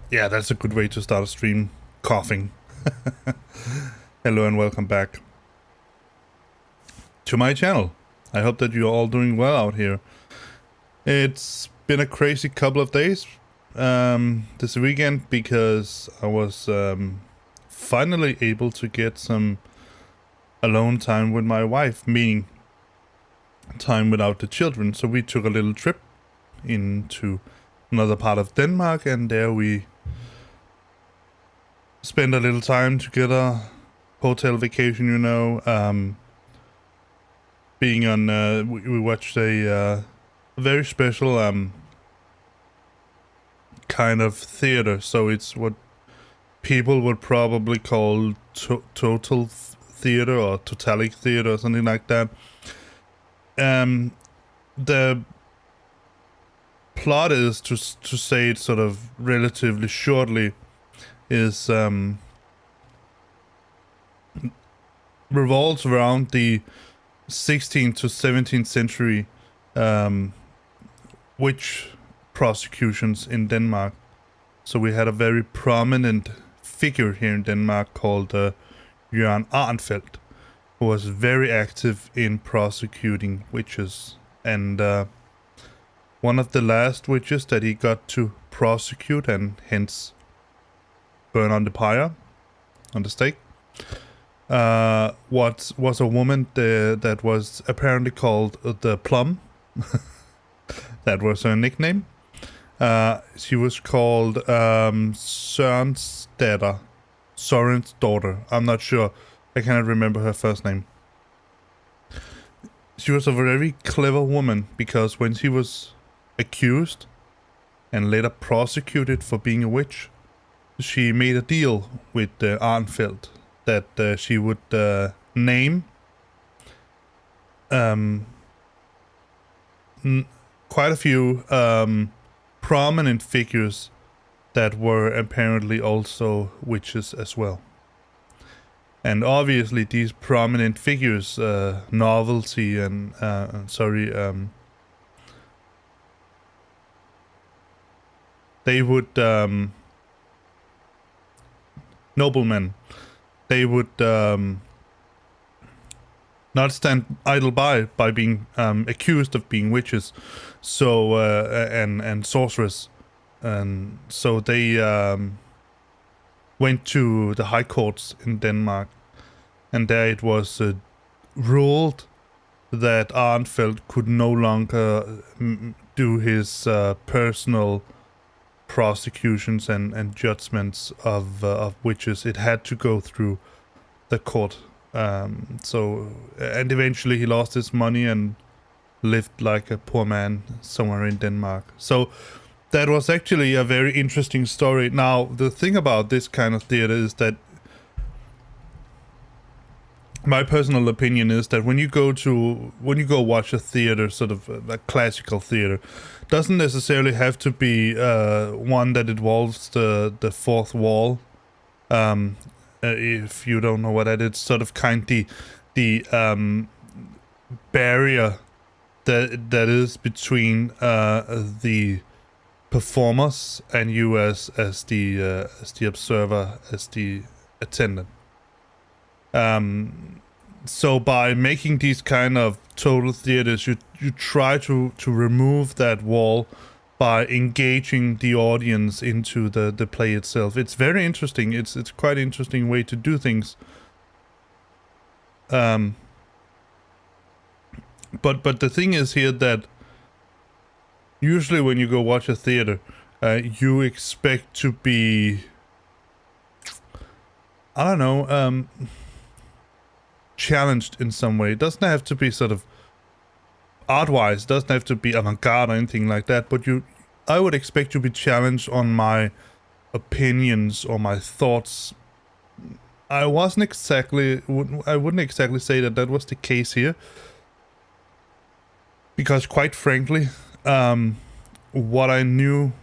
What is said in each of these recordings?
Yeah, that's a good way to start a stream. Coughing. Hello and welcome back to my channel. I hope that you're all doing well out here. It's been a crazy couple of days this weekend because I was finally able to get some alone time with my wife, meaning time without the children. So we took a little trip into another part of Denmark, and there we spend a little time together, hotel vacation, you know. Being on, we watched a very special kind of theater. So it's what people would probably call total theater or totalic theater or something like that. The plot is, to say it sort of relatively shortly, is revolves around the 16th to 17th century witch prosecutions in Denmark. So we had a very prominent figure here in Denmark called Jørgen Arnfeldt, who was very active in prosecuting witches. And one of the last witches that he got to prosecute and hence burn on the pyre, on the stake, was a woman that was apparently called the Plum. That was her nickname. She was called Søren's daughter. I'm not sure. I cannot remember her first name. She was a very clever woman because when she was accused and later prosecuted for being a witch, she made a deal with Arnfeldt that she would name quite a few prominent figures that were apparently also witches as well. And obviously these prominent figures, Novelty and they would noblemen, they would not stand idle by being accused of being witches, so and sorcerers, and so they went to the high courts in Denmark, and there it was ruled that Arnfeldt could no longer do his personal prosecutions and judgments of witches. It had to go through the court. And eventually he lost his money and lived like a poor man somewhere in Denmark. So that was actually a very interesting story. Now, the thing about this kind of theater is that my personal opinion is that when you go watch a theater, sort of a classical theater, doesn't necessarily have to be one that involves the fourth wall. If you don't know what that is, it's sort of the barrier that is between the performers and you as the observer, as the attendant. So by making these kind of total theaters, you try to remove that wall by engaging the audience into the play itself. It's very interesting. It's quite an interesting way to do things. But the thing is here that usually when you go watch a theater, you expect to be, I don't know, challenged in some way. It doesn't have to be sort of art-wise, it doesn't have to be avant-garde or anything like that, but I would expect to be challenged on my opinions or my thoughts. I wouldn't exactly say that was the case here, because quite frankly, what I knew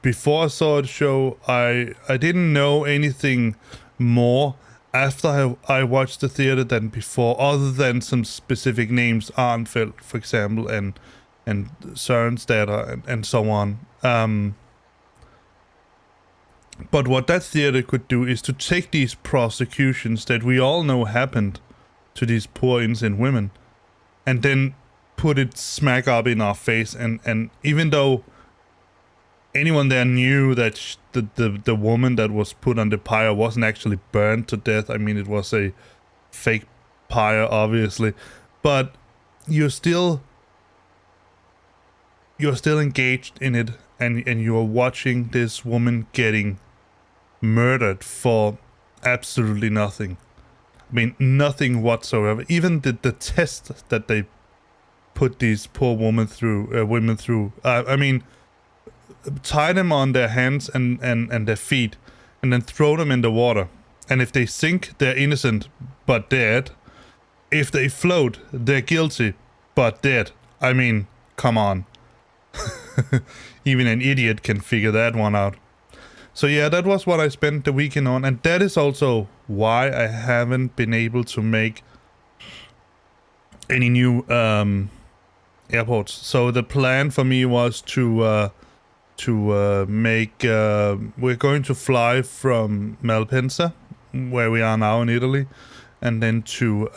before I saw the show, I didn't know anything more after I watched the theater than before, other than some specific names, Arnfeldt, for example, and Søren's daughter, and so on. But what that theater could do is to take these prosecutions that we all know happened to these poor innocent women, and then put it smack up in our face. And even though anyone there knew that the woman that was put on the pyre wasn't actually burned to death, I mean, it was a fake pyre, obviously, but you're still engaged in it, and you're watching this woman getting murdered for absolutely nothing. I mean, nothing whatsoever. Even the test that they put these poor women through. I mean, tie them on their hands and their feet, and then throw them in the water. And if they sink, they're innocent but dead. If they float, they're guilty but dead. I mean, come on. Even an idiot can figure that one out. So yeah, that was what I spent the weekend on, and that is also why I haven't been able to make any new airports. So the plan for me was to make... we're going to fly from Malpensa, where we are now in Italy, and then to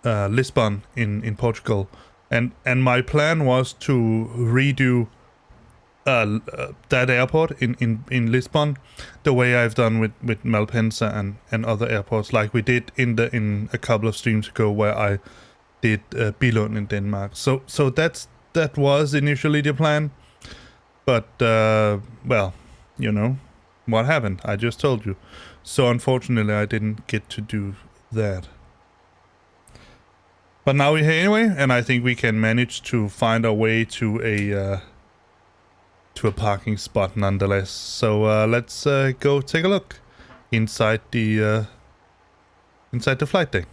Lisbon in Portugal. And my plan was to redo that airport in Lisbon the way I've done with Malpensa and other airports, like we did in a couple of streams ago, where I did Billund in Denmark. So that was initially the plan, but well, you know what happened. I just told you. So unfortunately, I didn't get to do that. But now we're here anyway, and I think we can manage to find our way to a parking spot nonetheless. So let's go take a look inside the flight deck.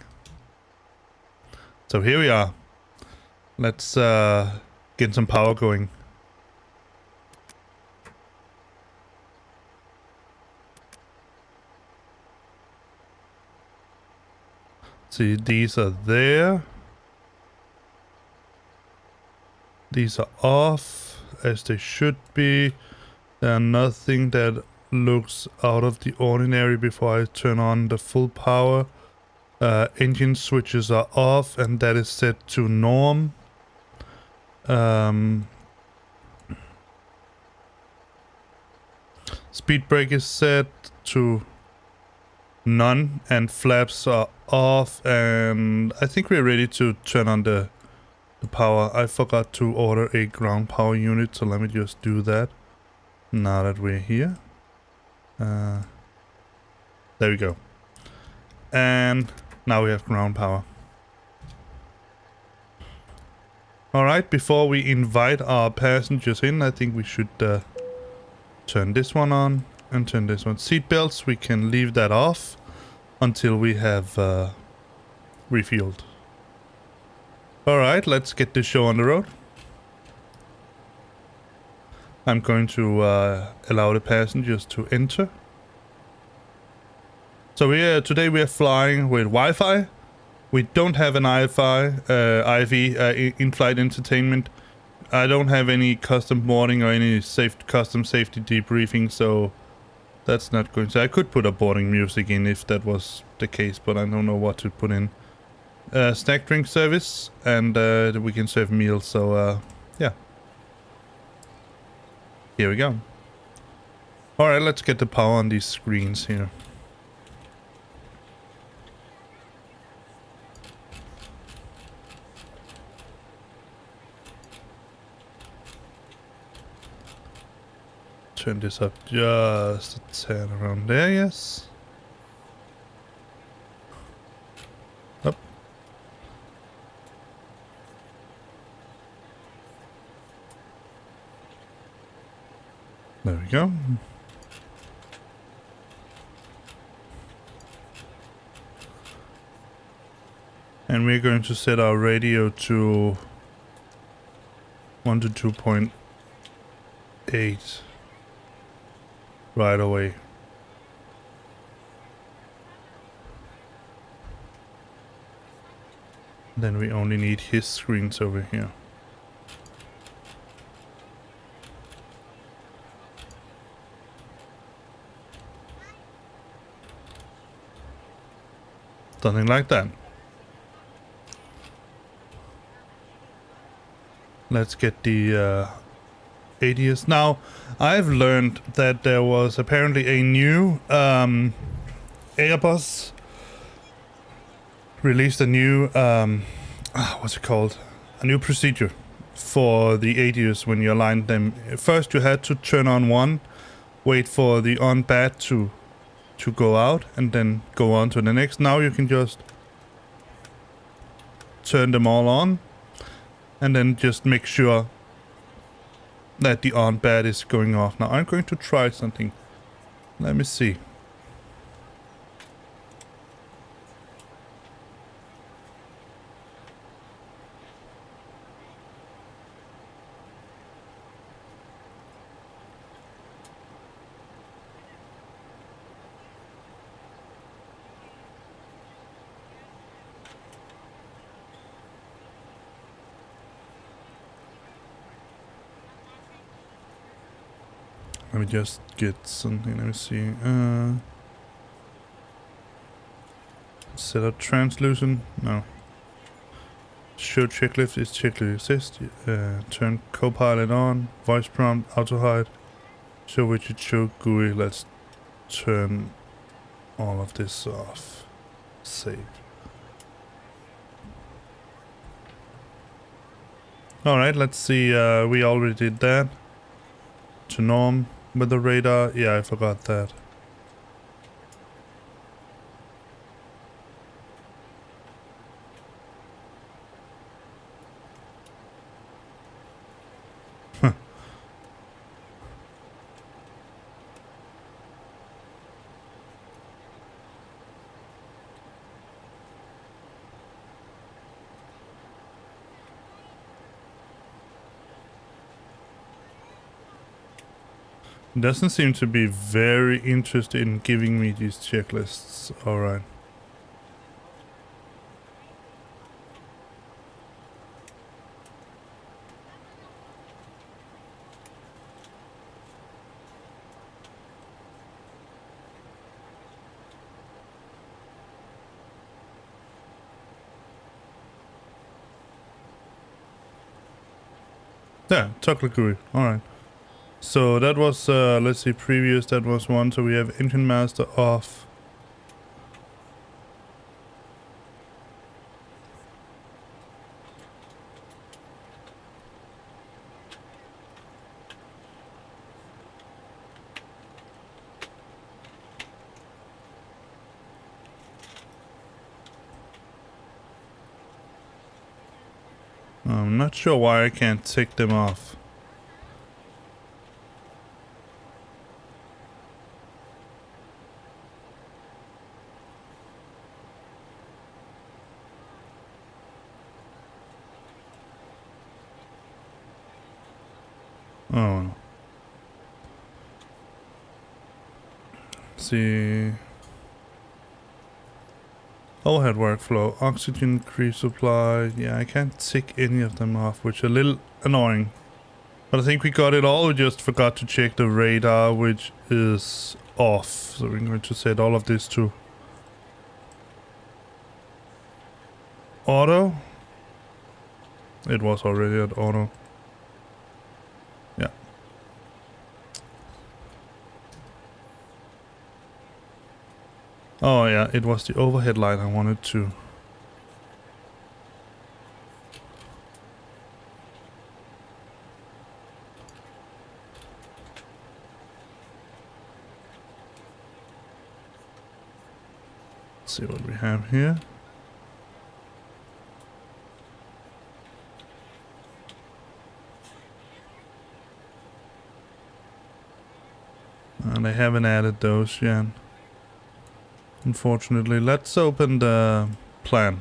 So here we are. Let's get some power going. See, these are there. These are off, as they should be. There's nothing that looks out of the ordinary before I turn on the full power. Engine switches are off, and that is set to norm. Speed brake is set to none, and flaps are off, and I think we're ready to turn on the power. I forgot to order a ground power unit, so let me just do that now that we're here. There we go. And now we have ground power. Alright, before we invite our passengers in, I think we should turn this one on and turn this one. Seat belts, we can leave that off until we have refueled. Alright, let's get this show on the road. I'm going to allow the passengers to enter. So today we are flying with Wi-Fi. We don't have an IV in-flight entertainment. I don't have any custom boarding or any custom safety debriefing, so that's not going to... I could put a boarding music in if that was the case, but I don't know what to put in. Snack drink service, and we can serve meals, so yeah. Here we go. Alright, let's get the power on these screens here. Turn this up just a tad around there, yes. Up. There we go. And we're going to set our radio to 1 to 2.8 right away. Then we only need his screens over here. Something like that. Let's get the ADS. Now, I've learned that there was apparently a new Airbus released a new what's it called? A new procedure for the ADS when you align them. First, you had to turn on one, wait for the on bat to go out, and then go on to the next. Now you can just turn them all on, and then just make sure that the on bat is going off. Now I'm going to try something. Let me see. Let me just get something. Let me see. Set up translucent. No. Show checklist is checklist assist. Turn copilot on. Voice prompt. Auto hide. Show widget. Show GUI. Let's turn all of this off. Save. Alright, let's see. We already did that. To norm with the radar. Yeah, I forgot that. Doesn't seem to be very interested in giving me these checklists. Alright. Yeah, chocolate GUI. Alright. So that was, let's see, previous, that was one. So we have engine master off. I'm not sure why I can't take them off. Oh. See. Overhead workflow, oxygen resupply. Yeah, I can't tick any of them off, which is a little annoying. But I think we got it all. We just forgot to check the radar, which is off. So we're going to set all of this to auto. It was already at auto. Yeah. Oh yeah, it was the overhead light I wanted to. Let's see what we have here. And they haven't added those yet. Unfortunately, let's open the plan.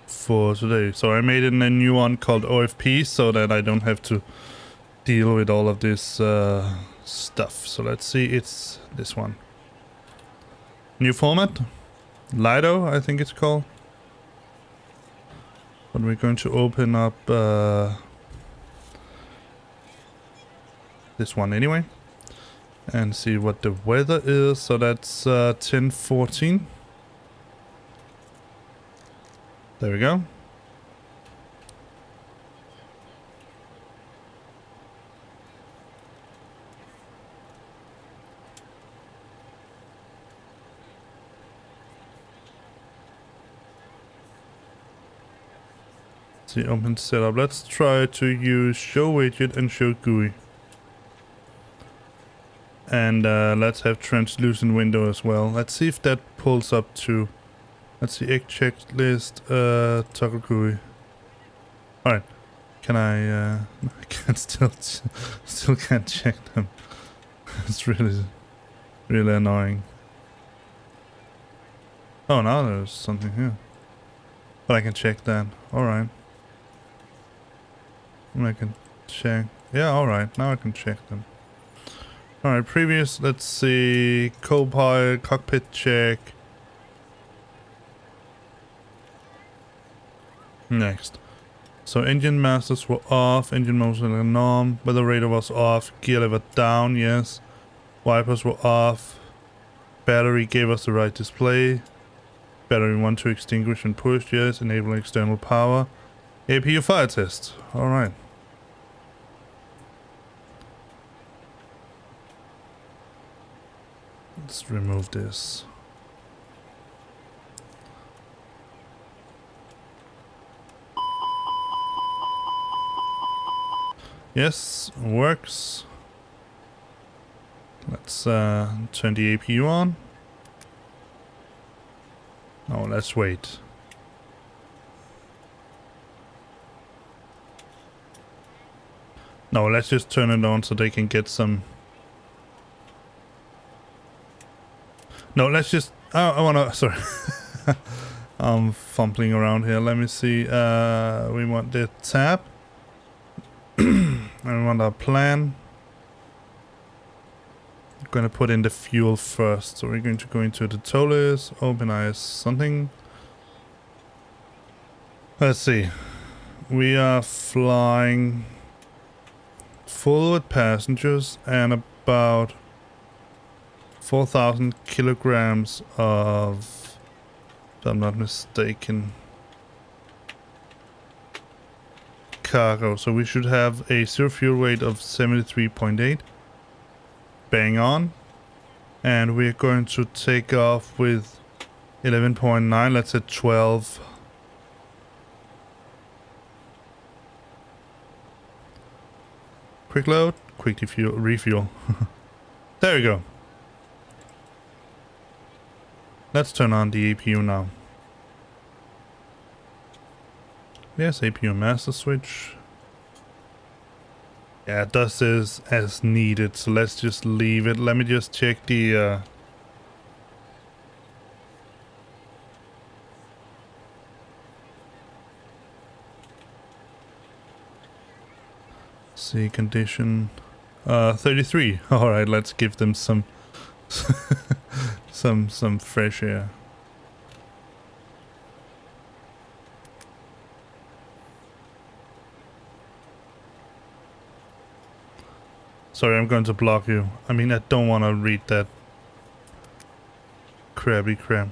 For today. So I made it in a new one called OFP so that I don't have to deal with all of this stuff. So let's see, it's this one. New format. Lido, I think it's called. But we're going to open up this one anyway. and see what the weather is. So that's 10:14. There we go. See, open setup. Let's try to use show widget and show GUI. And let's have translucent window as well. Let's see if that pulls up to... Let's see, egg checklist, toggle GUI. Alright. Can I... I can still can't check them. It's really annoying. Oh, now there's something here. But I can check that. Alright. I can check. Yeah, alright. Now I can check them. Alright, previous, let's see. Co-pilot, cockpit check. Next. So engine masters were off, engine motors were norm, weather radar was off, gear lever down, yes. Wipers were off. Battery gave us the right display. Battery 1 to extinguish and push, yes. Enable external power. APU fire test. Alright. Let's remove this. Yes, works. Let's turn the APU on. Oh, let's wait. No, let's just turn it on so they can get some... No, let's just... I wanna... Sorry. I'm fumbling around here. Let me see. We want the tab. And we want our plan. I'm gonna put in the fuel first. So we're going to go into the ToLiss, open IS something. Let's see. We are flying full with passengers and about 4,000 kilograms of, if I'm not mistaken, cargo. So we should have a zero fuel weight of 73.8. Bang on. And we're going to take off with 11.9, let's say 12. Quick load, quick refuel. There we go. Let's turn on the APU now. Yes, APU master switch. Yeah, it does this as needed, so let's just leave it. Let me just check the... See, condition... 33. Alright, let's give them some... some fresh air. Sorry, I'm going to block you. I mean, I don't want to read that crabby crap.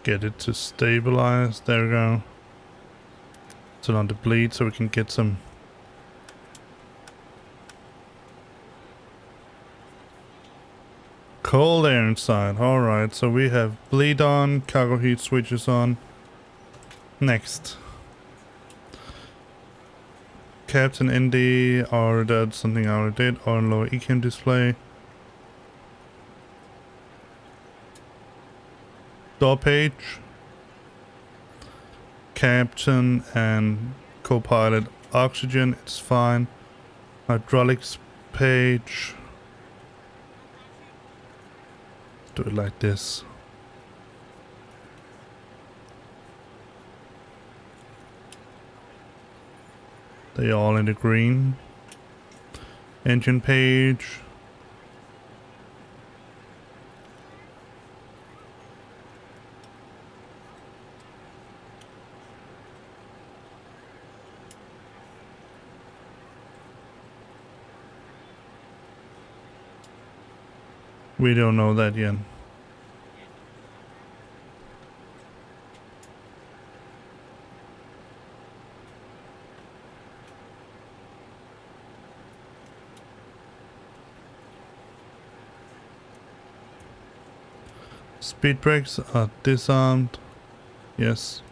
Get it to stabilize. There we go. Turn on the bleed so we can get some Cold air inside. Alright, so we have bleed on, cargo heat switches on. Next. Captain ND, or that's something I already did, or lower ECAM display. Door page. Captain and co-pilot oxygen, it's fine. Hydraulics page. Do it like this. They all in the green. Engine page. We don't know that yet. Speed brakes are disarmed. Yes.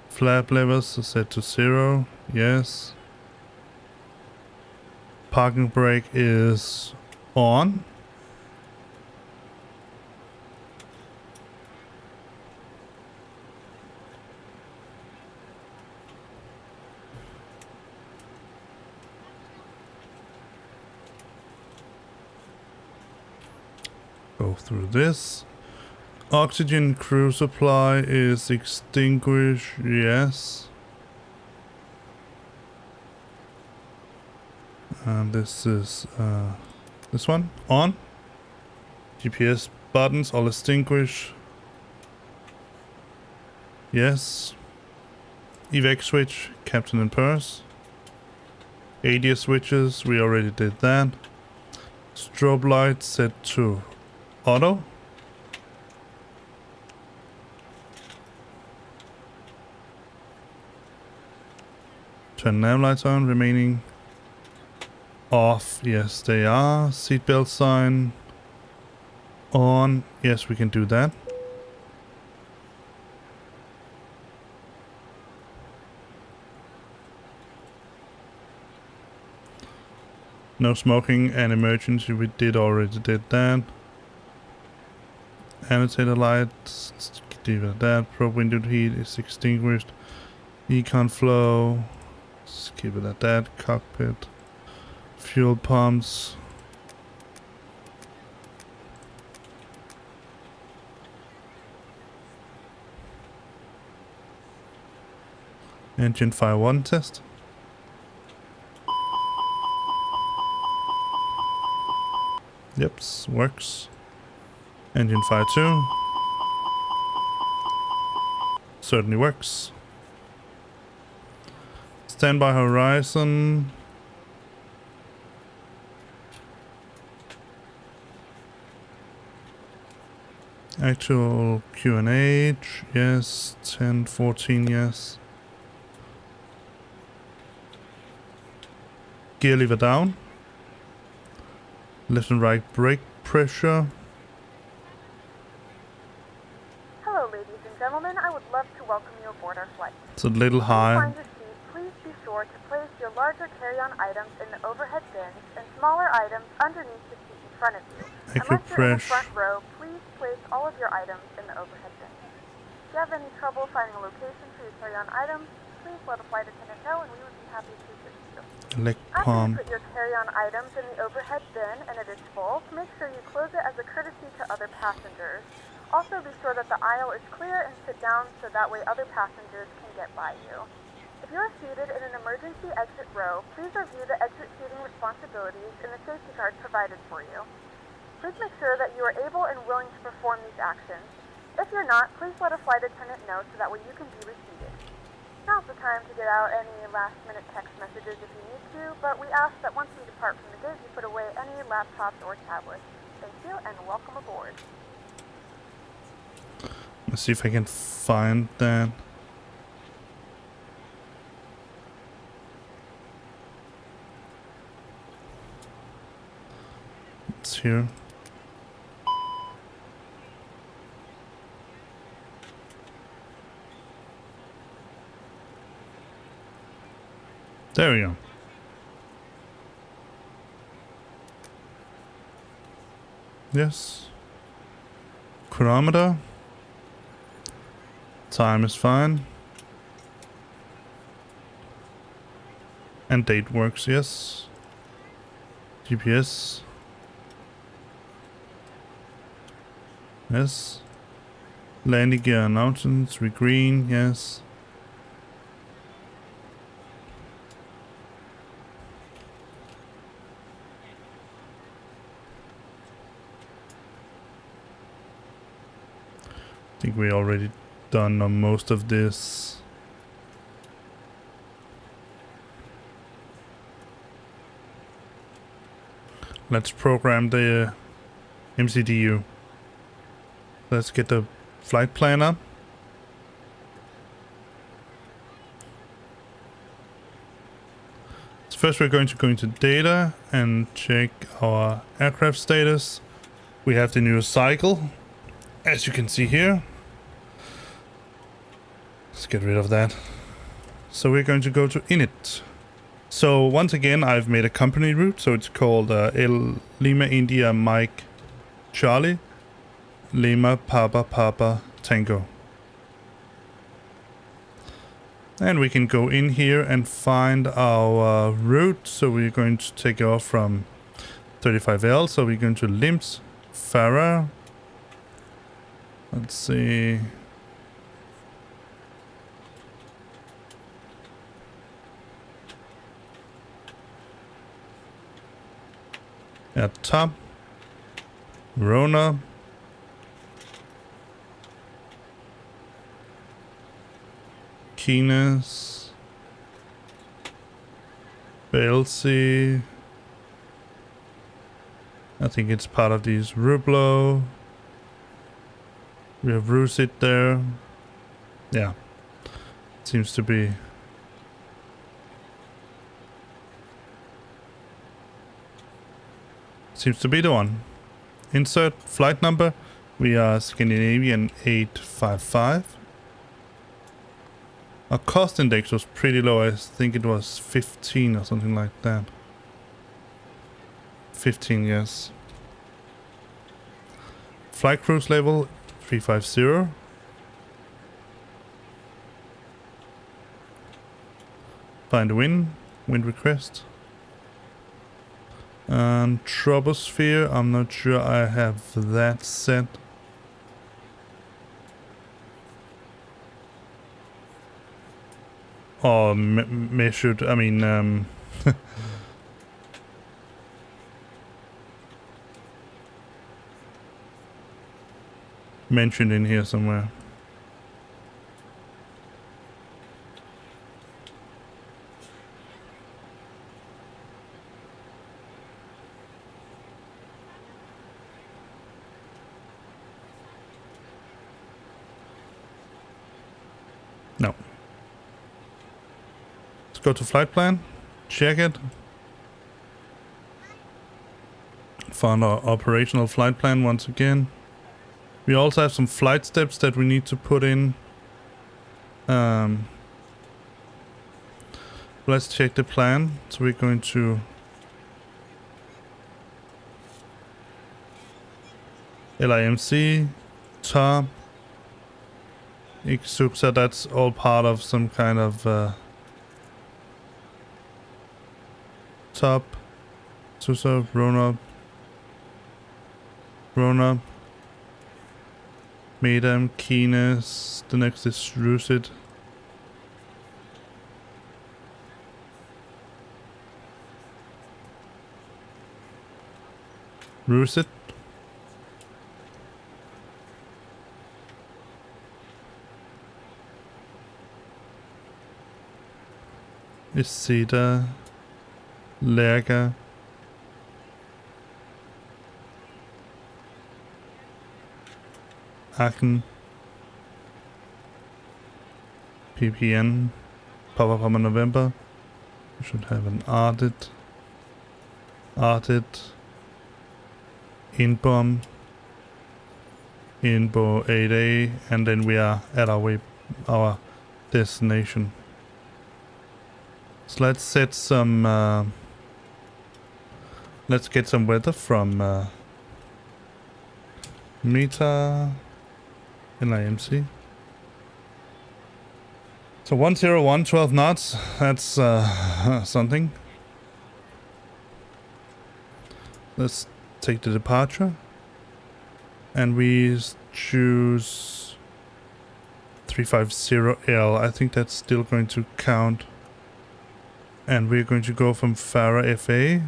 Flap levers are set to 0. Yes. Parking brake is on. Go through this. Oxygen crew supply is extinguished. Yes. And this is this one on. GPS buttons all extinguished. Yes. Evac switch, captain and purse. ADS switches, we already did that. Strobe light set to auto. Turn nav lights on, remaining off. Yes, they are. Seatbelt sign on. Yes, we can do that. No smoking and emergency, we already did that. Annotator lights, leave it at that. Probe window heat is extinguished. Econ flow, let's keep it at that. Cockpit. Fuel pumps. Engine fire 1 test. Yep, works. Engine fire 2. Certainly works. Standby horizon. Actual QNH, yes. 1014, yes. Gear lever down. Left and right brake pressure. Hello, ladies and gentlemen. I would love to welcome you aboard our flight. It's a little When you high. find your seat, please be sure to place your larger carry-on items in the overhead bins and smaller items underneath the seat in front of you. Unless you're in the front row, please place all of your items in the overhead bins. If you have any trouble finding a location for your carry-on items, please let a flight attendant know and we would be happy to assist you. Leg After you pump. put your carry-on items in the overhead bin and it is full, make sure you close it as a courtesy to other passengers. Also be sure that the aisle is clear and sit down so that way other passengers can get by you. If you are seated in an emergency exit row, please review the exit seating responsibilities in the safety card provided for you. Please make sure that you are able and willing to perform these actions. If you're not, please let a flight attendant know so that way you can be reseated. Now's the time to get out any last-minute text messages if you need to, but we ask that once you depart from the gate, you put away any laptops or tablets. Thank you, and welcome aboard. Let's see if I can find that. here. There we go. Yes. Chronometer. Time is fine. And date works, yes. GPS. Yes. Landing gear announcements, green, yes. I think we already done on most of this. Let's program the MCDU. Let's get the flight plan up. So first we're going to go into data and check our aircraft status. We have the new cycle, as you can see here. Let's get rid of that. So we're going to go to init. So once again, I've made a company route. So it's called Lima India Mike Charlie Lima Papa Papa Tango. And we can go in here and find our route. So we're going to take off from 35L. So we're going to LIMC, Farah. Let's see. At top, Rona, Keenes, Belsi. I think it's part of these Rublo. We have Rusit there. Yeah, seems to be. Seems to be the one. Insert flight number. We are Scandinavian 855. Our cost index was pretty low. I think it was 15 or something like that. 15, yes. Flight cruise level 350. Find wind request. And troposphere, I'm not sure I have that set. Or measured, I mean, mentioned in here somewhere. No. Let's go to flight plan, check it. Found our operational flight plan once again. We also have some flight steps that we need to put in. Let's check the plan. So we're going to LIMC, top, Xubsa, that's all part of some kind of top, Susa, Rona, Medam, Keenes, the next is Rusit. Rusit. Isida, Lerga, Aachen, PPN, Papa November. We should have an Ardit, Inbom, Inbo 8A, and then we are at our destination. So let's set some, let's get some weather from Meta LIMC. So 101, 12 knots, that's something. Let's take the departure. And we choose 350L. I think that's still going to count. And we're going to go from Farah FA.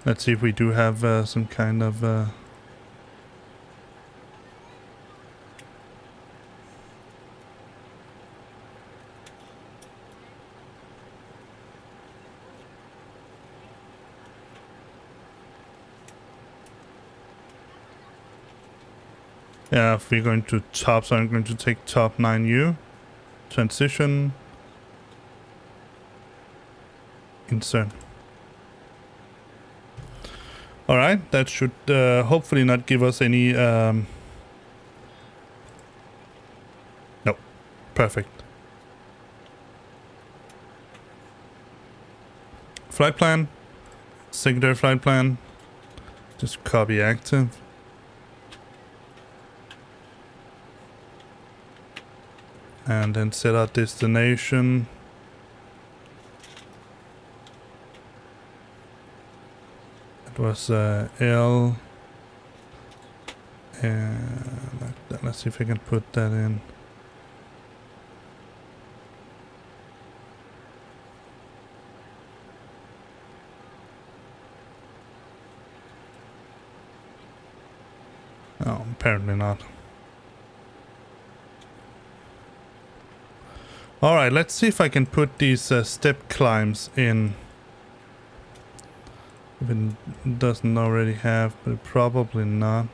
Let's see if we do have some kind of... yeah, if we're going to top, so I'm going to take top 9U. Transition. Insert. Alright, that should hopefully not give us any... No. Perfect. Flight plan. Secondary flight plan. Just copy active. And then set our destination. It was L. And like that. Let's see if I can put that in. Oh, apparently not. Alright, let's see if I can put these step climbs in. If it doesn't already have, but probably not.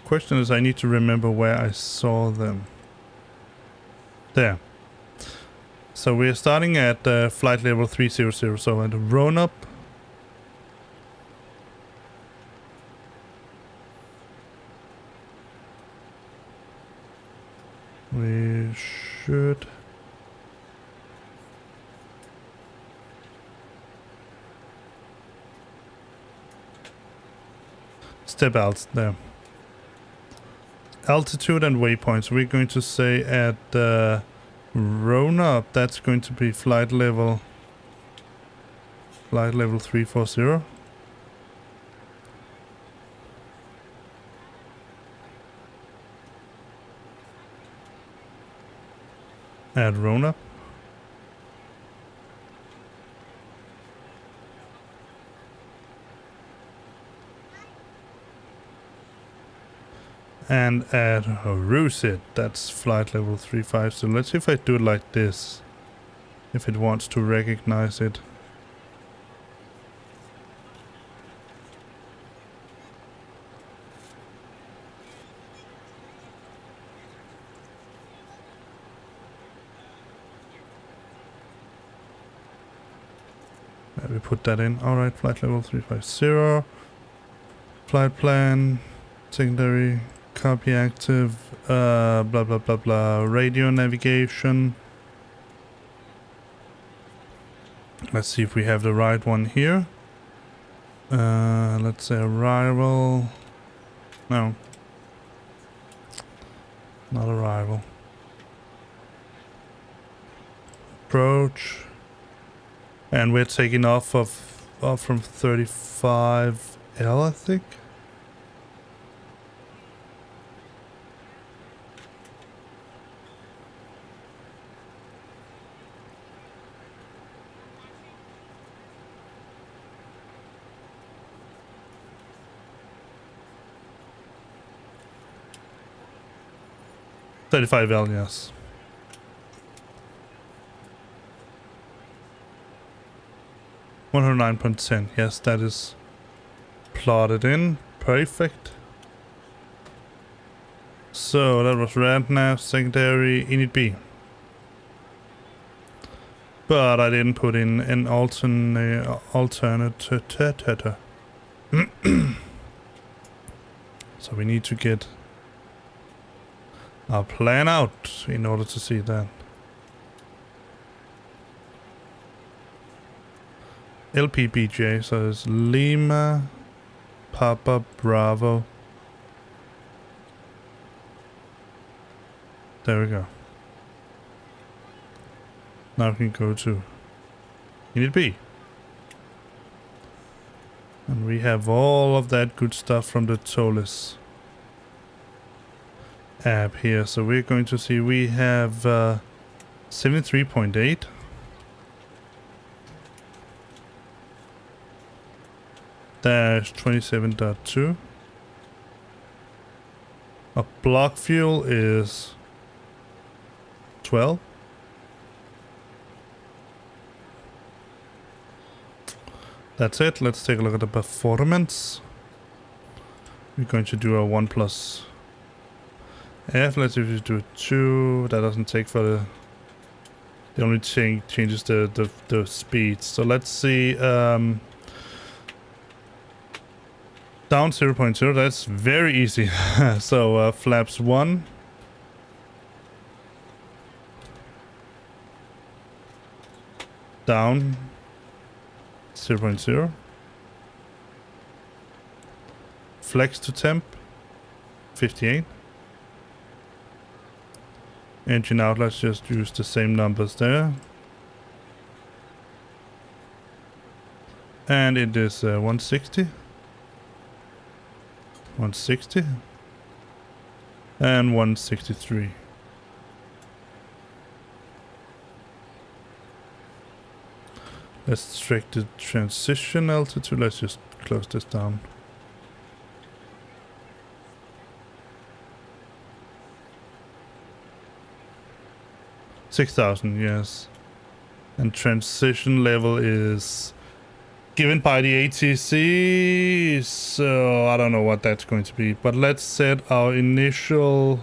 Question is, I need to remember where I saw them. There. So we're starting at flight level 300, so at Roanoke. We should... step out there. Altitude and waypoints. We're going to say at Roanoke, that's going to be flight level 340. At Roanoke. And at Rusit, that's flight level 35. So let's see if I do it like this. If it wants to recognize it. We put that in. Alright, flight level 350. Flight plan. Secondary. Copy active, blah blah blah blah, radio navigation. Let's see if we have the right one here. Let's say arrival. No. Not arrival. Approach. And we're taking off from 35L, I think. $35L, yes. $109.10. Yes, that is plotted in. Perfect. So that was red nav, secondary, init B. But I didn't put in an alternate. So we need to get our plan out in order to see that. LPPT, so it's Lima, Papa, Bravo. There we go. Now we can go to Unit B. And we have all of that good stuff from the ToLiss app here. So we're going to see we have 73.8. Dash 27.2. Our block fuel is 12. That's it. Let's take a look at the performance. We're going to do a 1 plus F. Let's see if we do a 2. That doesn't take for the... It only changes the speed. So let's see... down 0.0. That's very easy. So flaps 1. Down 0.0. Flex to temp 58. Engine out, let's just use the same numbers there. And it is 160. 160. And 163. Let's check the transition altitude. Let's just close this down. $6,000, yes. And transition level is given by the ATC, so I don't know what that's going to be. But let's set our initial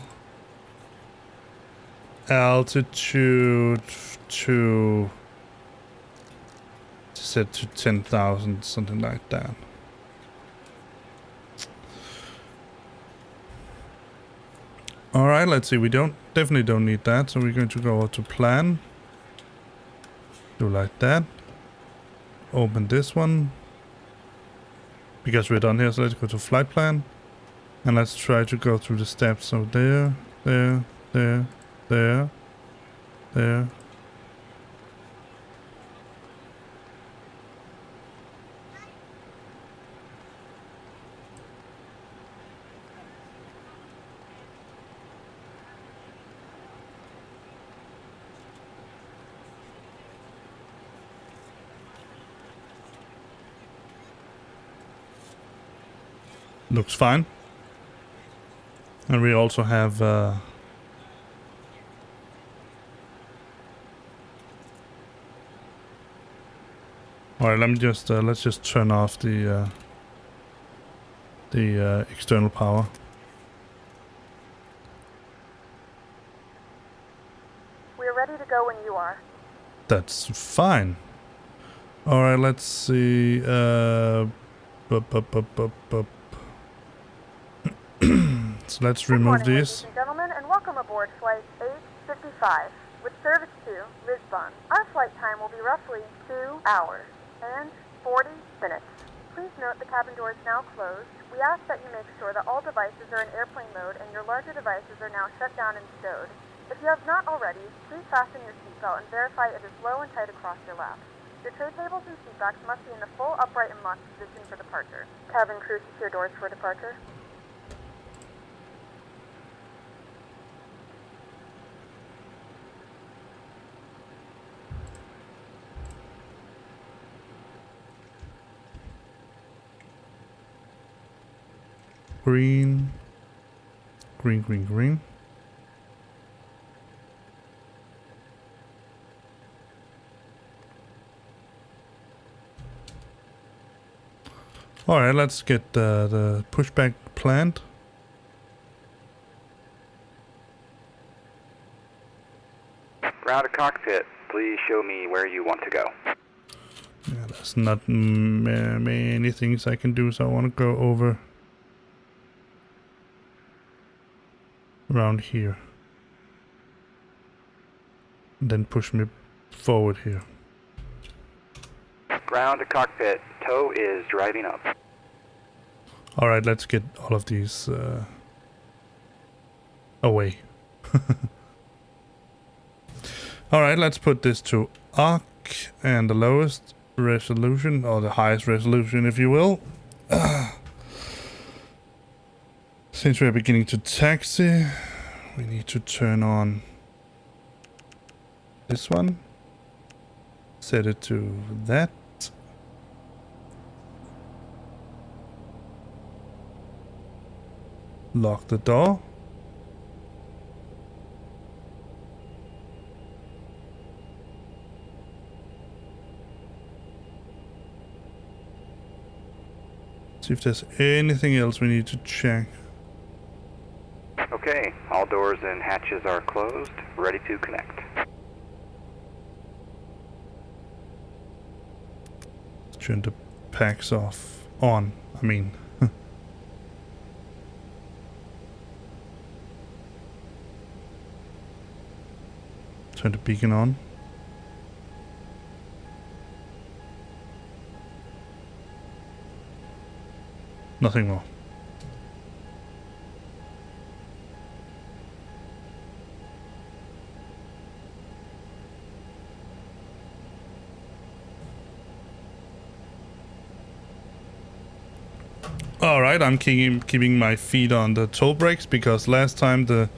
altitude to set to 10,000, something like that. All right, let's see. We definitely don't need that, so we're going to go to plan. Do like that. Open this one because we're done here. So let's go to flight plan and let's try to go through the steps. So there. Looks fine. And we also have alright, let me just let's just turn off the external power. We're ready to go when you are. That's fine. Alright, let's see. So let's remove Good morning, these. ladies and gentlemen, and welcome aboard Flight 855 with service to Lisbon. Our flight time will be roughly 2 hours and 40 minutes. Please note the cabin door is now closed. We ask that you make sure that all devices are in airplane mode and your larger devices are now shut down and stowed. If you have not already, please fasten your seatbelt and verify it is low and tight across your lap. Your tray tables and seatbacks must be in the full upright and locked position for departure. Cabin crew, secure doors for departure. Green. Green, green, green. Alright, let's get the pushback planned. to cockpit. Please show me where you want to go. Yeah, there's not many things I can do, so I want to go over around here. And then push me forward here. Ground to cockpit. Tow is driving up. Alright, let's get all of these away. Alright, let's put this to arc and the lowest resolution, or the highest resolution if you will. Since we are beginning to taxi, we need to turn on this one. Set it to that. Lock the door. See if there's anything else we need to check. Okay, all doors and hatches are closed. Ready to connect. Turn the packs off. On, I mean. Turn the beacon on. Nothing more. Alright, I'm keeping my feet on the toe brakes because last time the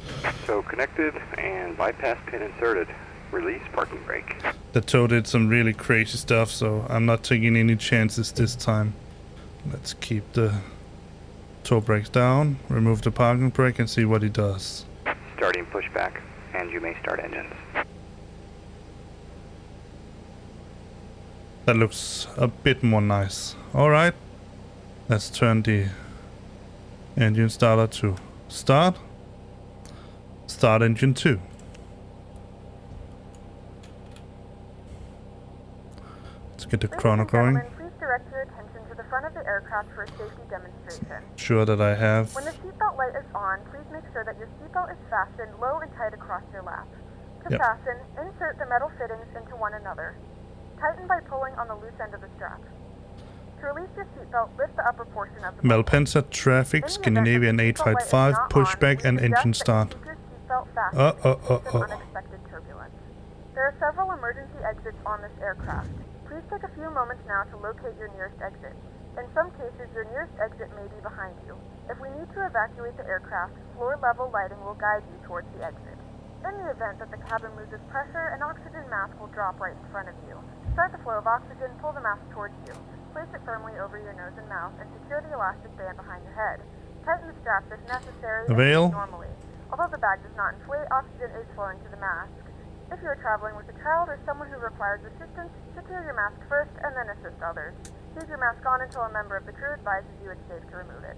Tow connected and bypass pin inserted. Release parking brake. the toe did some really crazy stuff, so I'm not taking any chances this time. Let's keep the toe brakes down, remove the parking brake and see what he does. Starting pushback, and you may start engines. That looks a bit more nice. Alright, let's turn the engine starter to start. Start engine 2. Let's get the chrono going. Please direct your attention to the front of the aircraft for a safety demonstration. Sure that I have. When the seatbelt light is on, please make sure that your seatbelt is fastened low and tight across your lap. To Yep. fasten, insert the metal fittings into one another. Tighten by pulling on the loose end of the strap. To release your seatbelt, lift the upper portion of the Malpensa traffic, Scandinavian 855, pushback and engine start. Unexpected turbulence. There are several emergency exits on this aircraft. Please take a few moments now to locate your nearest exit. In some cases, your nearest exit may be behind you. If we need to evacuate the aircraft, floor-level lighting will guide you towards the exit. In the event that the cabin loses pressure, an oxygen mask will drop right in front of you. To start the flow of oxygen, pull the mask towards you. Place it firmly over your nose and mouth and secure the elastic band behind your head. Tighten the straps if necessary and Veil. breathe normally. Although the bag does not inflate, oxygen is flowing to the mask. If you are traveling with a child or someone who requires assistance, secure your mask first and then assist others. Leave your mask on until a member of the crew advises you it's safe to remove it.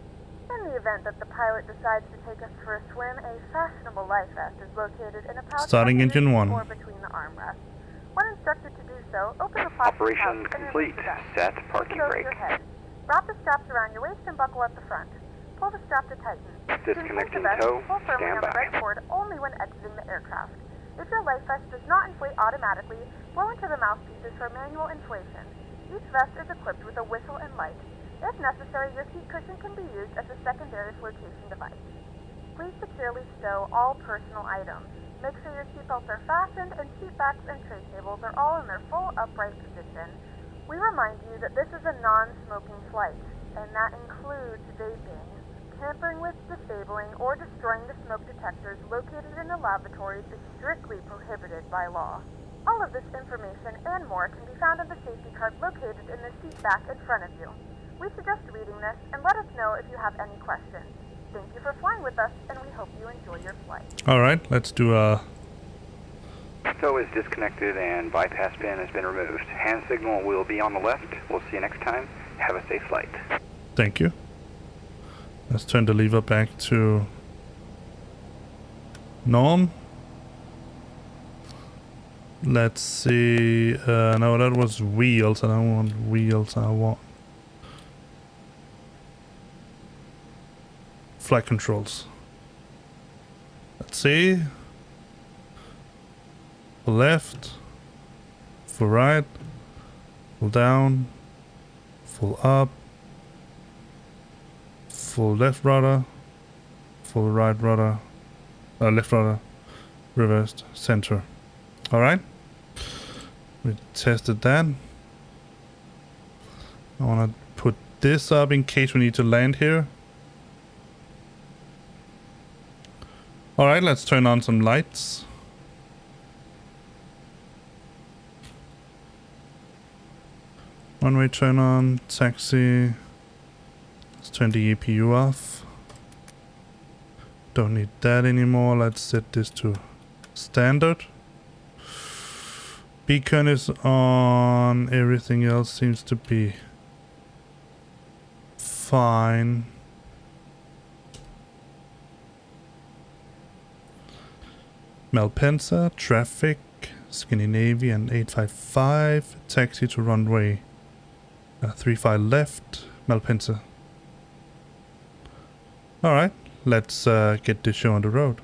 In the event that the pilot decides to take us for a swim, a fashionable life vest is located in a pouch Starting underneath engine 1. or between the armrests. When instructed to do so, open the plastic Operation pouch and complete. remove the vest. Set Lift parking it over brake. your head. Wrap the straps around your waist and buckle at the front. Pull the strap to tighten. Disconnecting To inflate the vest, tow. pull firmly Stand on the by. right cord only when exiting the aircraft. If your life vest does not inflate automatically, blow into the mouthpieces for manual inflation. Each vest is equipped with a whistle and light. If necessary, your seat cushion can be used as a secondary flotation device. Please securely stow all personal items. Make sure your seatbelts are fastened and seat backs and tray tables are all in their full upright position. We remind you that this is a non-smoking flight, and that includes vaping. Tampering with, disabling, or destroying the smoke detectors located in the lavatories is strictly prohibited by law. All of this information and more can be found in the safety card located in the seat back in front of you. We suggest reading this and let us know if you have any questions. Thank you for flying with us, and we hope you enjoy your flight. Alright, let's do a... Tow is disconnected and bypass pin has been removed. Hand signal will be on the left. We'll see you next time. Have a safe flight. Thank you. Let's turn the lever back to norm. Let's see. No, that was wheels. I don't want wheels. I want flight controls. Let's see. Full left. Full right. Full down. Full up. Full left rudder. Full right rudder. Left rudder. Reversed. Center. Alright. We tested that. I want to put this up in case we need to land here. Alright, let's turn on some lights. One-way turn on, taxi. Let's turn the EPU off. Don't need that anymore. Let's set this to standard. Beacon is on. Everything else seems to be fine. Malpensa, traffic, Scandinavian 855, taxi to runway 35 left, Malpensa. Alright, let's get this show on the road.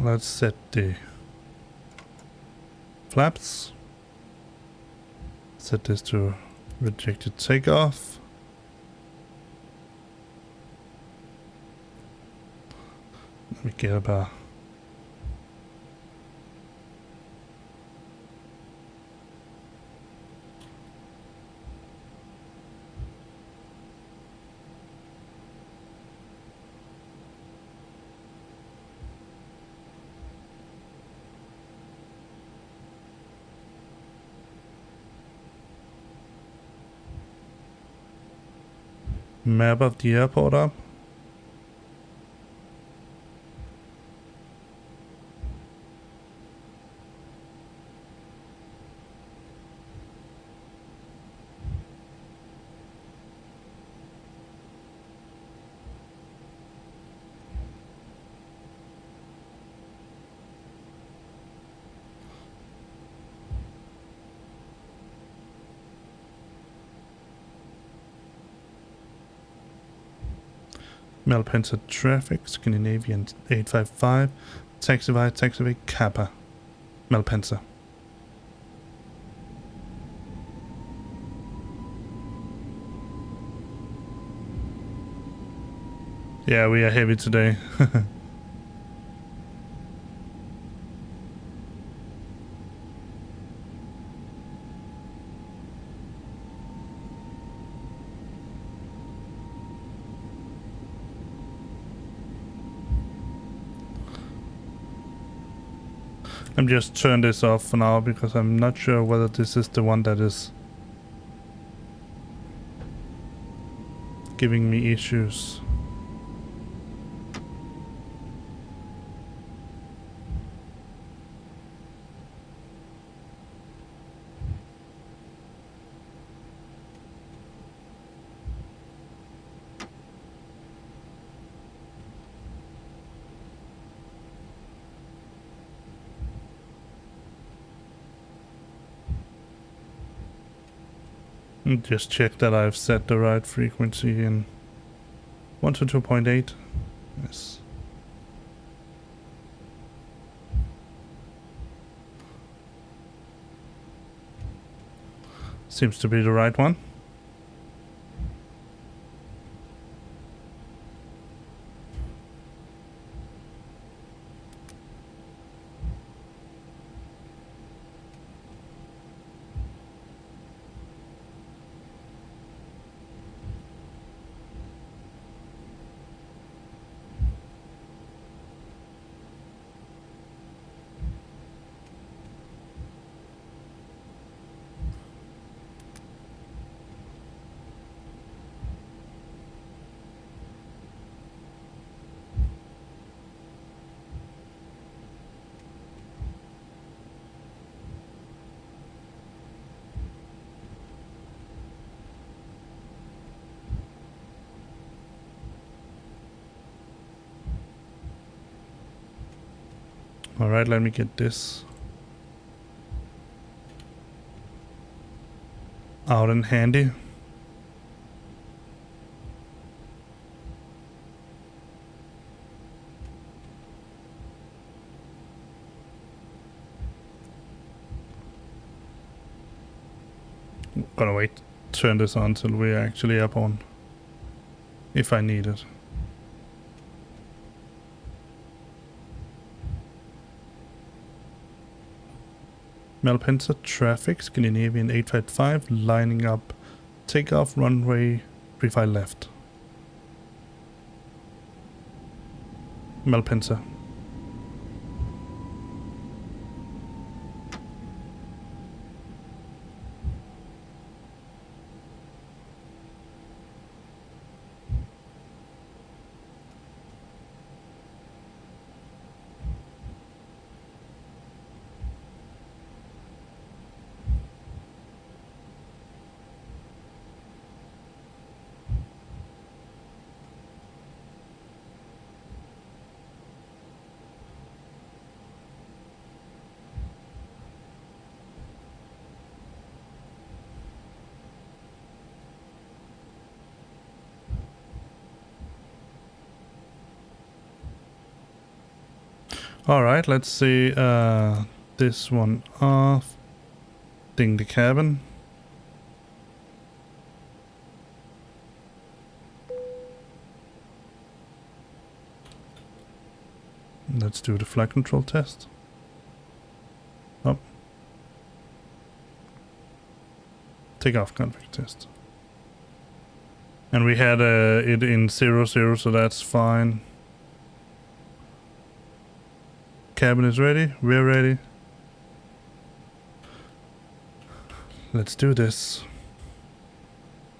Let's set the flaps. Set this to rejected takeoff. Let me get about map of the airport up. Malpensa traffic, Scandinavian 855, taxiway, Kappa, Malpensa. Yeah, we are heavy today. I'm just turn this off for now because I'm not sure whether this is the one that is giving me issues. Just check that I've set the right frequency in 122.8. Yes. Seems to be the right one. Alright, let me get this out and handy. Gonna wait, turn this on till we're actually up on, if I need it. Malpensa traffic, Scandinavian 855, lining up, takeoff, runway 35 left. Malpensa. Alright, let's see this one off. Ding the cabin. Let's do the flight control test. Oh. Takeoff config test. And we had it in 00, so that's fine. Cabin is ready. We're ready. Let's do this.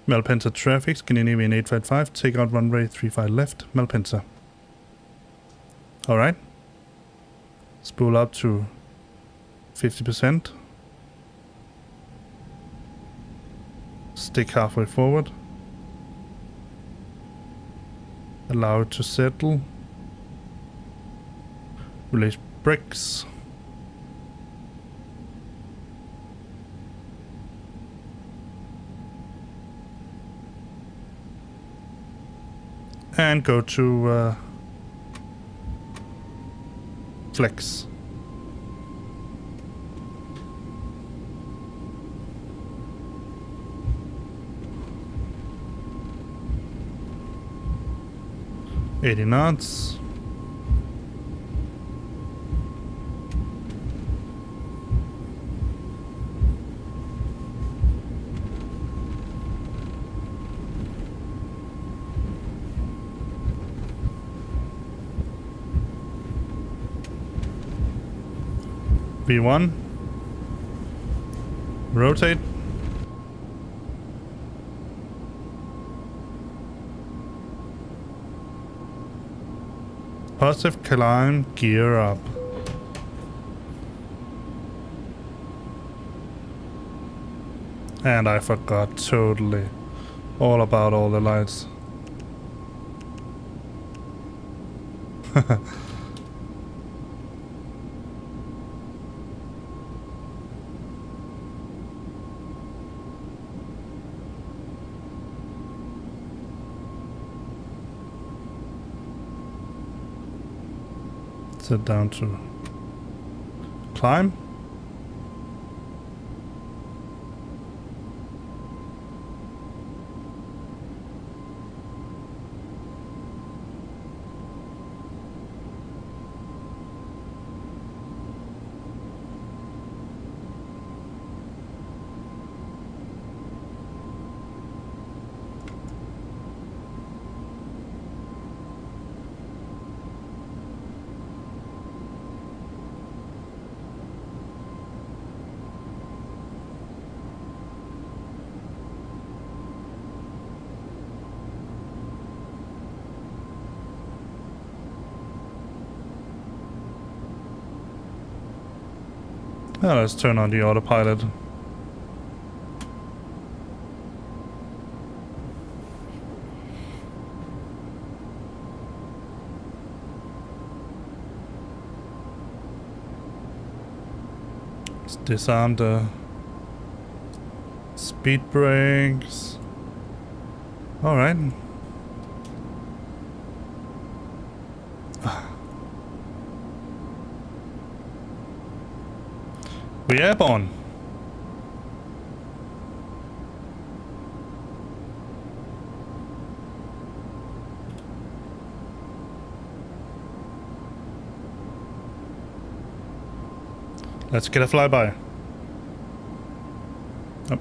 Malpensa traffic, Scandinavian 855, take out runway 35 left, Malpensa. Alright. Spool up to 50%. Stick halfway forward. Allow it to settle. Release brakes. And go to flex. $80 knots. V1. Rotate. Positive climb, gear up. And I forgot totally all about all the lights. Set down to climb. Now let's turn on the autopilot. Let's disarm the speed brakes. Alright. We airborne. Let's get a flyby. Oh.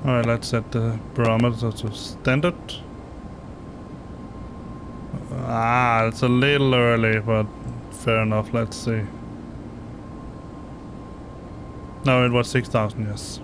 Alright, let's set the barometer to standard. Ah, it's a little early, but fair enough. Let's see. No, it was 6,000, yes.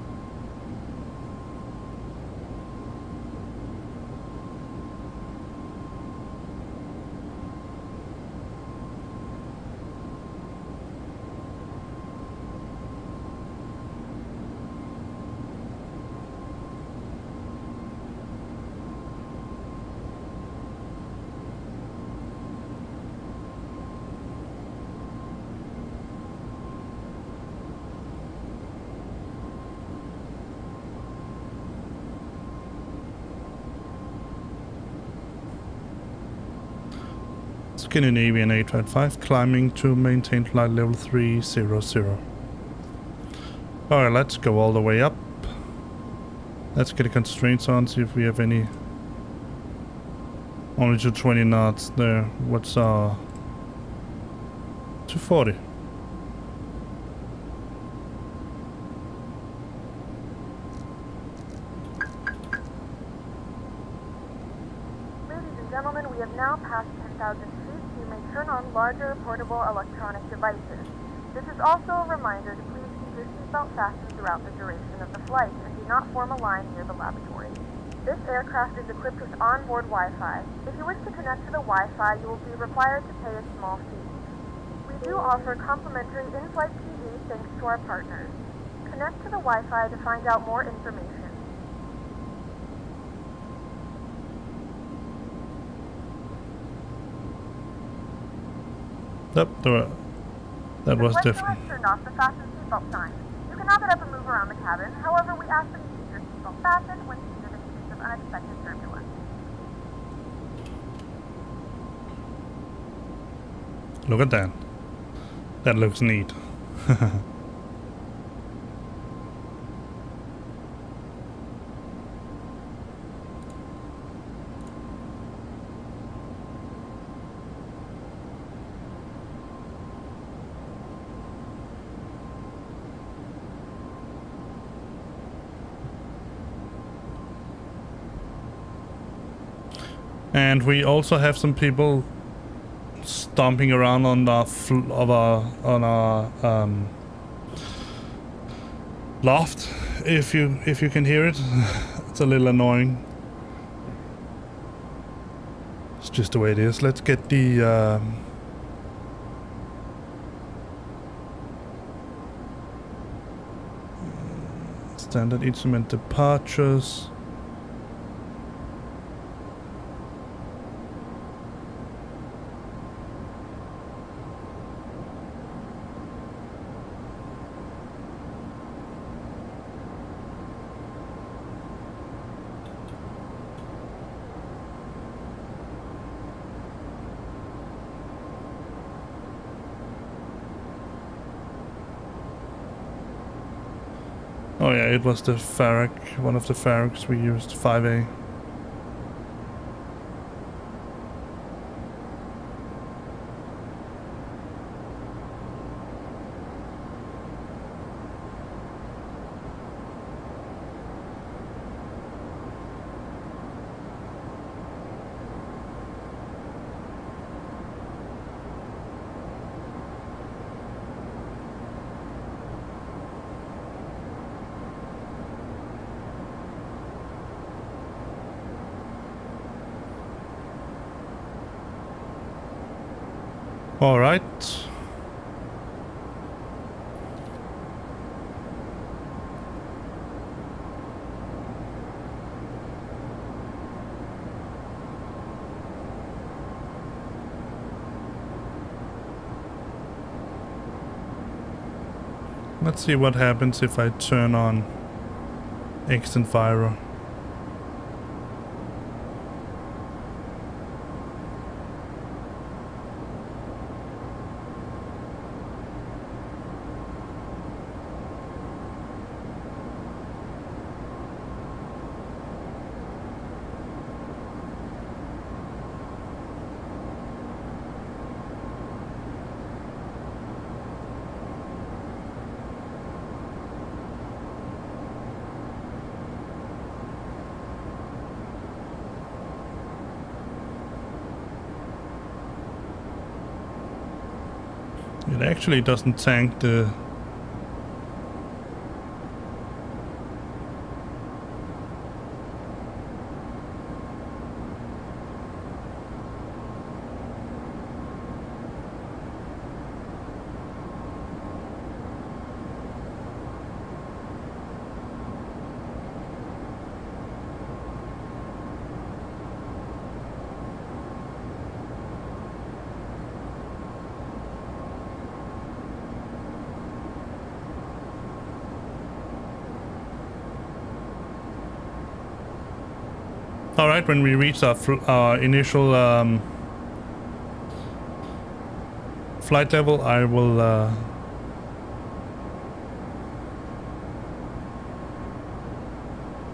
Scandinavian 855 climbing to maintain flight level 300. Alright, let's go all the way up. Let's get the constraints on, see if we have any. Only to 20 knots there. What's our 240? Ladies and gentlemen, we have now passed 10,000 feet. You may turn on larger portable electronic devices. This is also a reminder to please keep your seatbelt fastened throughout the duration of the flight and do not form a line near the lavatory. This aircraft is equipped with onboard Wi-Fi. If you wish to connect to the Wi-Fi, you will be required to pay a small fee. We do offer complimentary in-flight TV thanks to our partners. Connect to the Wi-Fi to find out more information. Yep, that was different. The flight turned off the fasten seatbelt sign. You can now get up and move around the cabin. However, we ask that you keep your seatbelt fastened when seated in case of unexpected turbulence. Look at that. That looks neat. And we also have some people stomping around on our loft. If you can hear it, it's a little annoying. It's just the way it is. Let's get the standard instrument departures. Oh yeah, it was the Farrack, one of the Farracks we used, 5A. All right. Let's see what happens if I turn on Extend Viro. It actually doesn't tank the... Alright, when we reach our initial flight level, I will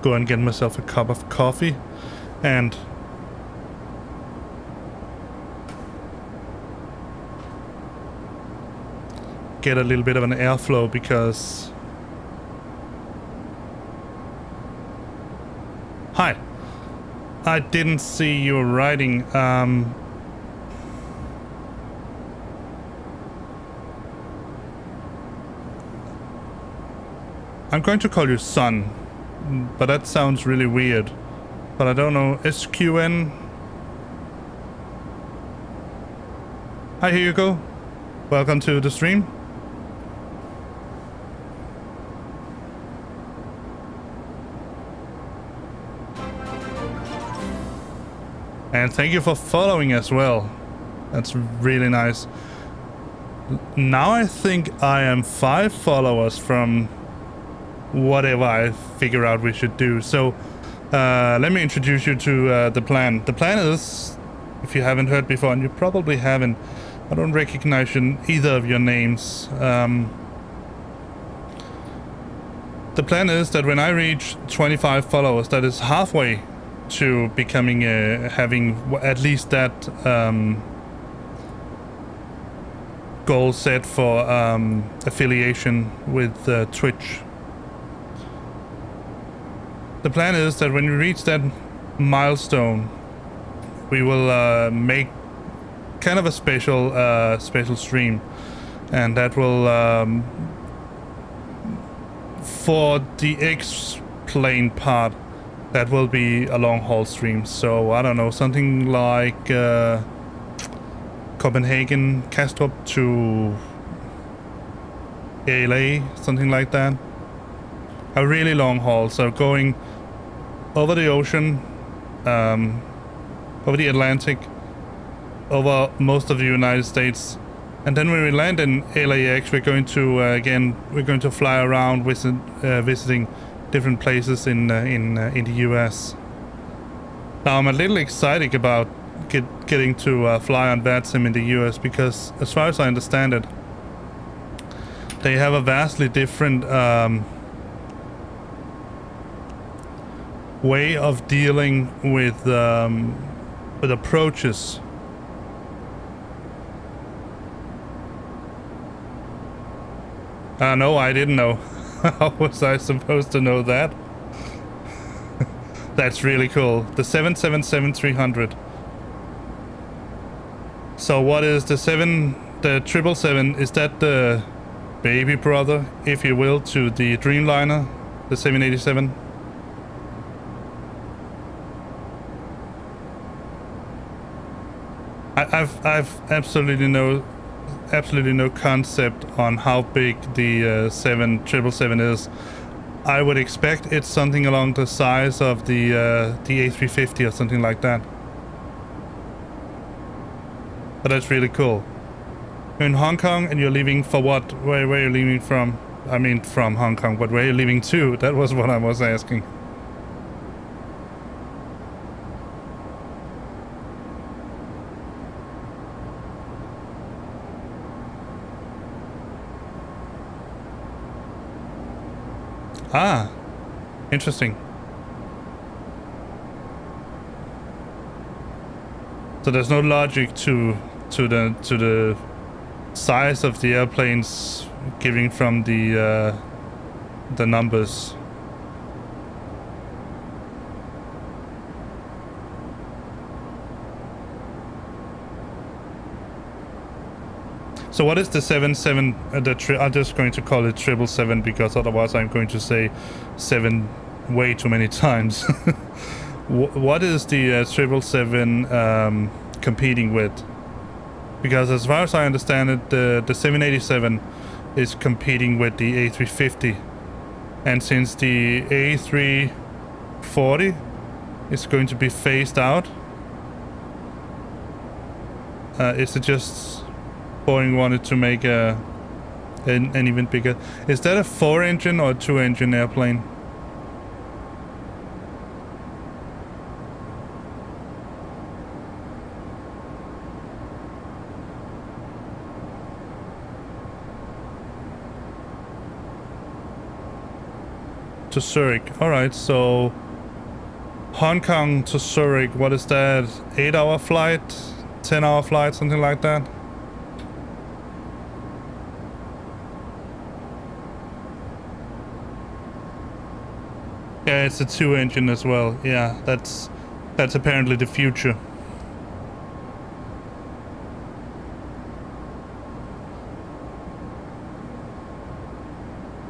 go and get myself a cup of coffee and get a little bit of an airflow, because... Hi! I didn't see you writing. I'm going to call you Son, but that sounds really weird. But I don't know. SQN. Hi, here you go. Welcome to the stream. And thank you for following as well. That's really nice. Now I think I am 5 followers from whatever I figure out we should do. So let me introduce you to the plan. The plan is, if you haven't heard before, and you probably haven't, I don't recognize either of your names. The plan is that when I reach 25 followers, that is halfway to becoming having at least that goal set for affiliation with Twitch. The plan is that when we reach that milestone, we will make kind of a special stream, and that will for the X-plane part, that will be a long-haul stream. So I don't know, something like Copenhagen, Kastrup to LA, something like that. A really long haul, so going over the ocean, over the Atlantic, over most of the United States, and then when we land in LAX, we're going to fly around visiting different places in the US. Now I'm a little excited about getting to fly on Vatsim in the US, because as far as I understand it, they have a vastly different way of dealing with approaches. No, I didn't know. How was I supposed to know that? That's really cool. The 777-300. So what is the 777? Is that the baby brother, if you will, to the Dreamliner, the 787? I've absolutely no concept on how big the 777 is. I would expect it's something along the size of the A350 or something like that. But that's really cool. You're in Hong Kong and you're leaving for what? Where are you leaving from? I mean from Hong Kong, but where are you leaving to? That was what I was asking. Ah, interesting. So there's no logic to the size of the airplanes giving from the numbers. So what is the 77? I'm just going to call it 777 because otherwise I'm going to say 7 way too many times. What is the 777 competing with? Because as far as I understand it, the 787 is competing with the A350, and since the A340 is going to be phased out, is it just Boeing wanted to make an even bigger? Is that a 4-engine or a 2-engine airplane? To Zurich. Alright, so Hong Kong to Zurich, what is that? 8-hour flight? 10-hour flight? Something like that? Yeah, it's a 2-engine as well. Yeah, that's apparently the future.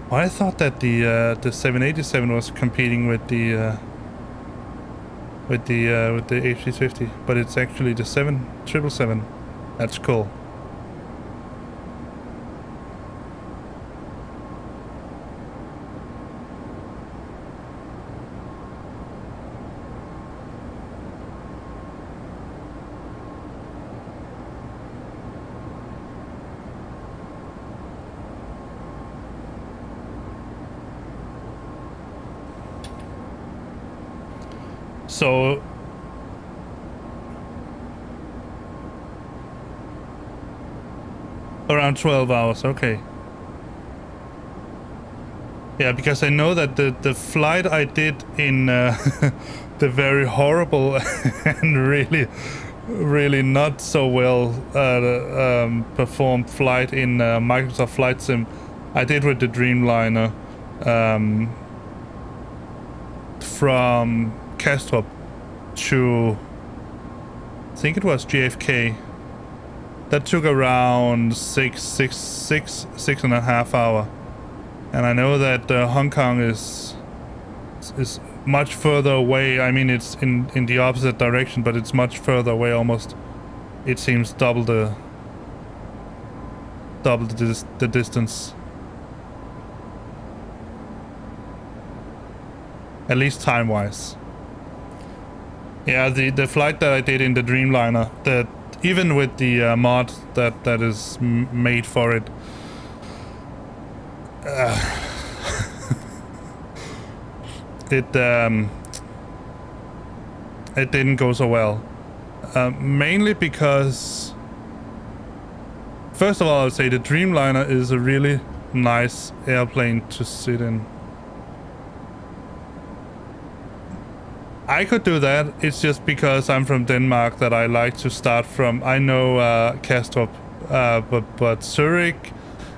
I thought that the 787 was competing with the A350, but it's actually the 777. That's cool. So around 12 hours, okay. Yeah, because I know that the flight I did in the very horrible and really not so well performed flight in Microsoft Flight Sim, I did with the Dreamliner from Kastrup to, I think it was JFK. That took around six and a half hour, and I know that Hong Kong is much further away. I mean, it's in the opposite direction, but it's much further away. Almost, it seems double the distance. At least time-wise. Yeah, the flight that I did in the Dreamliner, that even with the mod that is made for it, it didn't go so well. Mainly because, first of all, I would say the Dreamliner is a really nice airplane to sit in. I could do that. It's just because I'm from Denmark that I like to start from. I know Kastrup, but Zurich.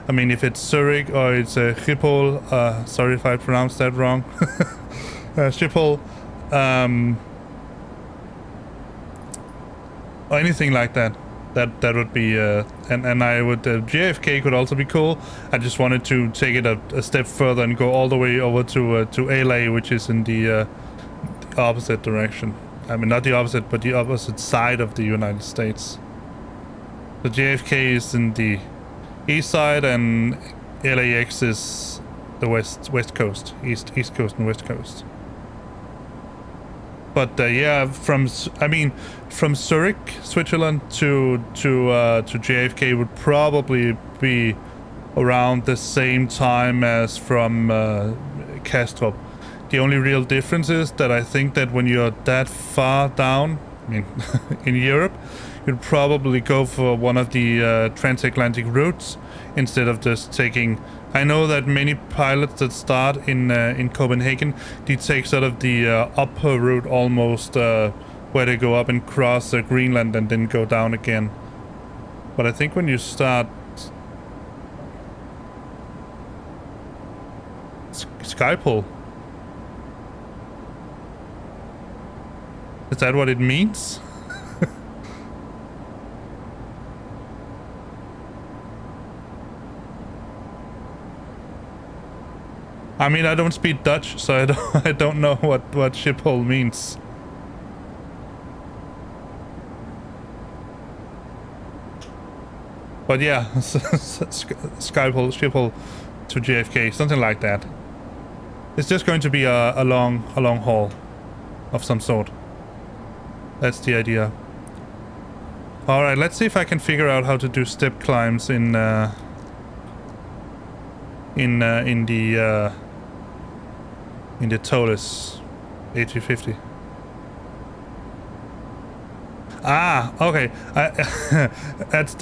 I mean, if it's Zurich or it's Schiphol. Sorry if I pronounced that wrong. Schiphol, or anything like that. That would be. And I would. JFK could also be cool. I just wanted to take it a step further and go all the way over to LA, which is in the opposite direction. I mean, not the opposite, but the opposite side of the United States. The JFK is in the east side, and LAX is the west coast, east coast and west coast. But yeah, from Zurich, Switzerland to JFK would probably be around the same time as from Kastrup. The only real difference is that I think that when you're that far down, I mean, in Europe, you'd probably go for one of the transatlantic routes instead of just taking. I know that many pilots that start in Copenhagen, they take sort of the upper route almost, where they go up and cross Greenland and then go down again. But I think when you start Skypole, is that what it means? I mean, I don't speak Dutch, so I don't know what Schiphol means. But yeah, Schiphol to JFK, something like that. It's just going to be a long haul of some sort. That's the idea. All right, let's see if I can figure out how to do step climbs in the ToLiss A350. Ah, okay. That's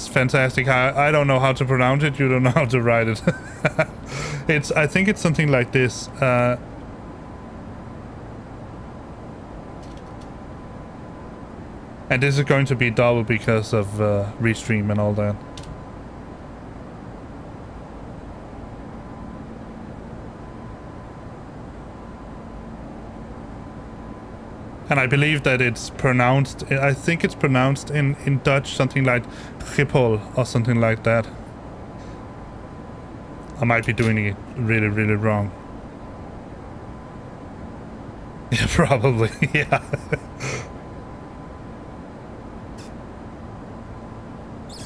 fantastic. I don't know how to pronounce it. You don't know how to write it. I think it's something like this. And this is going to be double because of restream and all that. And I believe that it's pronounced, I think it's pronounced in Dutch something like Schiphol or something like that. I might be doing it really, really wrong. Yeah, probably, yeah.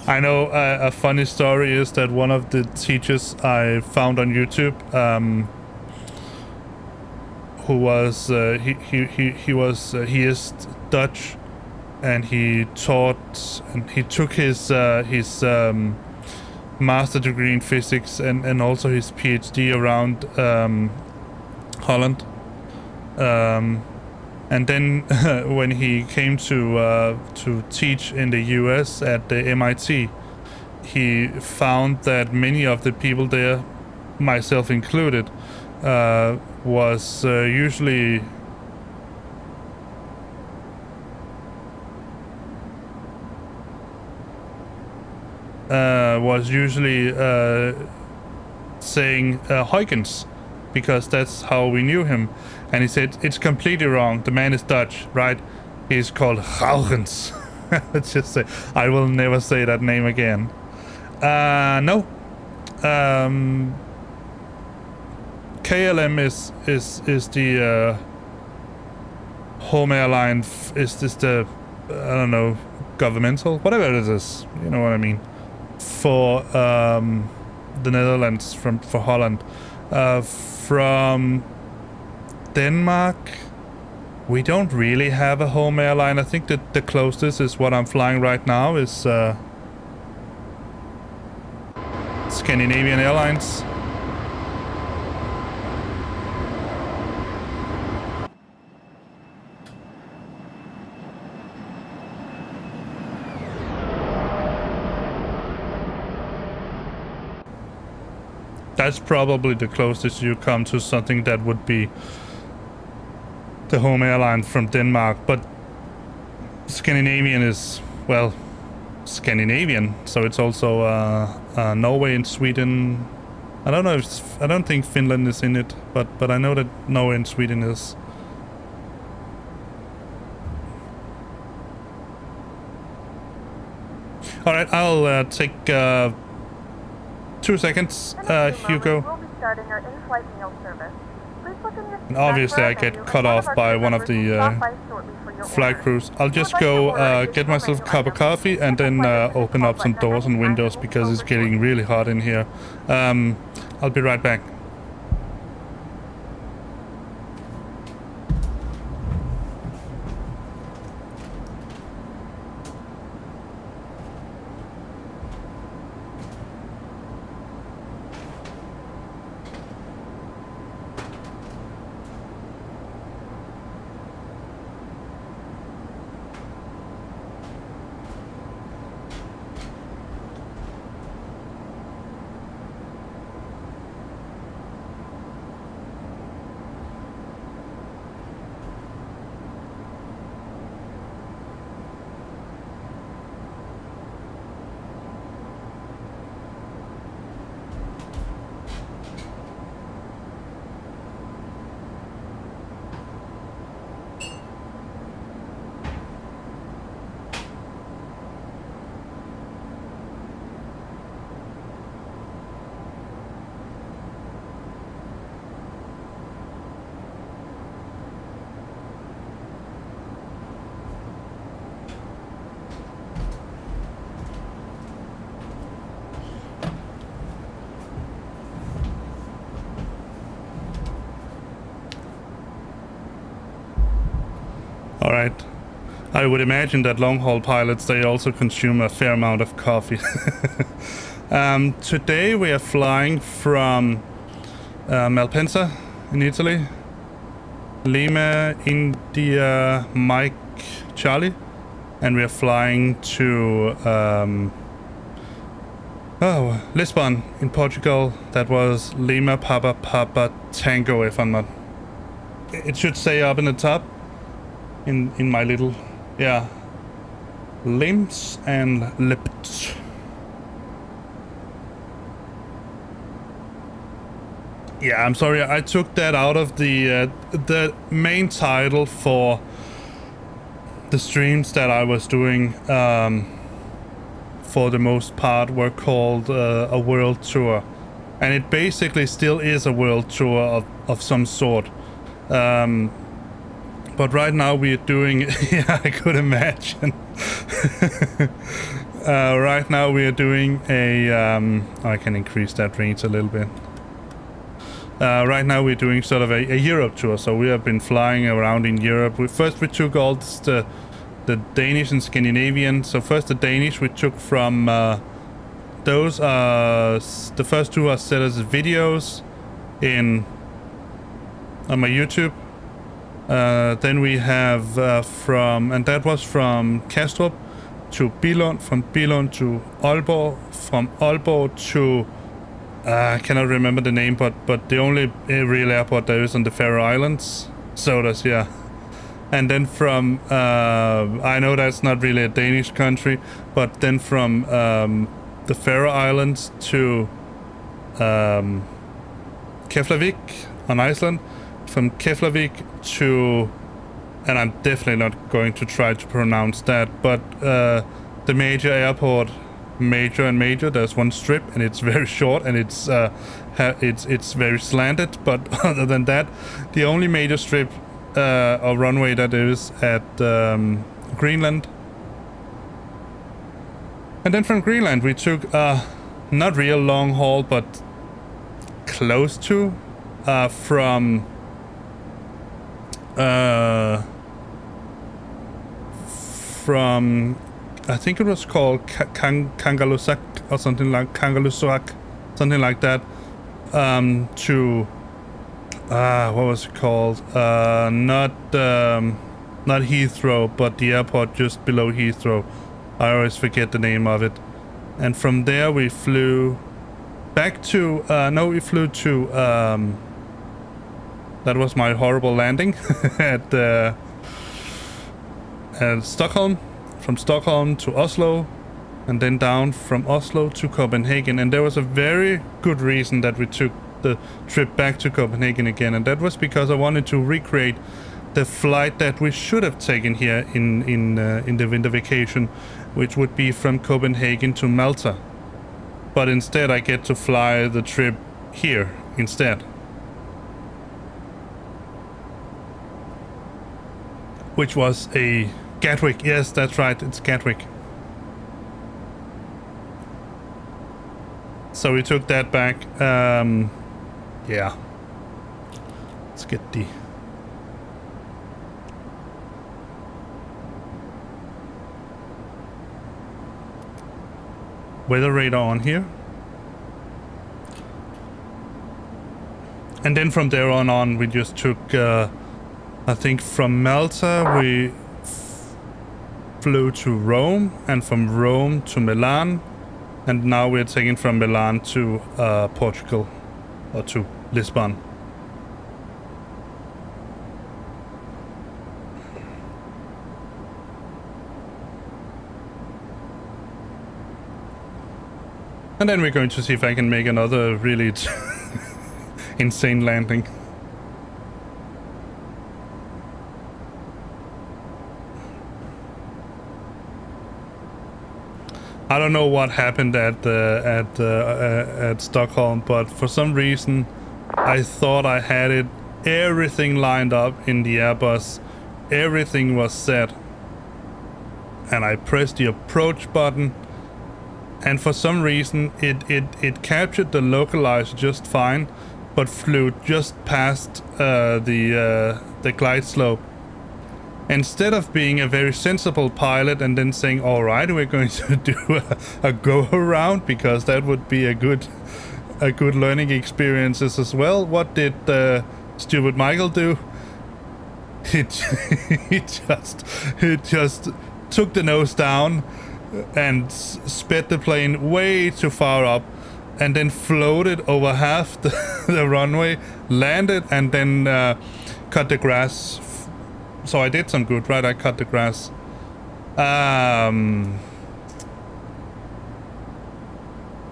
I know a funny story is that one of the teachers I found on YouTube, who was he is Dutch, and he taught and he took his master degree in physics and also his PhD around Holland, and then when he came to teach in the US at the MIT, he found that many of the people there, myself included, was usually saying Huygens, because that's how we knew him. And he said, it's completely wrong. The man is Dutch, right? He's called Huygens. Let's just say, I will never say that name again. No. KLM is the home airline. Is this the, I don't know, governmental? Whatever it is, you know what I mean. For the Netherlands, for Holland. From Denmark, we don't really have a home airline. I think that the closest is what I'm flying right now is Scandinavian Airlines. That's probably the closest you come to something that would be the home airline from Denmark, but Scandinavian is, well, Scandinavian, so it's also Norway and Sweden. I don't know if I don't think Finland is in it, but I know that Norway and Sweden is. All right, I'll take 2 seconds, Hugo. We'll be starting our in-flight meal service. Please look in your And obviously I get cut off by one of the flight crews. I'll just go get myself a cup of coffee and then open up some doors and windows because it's getting really hot in here. I'll be right back. I would imagine that long-haul pilots, they also consume a fair amount of coffee. Today we are flying from Malpensa in Italy, Lima, India, Mike, Charlie, and we are flying to Lisbon in Portugal. That was Lima, Papa, Papa, Tango, if I'm not... It should say up in the top, in my little... Yeah. LIMC and LPPT. Yeah, I'm sorry, I took that out of the main title for the streams that I was doing, for the most part, were called a world tour. And it basically still is a world tour of some sort. But right now we are doing... Yeah, I could imagine. Right now we are doing a... I can increase that range a little bit. Right now we're doing sort of a Europe tour, so we have been flying around in Europe. First we took all the Danish and Scandinavian. So first the Danish we took from those. The first two are set as videos on my YouTube. Then we have and that was from Kastrup to Billund, from Billund to Aalborg, from Aalborg to I cannot remember the name, but the only real airport there is on the Faroe Islands. Sodas, yeah. And then from I know that's not really a Danish country, but then from the Faroe Islands to Keflavik on Iceland, from Keflavik to, and I'm definitely not going to try to pronounce that, but the major airport, major, there's one strip and it's very short and it's very slanted, but other than that, the only major strip or runway that is at Greenland. And then from Greenland we took not real long haul, but close to, from I think it was called Kangalusak or something like Kangalusak, something like that, to what was it called? Not Heathrow, but the airport just below Heathrow. I always forget the name of it. And from there we flew back to we flew to that was my horrible landing at Stockholm. From Stockholm to Oslo, and then down from Oslo to Copenhagen. And there was a very good reason that we took the trip back to Copenhagen again, and that was because I wanted to recreate the flight that we should have taken here in the winter vacation, which would be from Copenhagen to Malta. But instead I get to fly the trip here instead. Which was a Gatwick, yes, that's right, it's Gatwick. So we took that back. Yeah. Let's get the weather radar on here. And then from there on we just took, I think from Malta we flew to Rome, and from Rome to Milan, and now we're taking from Milan to Portugal, or to Lisbon. And then we're going to see if I can make another really insane landing. I don't know what happened at Stockholm, but for some reason I thought I had everything lined up in the Airbus. Everything was set, and I pressed the approach button, and for some reason it captured the localizer just fine, but flew just past the glide slope. instead of being a very sensible pilot and then saying, all right, we're going to do a go around because that would be a good learning experiences as well. What did stupid Michael do? He just took the nose down and sped the plane way too far up, and then floated over half the runway, landed, and then cut the grass. So I did some good, right? I cut the grass.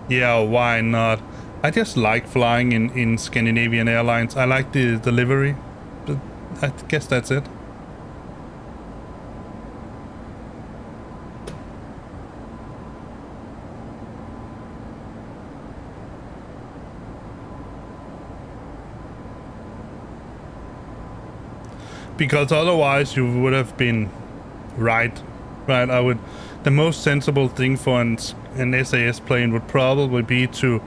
Yeah, why not? I just like flying in Scandinavian Airlines. I like the delivery. But I guess that's it. Because otherwise you would have been right? I would. The most sensible thing for an SAS plane would probably be to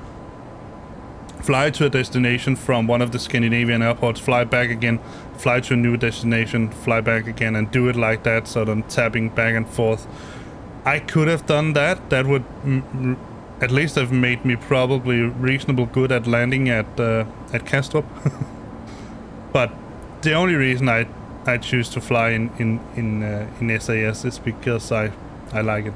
fly to a destination from one of the Scandinavian airports, fly back again, fly to a new destination, fly back again, and do it like that, so I'm tapping back and forth. I could have done that. That would at least have made me probably reasonable good at landing at Kastrup. But the only reason I choose to fly in SAS is because I like it.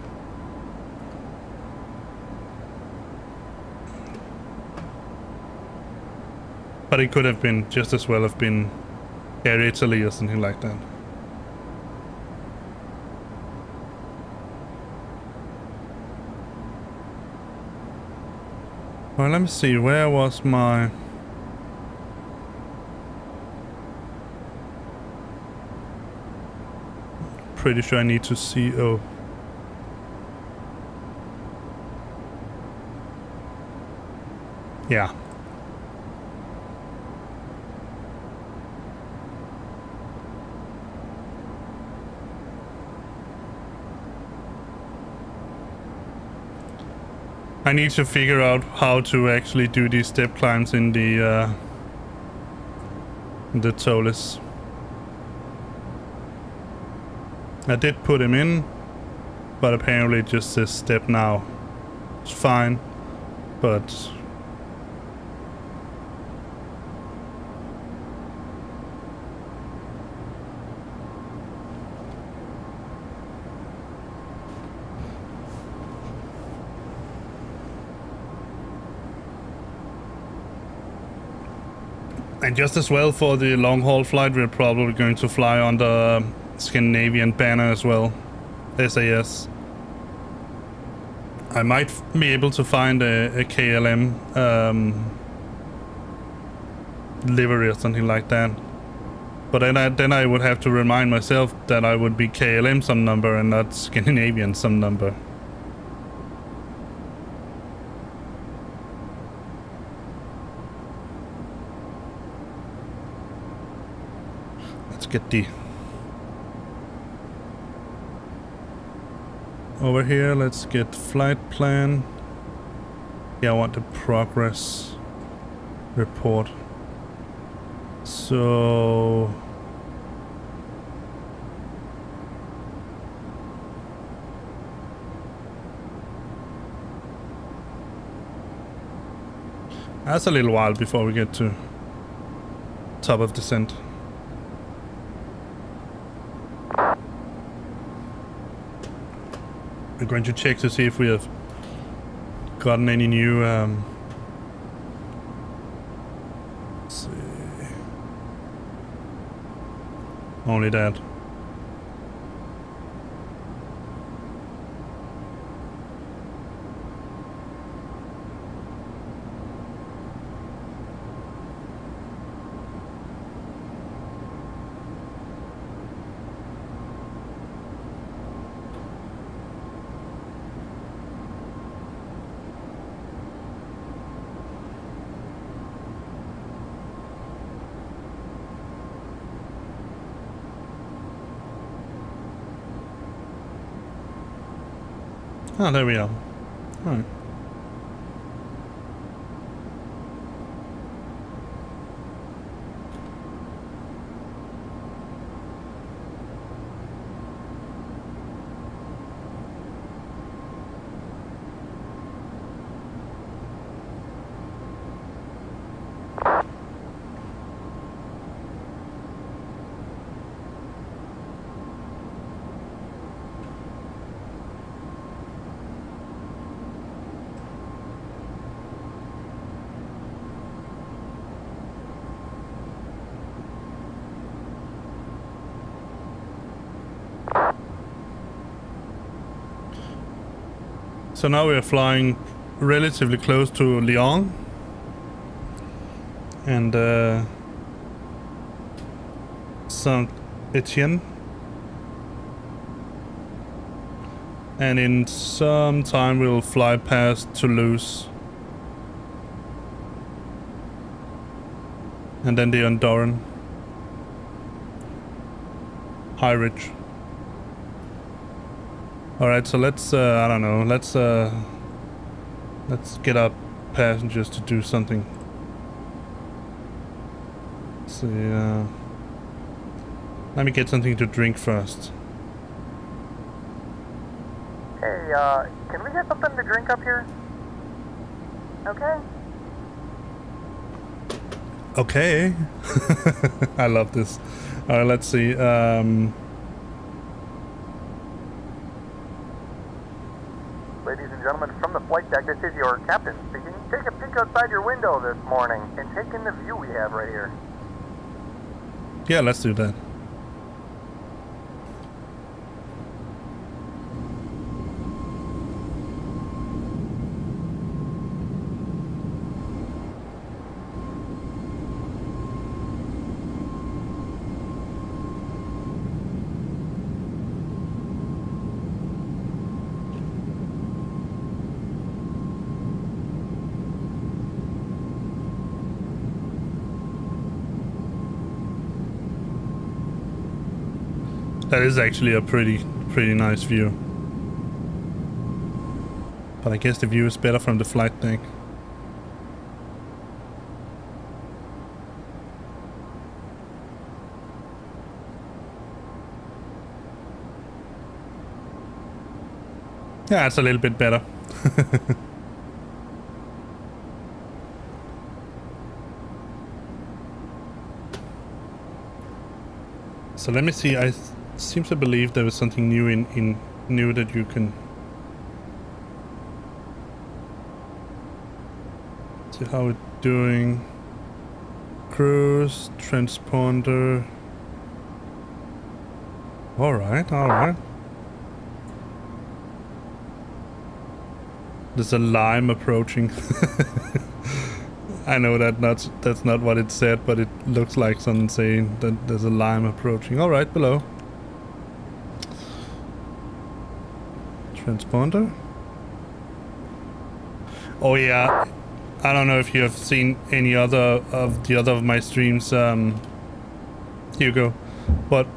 But it could have been just as well have been Air Italy or something like that. Well, let me see, where was my... Pretty sure I need to see... Oh. Yeah. I need to figure out how to actually do these step climbs in the ToLiss. I did put him in, but apparently it just says step now. It's fine, but... And just as well for the long-haul flight, we're probably going to fly on the Scandinavian banner as well, SAS. I might be able to find a KLM livery or something like that. But then I would have to remind myself that I would be KLM some number and not Scandinavian some number. Let's get the... Over here, let's get flight plan. Yeah, I want the progress report. So... That's a little while before we get to top of descent. I'm going to check to see if we have gotten any new let's see. Only that. Ah, there we are. Alright. So now we are flying relatively close to Lyon. And Saint Etienne. And in some time we'll fly past Toulouse. And then the Andorran. High Ridge. Alright, so let's, I don't know, let's get our passengers to do something. Let's see, let me get something to drink first. Hey, can we get something to drink up here? Okay. Okay. I love this. Alright, let's see. Ladies and gentlemen, from the flight deck, this is your captain speaking. Take a peek outside your window this morning and take in the view we have right here. Yeah, let's do that. That is actually a pretty nice view. But I guess the view is better from the flight deck. Yeah, it's a little bit better. So let me see, I seem to believe there was something new in new that you can see how it's doing. Cruise, transponder. Alright, alright. There's a lime approaching. I know that's not what it said, but it looks like something saying that there's a lime approaching. Alright, below. Transponder. Oh yeah, I don't know if you have seen any other of my streams, Hugo, but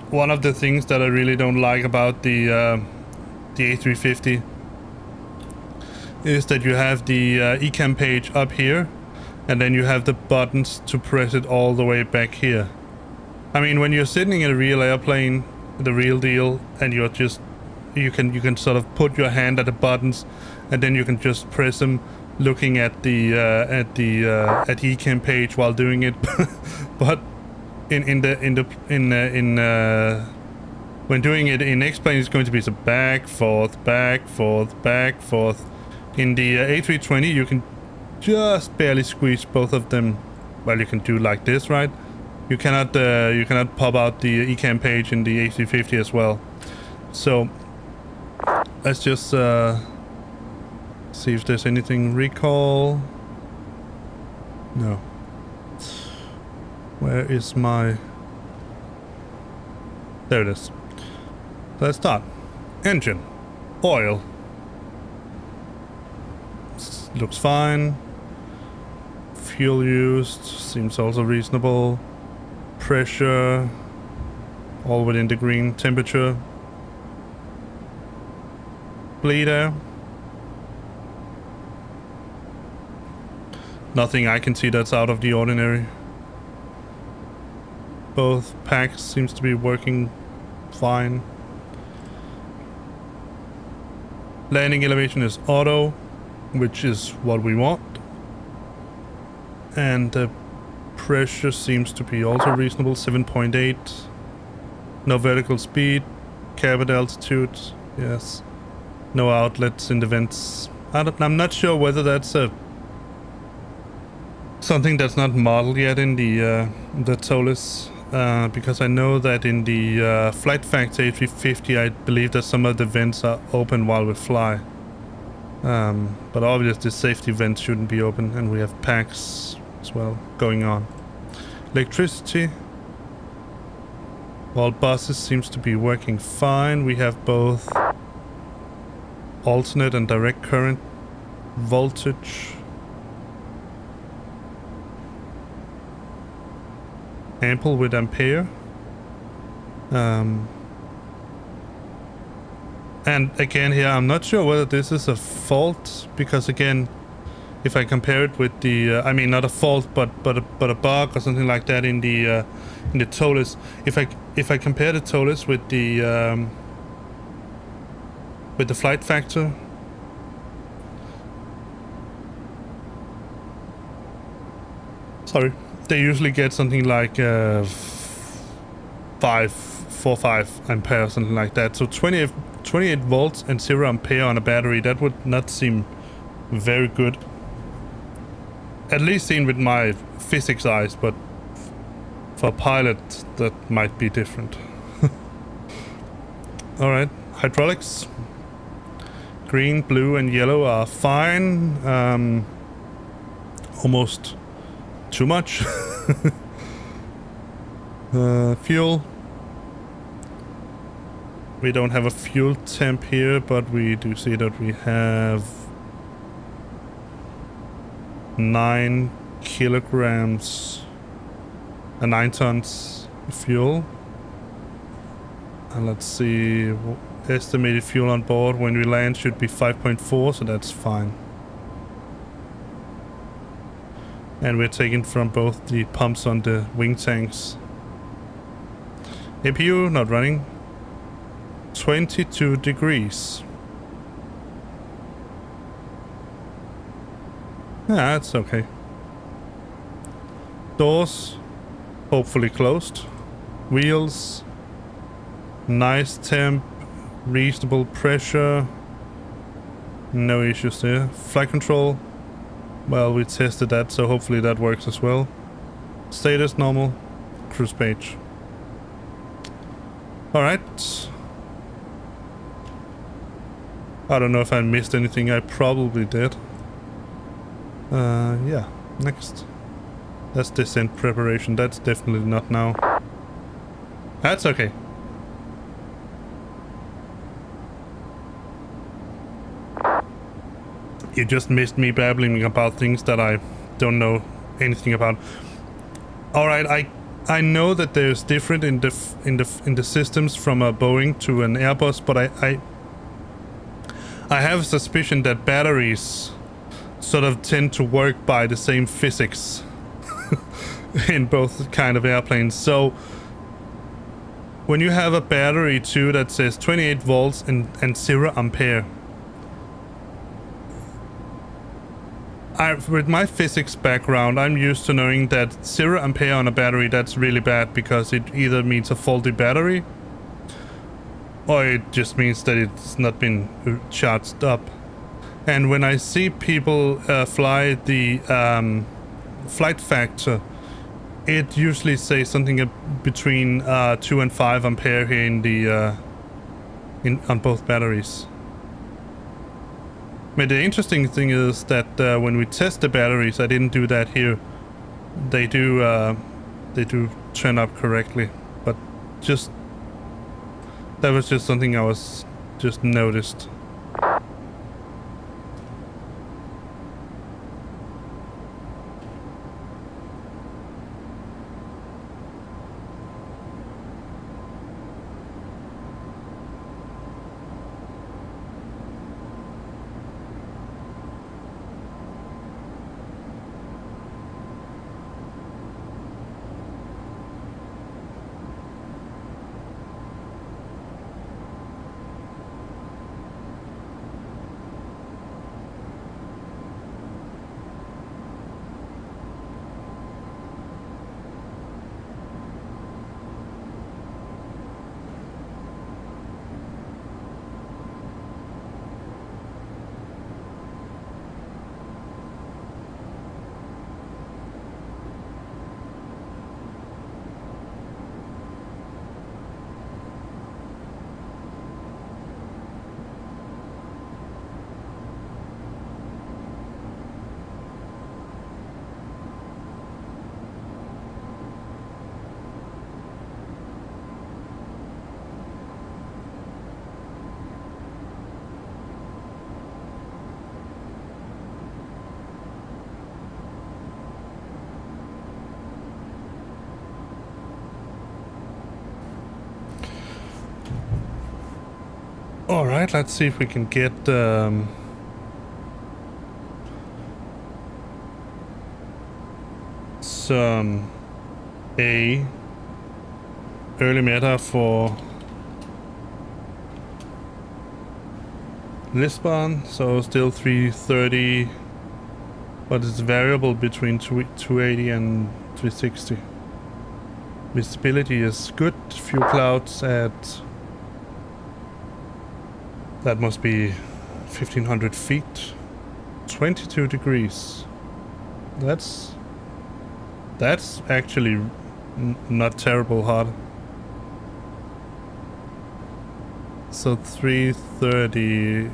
one of the things that I really don't like about the A350 is that you have the ECAM page up here, and then you have the buttons to press it all the way back here. I mean, when you're sitting in a real airplane, the real deal, and you're just you can sort of put your hand at the buttons, and then you can just press them, looking at the ECAM page while doing it. But when doing it in X-plane, it's going to be so back, forth, back, forth, back, forth. In the A320, you can just barely squeeze both of them. Well, you can do like this, right? You cannot pop out the ECAM page in the A350 as well. So let's just see if there's anything. Recall. No. Where is my... There it is. Let's start. Engine. Oil. Looks fine. Fuel used seems also reasonable. Pressure, all within the green. Temperature. Bleeder. Nothing I can see that's out of the ordinary. Both packs seems to be working fine. Landing elevation is auto, which is what we want. And the pressure seems to be also reasonable, 7.8. No vertical speed, cabin altitude, yes. No outlets in the vents. I'm not sure whether that's something that's not modeled yet in the ToLiss, because I know that in the Flight Factor A350, I believe that some of the vents are open while we fly. But obviously safety vents shouldn't be open, and we have packs as well going on. Electricity. All buses seems to be working fine. We have both alternate and direct current voltage. Ample with ampere. And again here, I'm not sure whether this is a fault, because again, if I compare it with the, I mean not a fault, but a bug or something like that in the ToLiss. If I compare the ToLiss with the flight factor, sorry, they usually get something like 4 or 5 ampere, something like that. So 28 volts and 0 ampere on a battery, that would not seem very good. At least seen with my physics eyes, but for a pilot that might be different. Alright, hydraulics. Green, blue and yellow are fine. Almost too much. Fuel. We don't have a fuel temp here, but we do see that we have 9 kilograms, 9 tons of fuel. And let's see, estimated fuel on board when we land should be 5.4, so that's fine. And we're taking from both the pumps on the wing tanks. APU not running. 22 degrees. Yeah, that's okay. Doors hopefully closed. Wheels, nice temp, reasonable pressure, no issues there. Flight control, well, we tested that, so hopefully that works as well. Status normal. Cruise page. Alright. I don't know if I missed anything. I probably did. Yeah, next. That's descent preparation. That's definitely not now. That's okay. You just missed me babbling about things that I don't know anything about. All right, I know that there's different in the systems from a Boeing to an Airbus, but I have a suspicion that batteries sort of tend to work by the same physics in both kind of airplanes. So when you have a battery too that says 28 volts and 0 ampere, with my physics background, I'm used to knowing that 0 ampere on a battery, that's really bad, because it either means a faulty battery or it just means that it's not been charged up. And when I see people fly the flight factor, it usually says something between 2 and 5 ampere here in the on both batteries. But the interesting thing is that when we test the batteries, I didn't do that here. They do turn up correctly, but just that was just something I was just noticed. All right, let's see if we can get some early meta for Lisbon. So still 330, but it's variable between 280 and 360. Visibility is good. Few clouds at, that must be 1500 feet. 22 degrees. That's actually not terrible hot. So 330.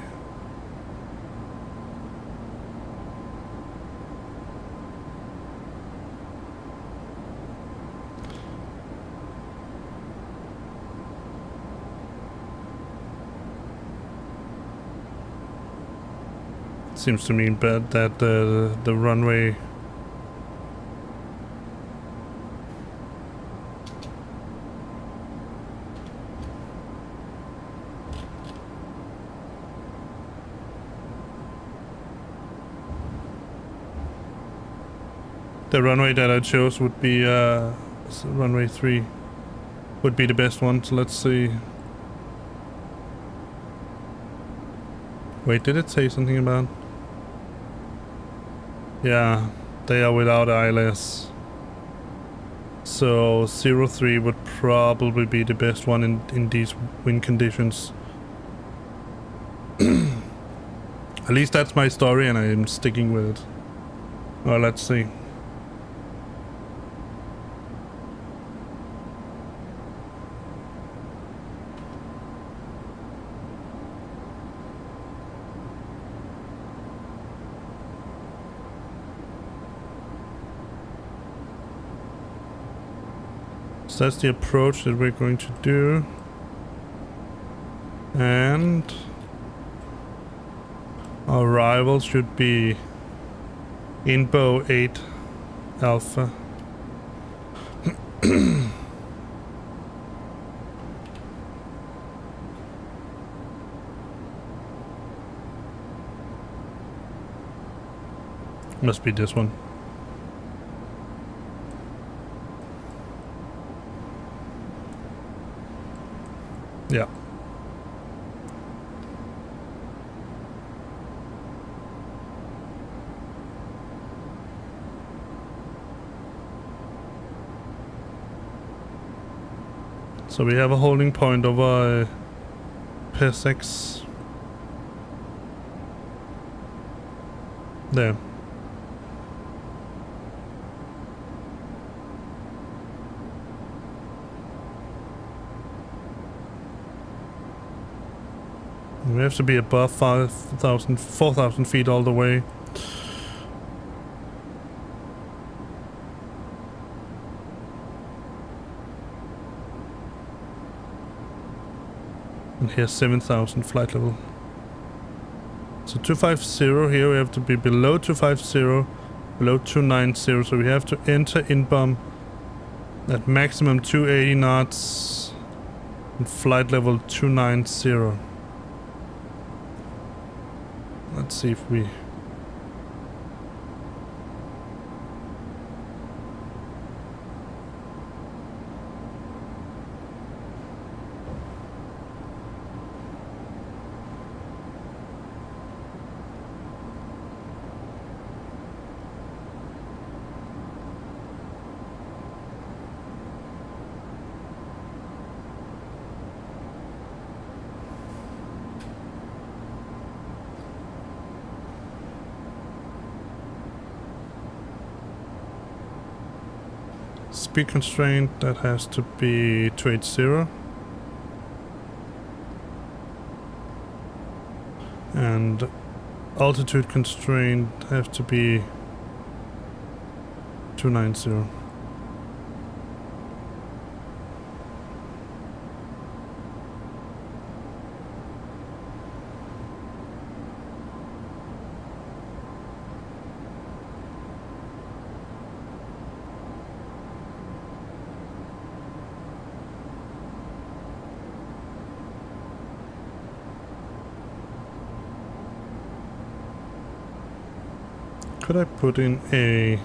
Seems to me bad that the runway that I chose would be runway 3 would be the best one. So let's see. Wait, did it say something about? Yeah, they are without ILS. So 03 would probably be the best one in these wind conditions. At least that's my story and I am sticking with it. Well, let's see. So that's the approach that we're going to do. And our arrival should be Inbo 8 Alpha. Must be this one. Yeah. So we have a holding point over P6. There. We have to be above 4,000 feet all the way. And here's 7,000 flight level. So 250 here, we have to be below 250, below 290, so we have to enter Inbom at maximum 280 knots and flight level 290. Let's see if we... Speed constraint, that has to be 280. And altitude constraint have to be 290. Could I put in a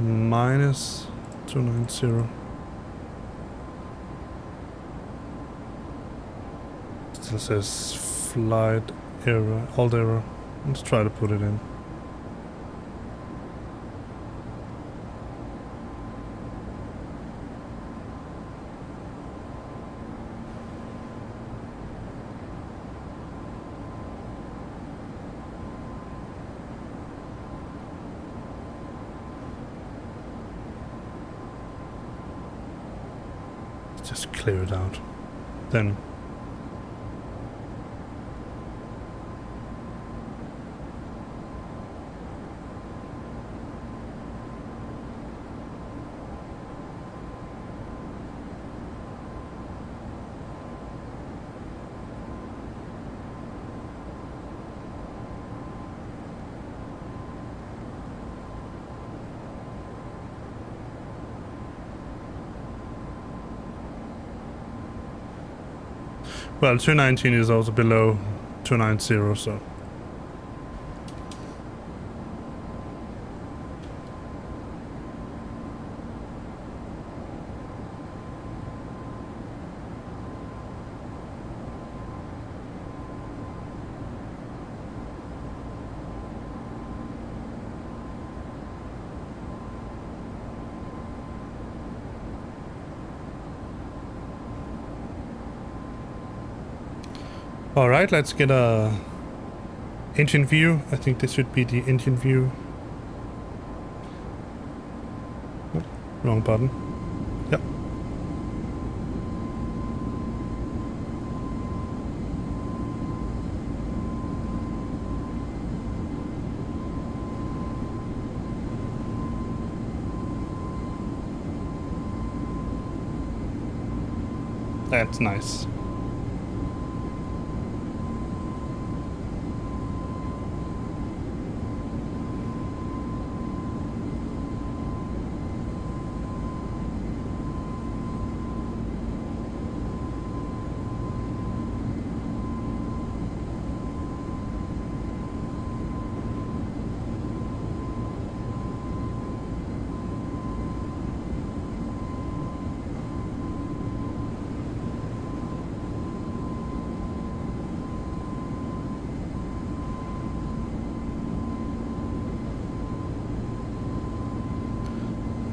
minus 290? Still says flight error, alt error. Let's try to put it in. Just clear it out. Then well, 219 is also below 290, so. Alright, let's get a engine view. I think this should be the engine view. Oh, wrong button. Yep. That's nice.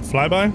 Flyby?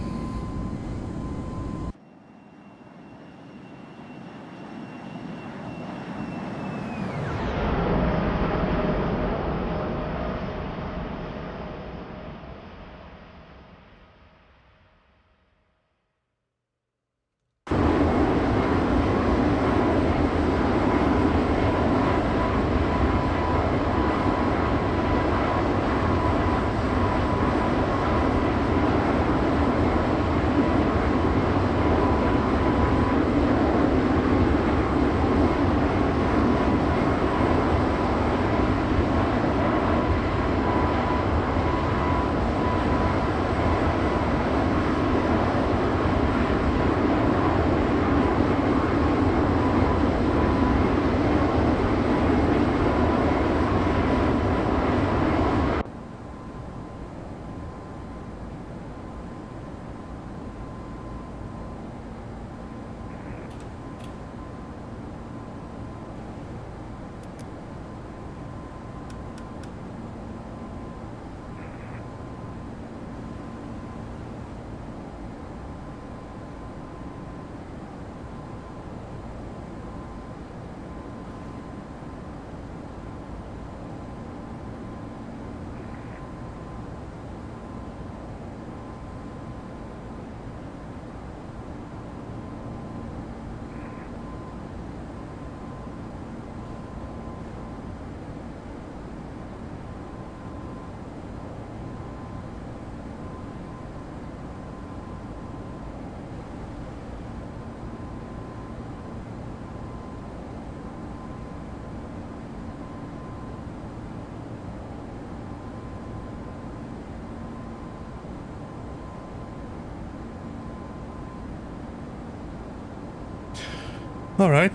All right.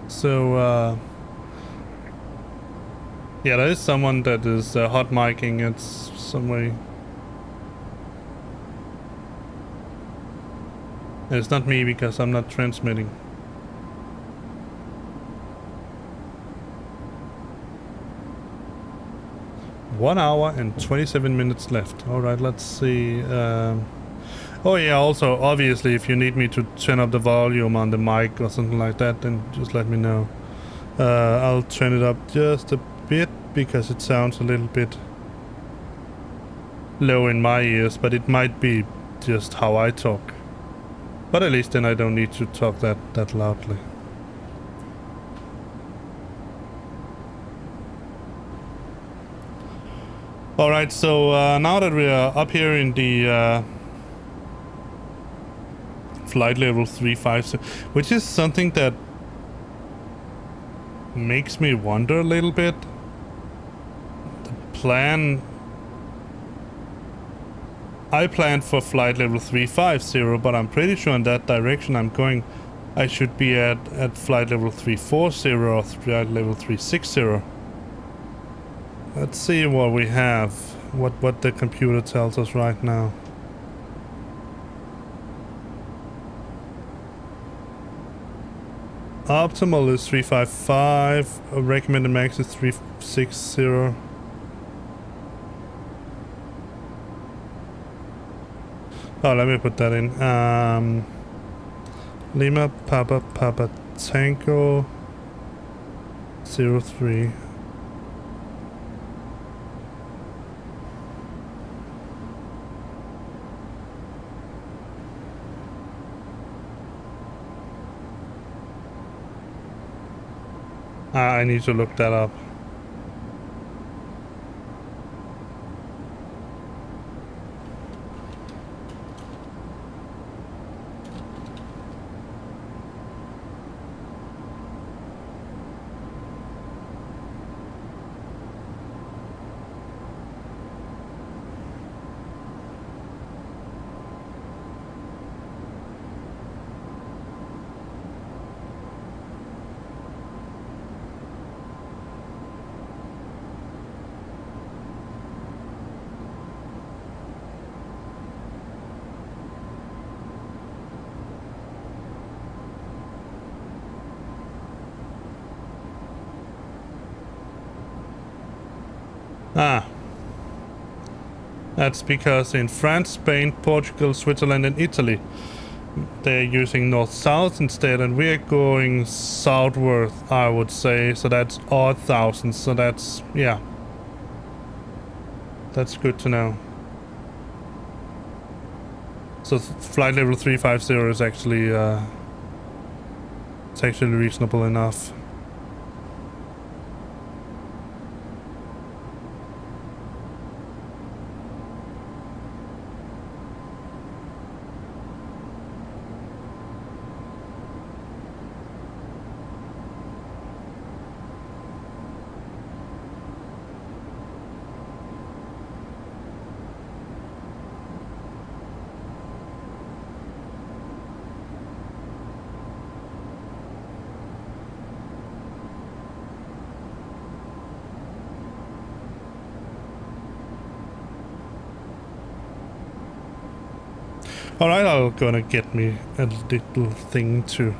So Yeah, there is someone that is hot micing it some way. It's not me because I'm not transmitting. One hour and 27 minutes left. Alright, let's see. Oh yeah, also, obviously, if you need me to turn up the volume on the mic or something like that, then just let me know. I'll turn it up just a bit because it sounds a little bit low in my ears, but it might be just how I talk. But at least then I don't need to talk that loudly. Alright, so now that we are up here in the flight level 350, which is something that makes me wonder a little bit. The plan... I planned for flight level 350, but I'm pretty sure in that direction I'm going, I should be at flight level 340 or flight level 360. Let's see what we have, what the computer tells us right now. Optimal is 355, recommended max is 360. Oh, let me put that in. Lima Papa Tango 03. I need to look that up. Ah, that's because in France, Spain, Portugal, Switzerland and Italy they're using north-south instead, and we're going southward, I would say, so that's odd thousands, so that's, yeah, that's good to know. So flight level 350 is actually it's actually reasonable enough. Alright, I'm gonna get me a little thing to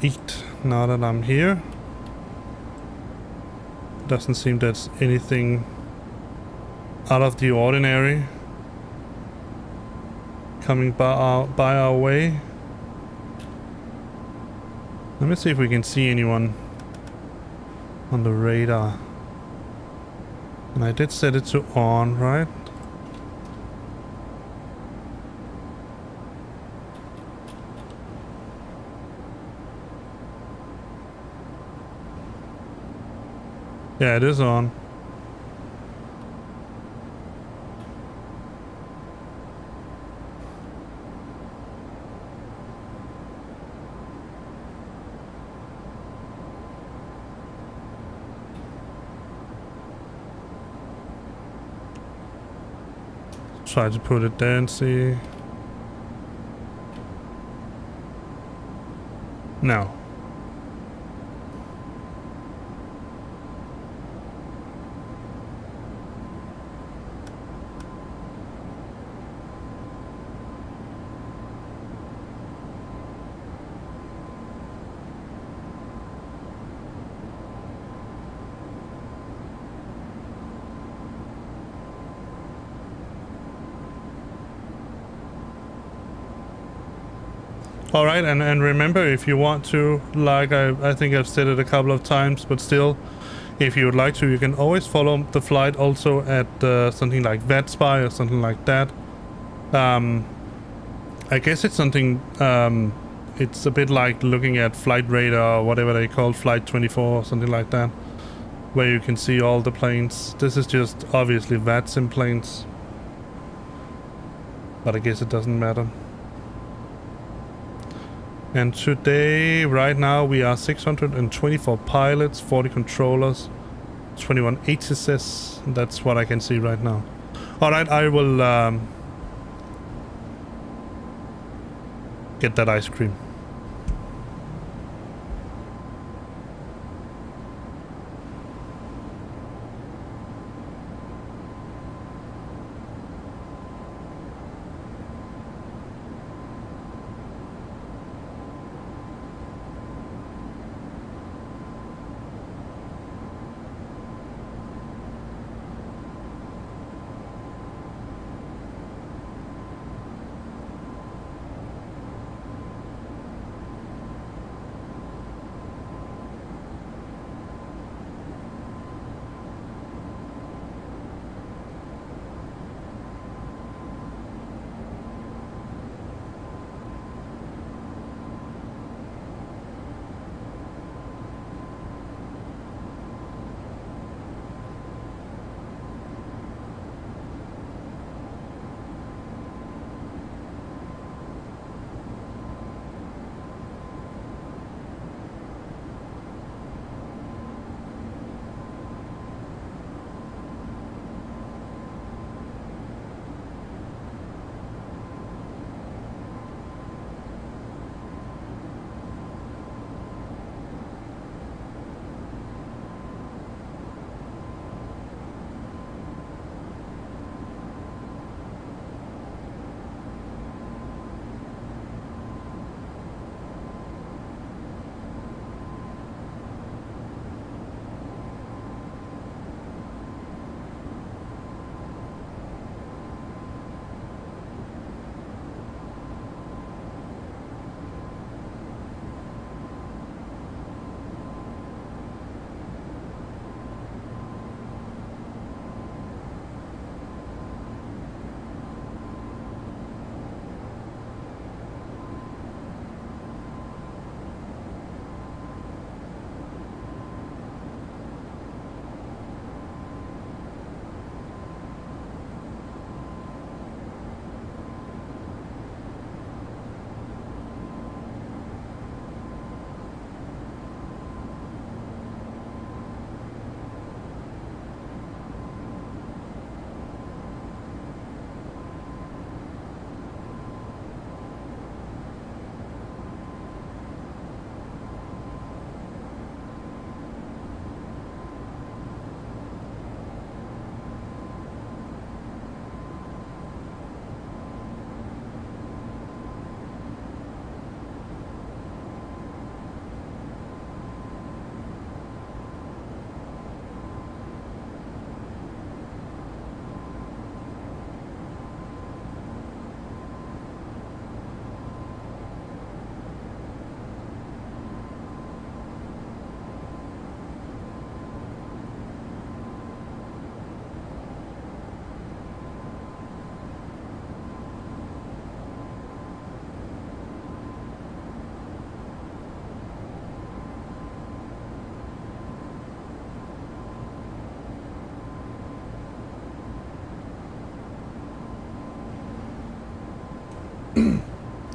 eat now that I'm here. Doesn't seem there's anything out of the ordinary coming by our way. Let me see if we can see anyone on the radar. And I did set it to on, right? Yeah, it is on. Try to put it there and see. No. All right, and remember, if you want to, like I think I've said it a couple of times, but still, if you would like to, you can always follow the flight also at something like Vatsim or something like that. I guess it's something, it's a bit like looking at Flight Radar or whatever they call Flight 24 or something like that, where you can see all the planes. This is just obviously Vatsim planes, but I guess it doesn't matter. And today, right now, we are 624 pilots, 40 controllers, 21 ATSs. That's what I can see right now. Alright, I will get that ice cream.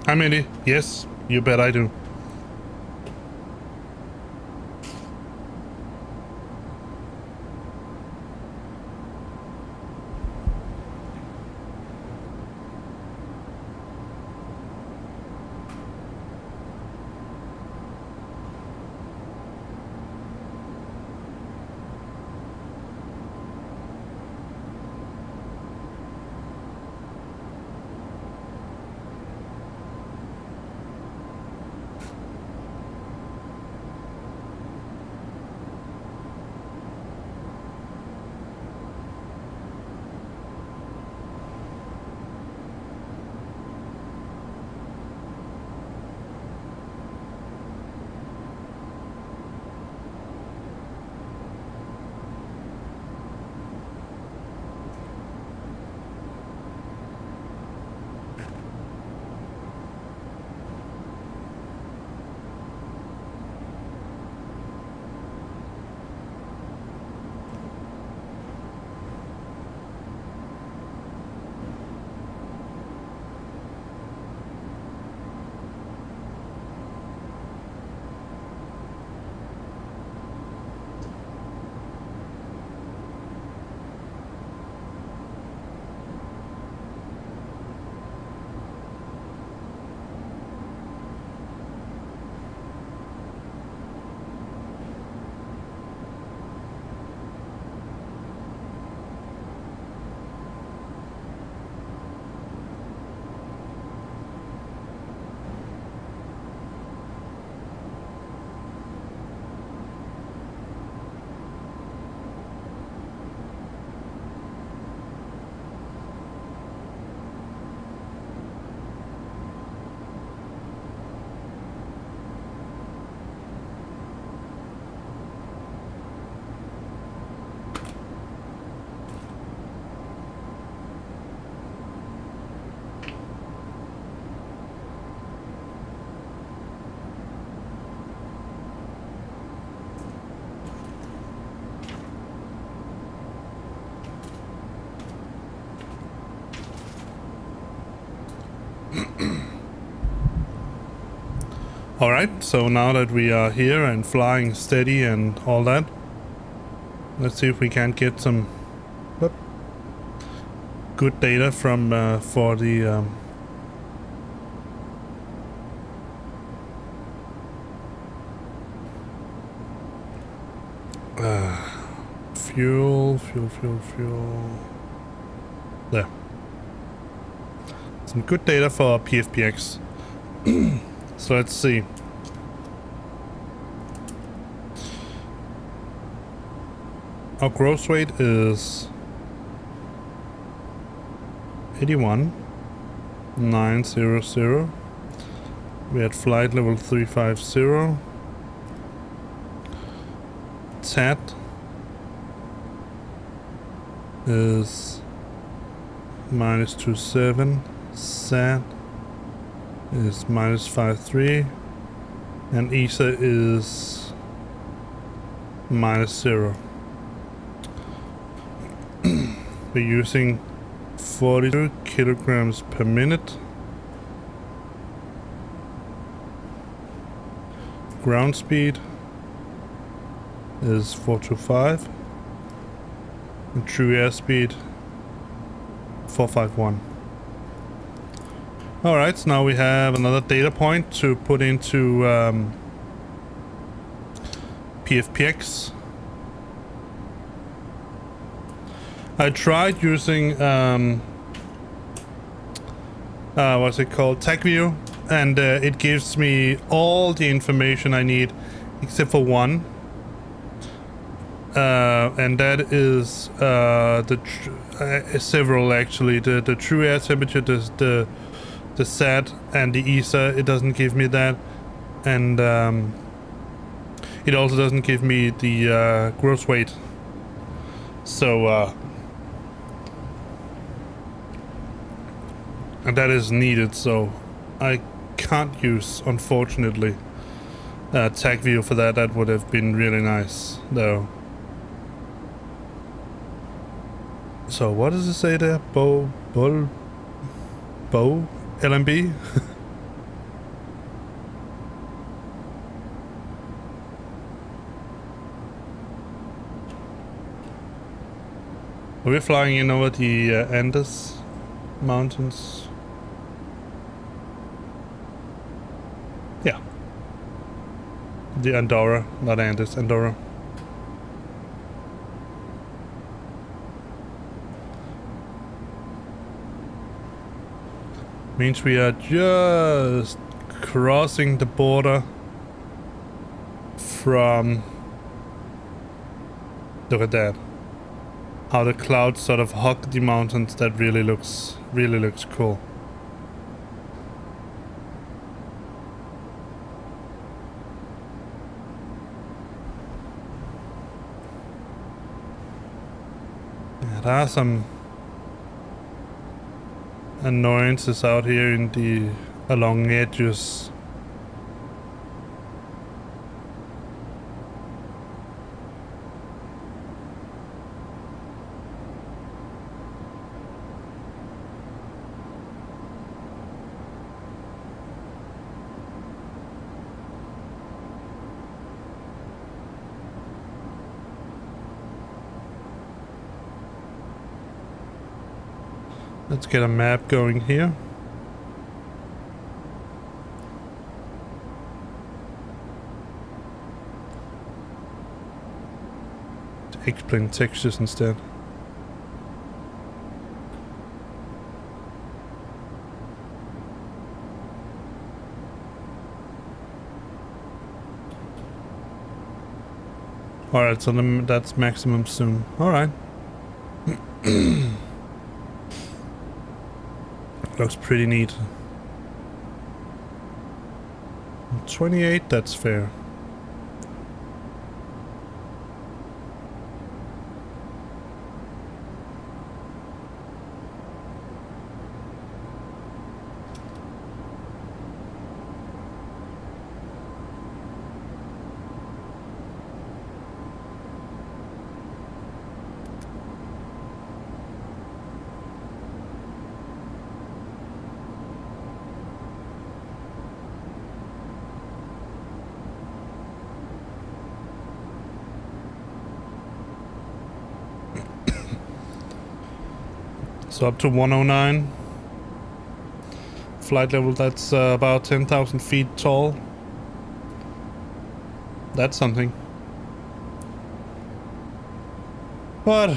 How many? Yes, you bet I do. Alright, so now that we are here and flying steady and all that, let's see if we can't get some good data from for the fuel. There. Some good data for PFPX. So let's see. Our gross weight is 81,900. We had flight level 350. TAT is -27. SAT is -53. And ESA is -0. We're using 42 kilograms per minute. Ground speed is 425. And true airspeed 451. Alright, so now we have another data point to put into PFPX. I tried using what's it called, TagView, and it gives me all the information I need except for one, and that is several actually. The true air temperature, the SAT, and the ESA. It doesn't give me that, and it also doesn't give me the gross weight. So and that is needed, so I can't use, unfortunately, TagView for that. That would have been really nice, though. So what does it say there? Bow LMB? Are we flying in over the Andes Mountains? Yeah. The Andorra, not Andes, Andorra. Means we are just crossing the border from... Look at that. How the clouds sort of hug the mountains. That really looks cool. Yeah, there are some annoyances out here in the along edges. Let's get a map going here. To explain textures instead. Alright, so that's maximum zoom. Alright. Looks pretty neat. 28, that's fair. So up to 109. Flight level that's about 10,000 feet tall. That's something. But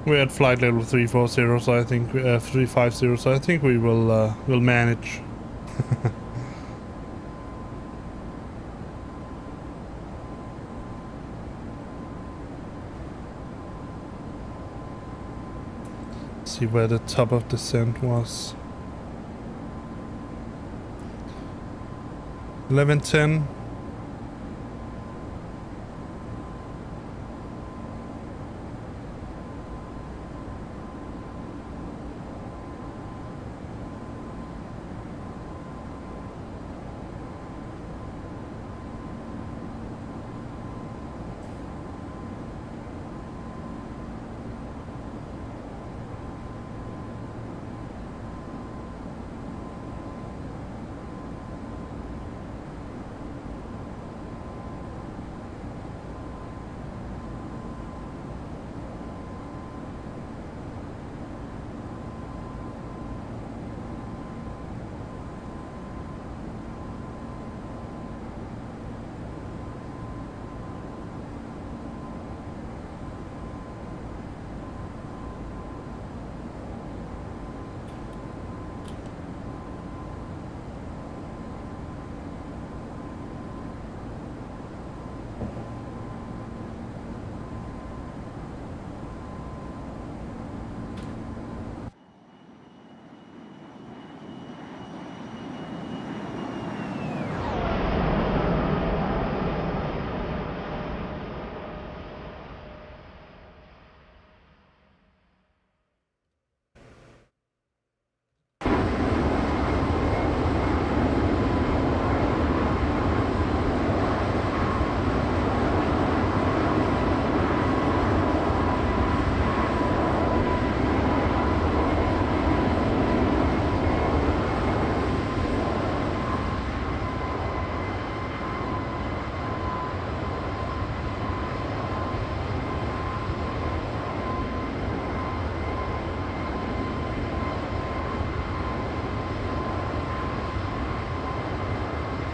we're at flight level 340, so I think 350, so I think we will manage. See where the top of descent was. 1110.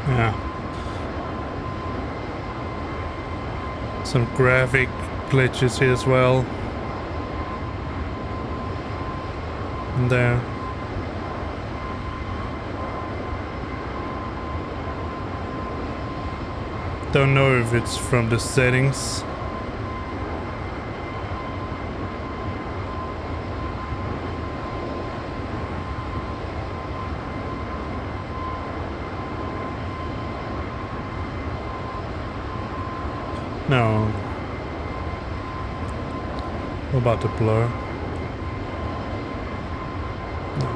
Yeah. Some graphic glitches here as well. And there. Don't know if it's from the settings. No. What about the blur? No.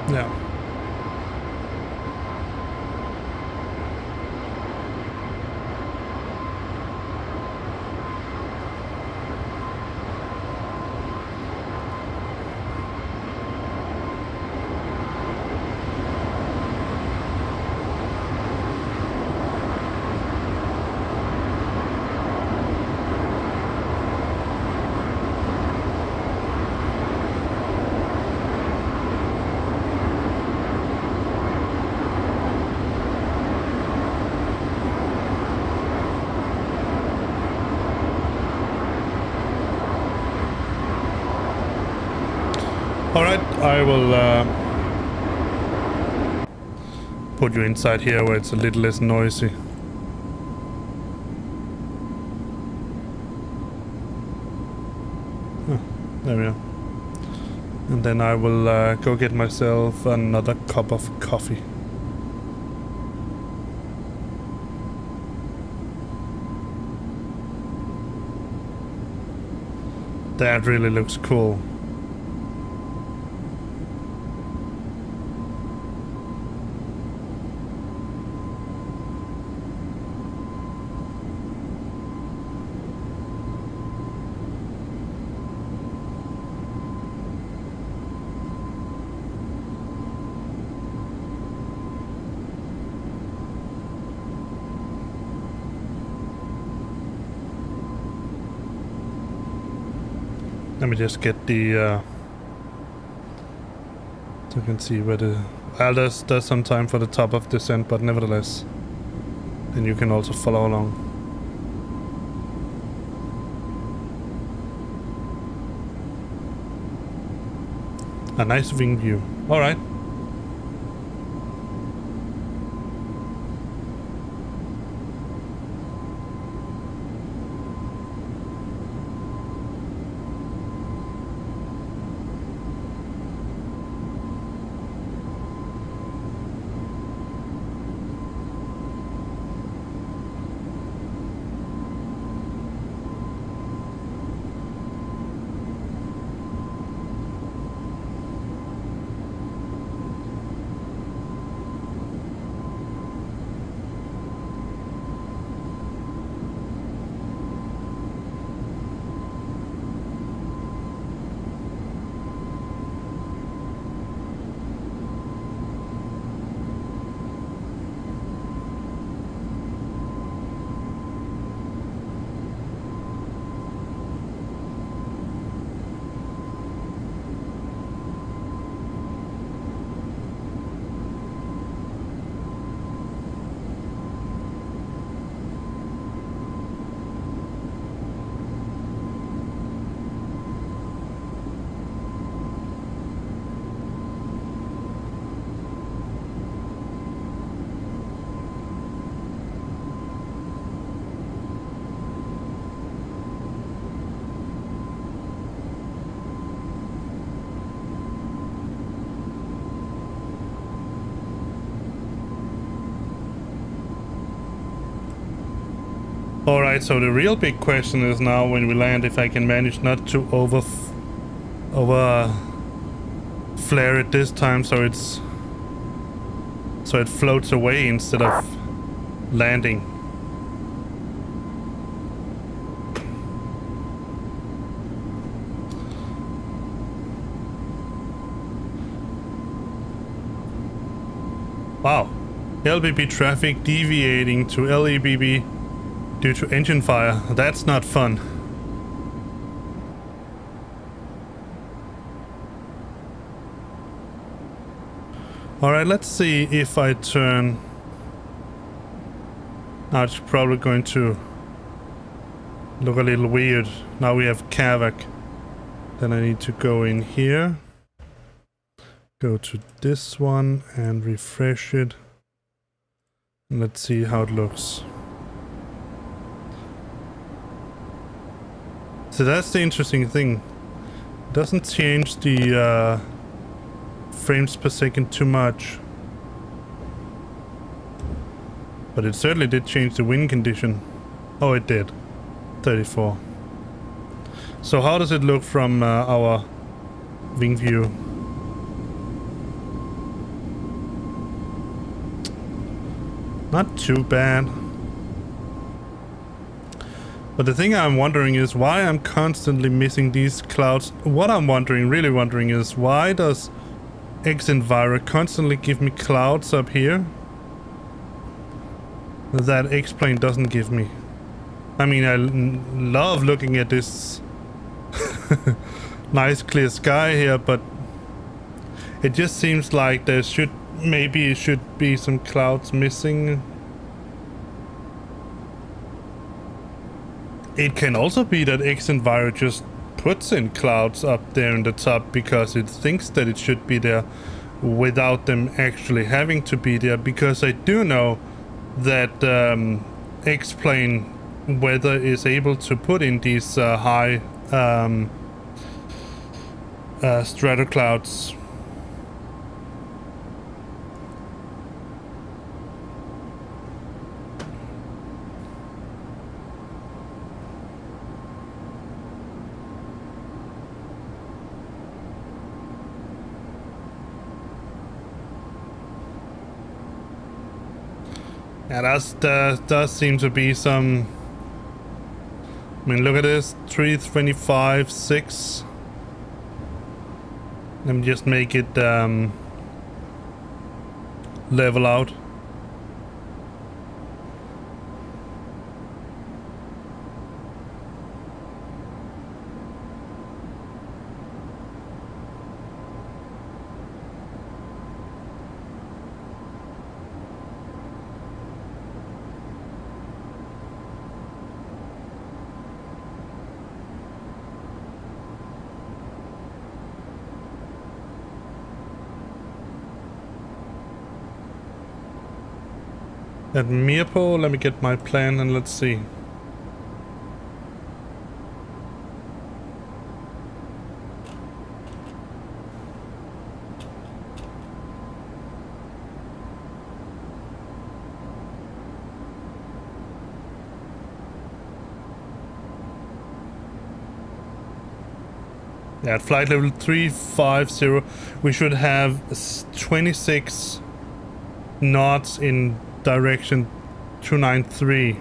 No. Alright, I will put you inside here where it's a little less noisy. Oh, there we are. And then I will go get myself another cup of coffee. That really looks cool. Let me just get the so you can see where the there's some time for the top of descent, but nevertheless, then you can also follow along. A nice wing view. All right. Alright, so the real big question is now when we land if I can manage not to over flare it this time so it floats away instead of landing. Wow. LPP traffic deviating to LEBB due to engine fire. That's not fun. Alright, let's see if I turn... Now it's probably going to look a little weird. Now we have Kavak. Then I need to go in here. Go to this one and refresh it. And let's see how it looks. So that's the interesting thing. It doesn't change the frames per second too much. But it certainly did change the wind condition. Oh, it did. 34. So how does it look from our wing view? Not too bad. But the thing I'm wondering is why I'm constantly missing these clouds. What I'm really wondering is why does X-Enviro constantly give me clouds up here that X-Plane doesn't give me? I mean, I love looking at this nice clear sky here, but it just seems like there should be some clouds missing. It can also be that X-Enviro just puts in clouds up there in the top because it thinks that it should be there without them actually having to be there, because I do know that X-Plane weather is able to put in these high stratoclouds. Yeah, that does seem to be some... I mean, look at this, 325.6. Let me just make it level out. At Mirpo, let me get my plan and let's see. Yeah, at flight level 350, we should have 26 knots in direction 293.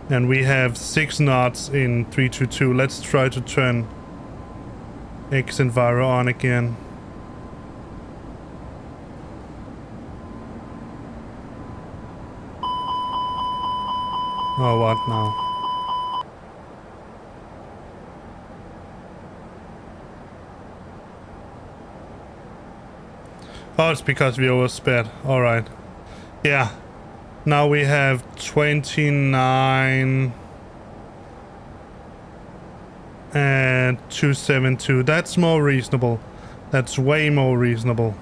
And we have 6 knots in 322. Let's try to turn X-Enviro on again. Oh, what now? Oh, it's because we oversped. Alright. Yeah. Now we have 29 and 272. That's more reasonable. That's way more reasonable.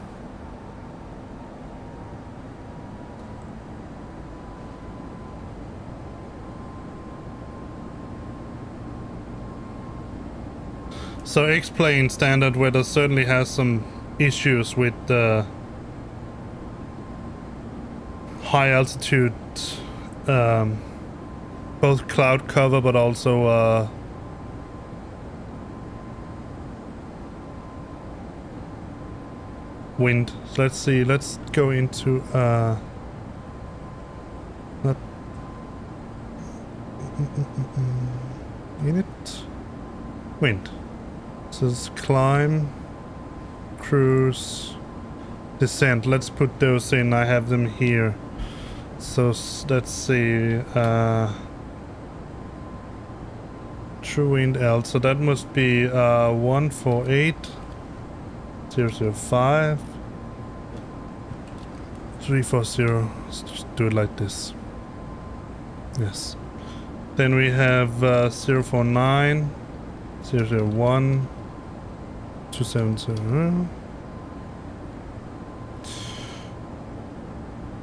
So X-Plane standard weather certainly has some issues with the high altitude, both cloud cover but also wind. So let's see, let's go into not unit wind. So it's climb, cruise, descent. Let's put those in. I have them here. So let's see. True wind L. So that must be 148.005 340. Let's just do it like this. Yes. Then we have 049 001 270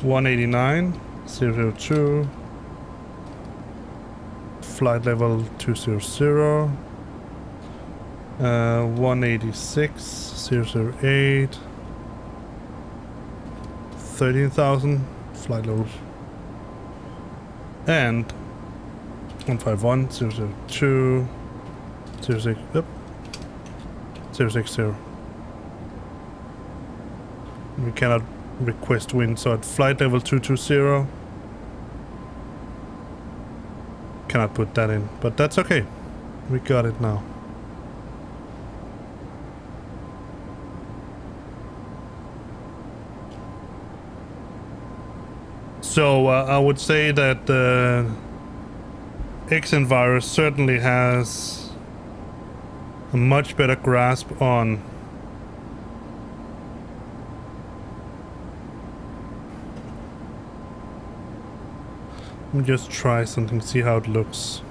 189 02 flight level 200 186 008 13,000 flight level and 151 002 06 yep 060. We cannot request wind, so at flight level 220 cannot put that in, but that's okay. We got it now. So I would say that the X-Enviro certainly has a much better grasp on let me just try something, see how it looks.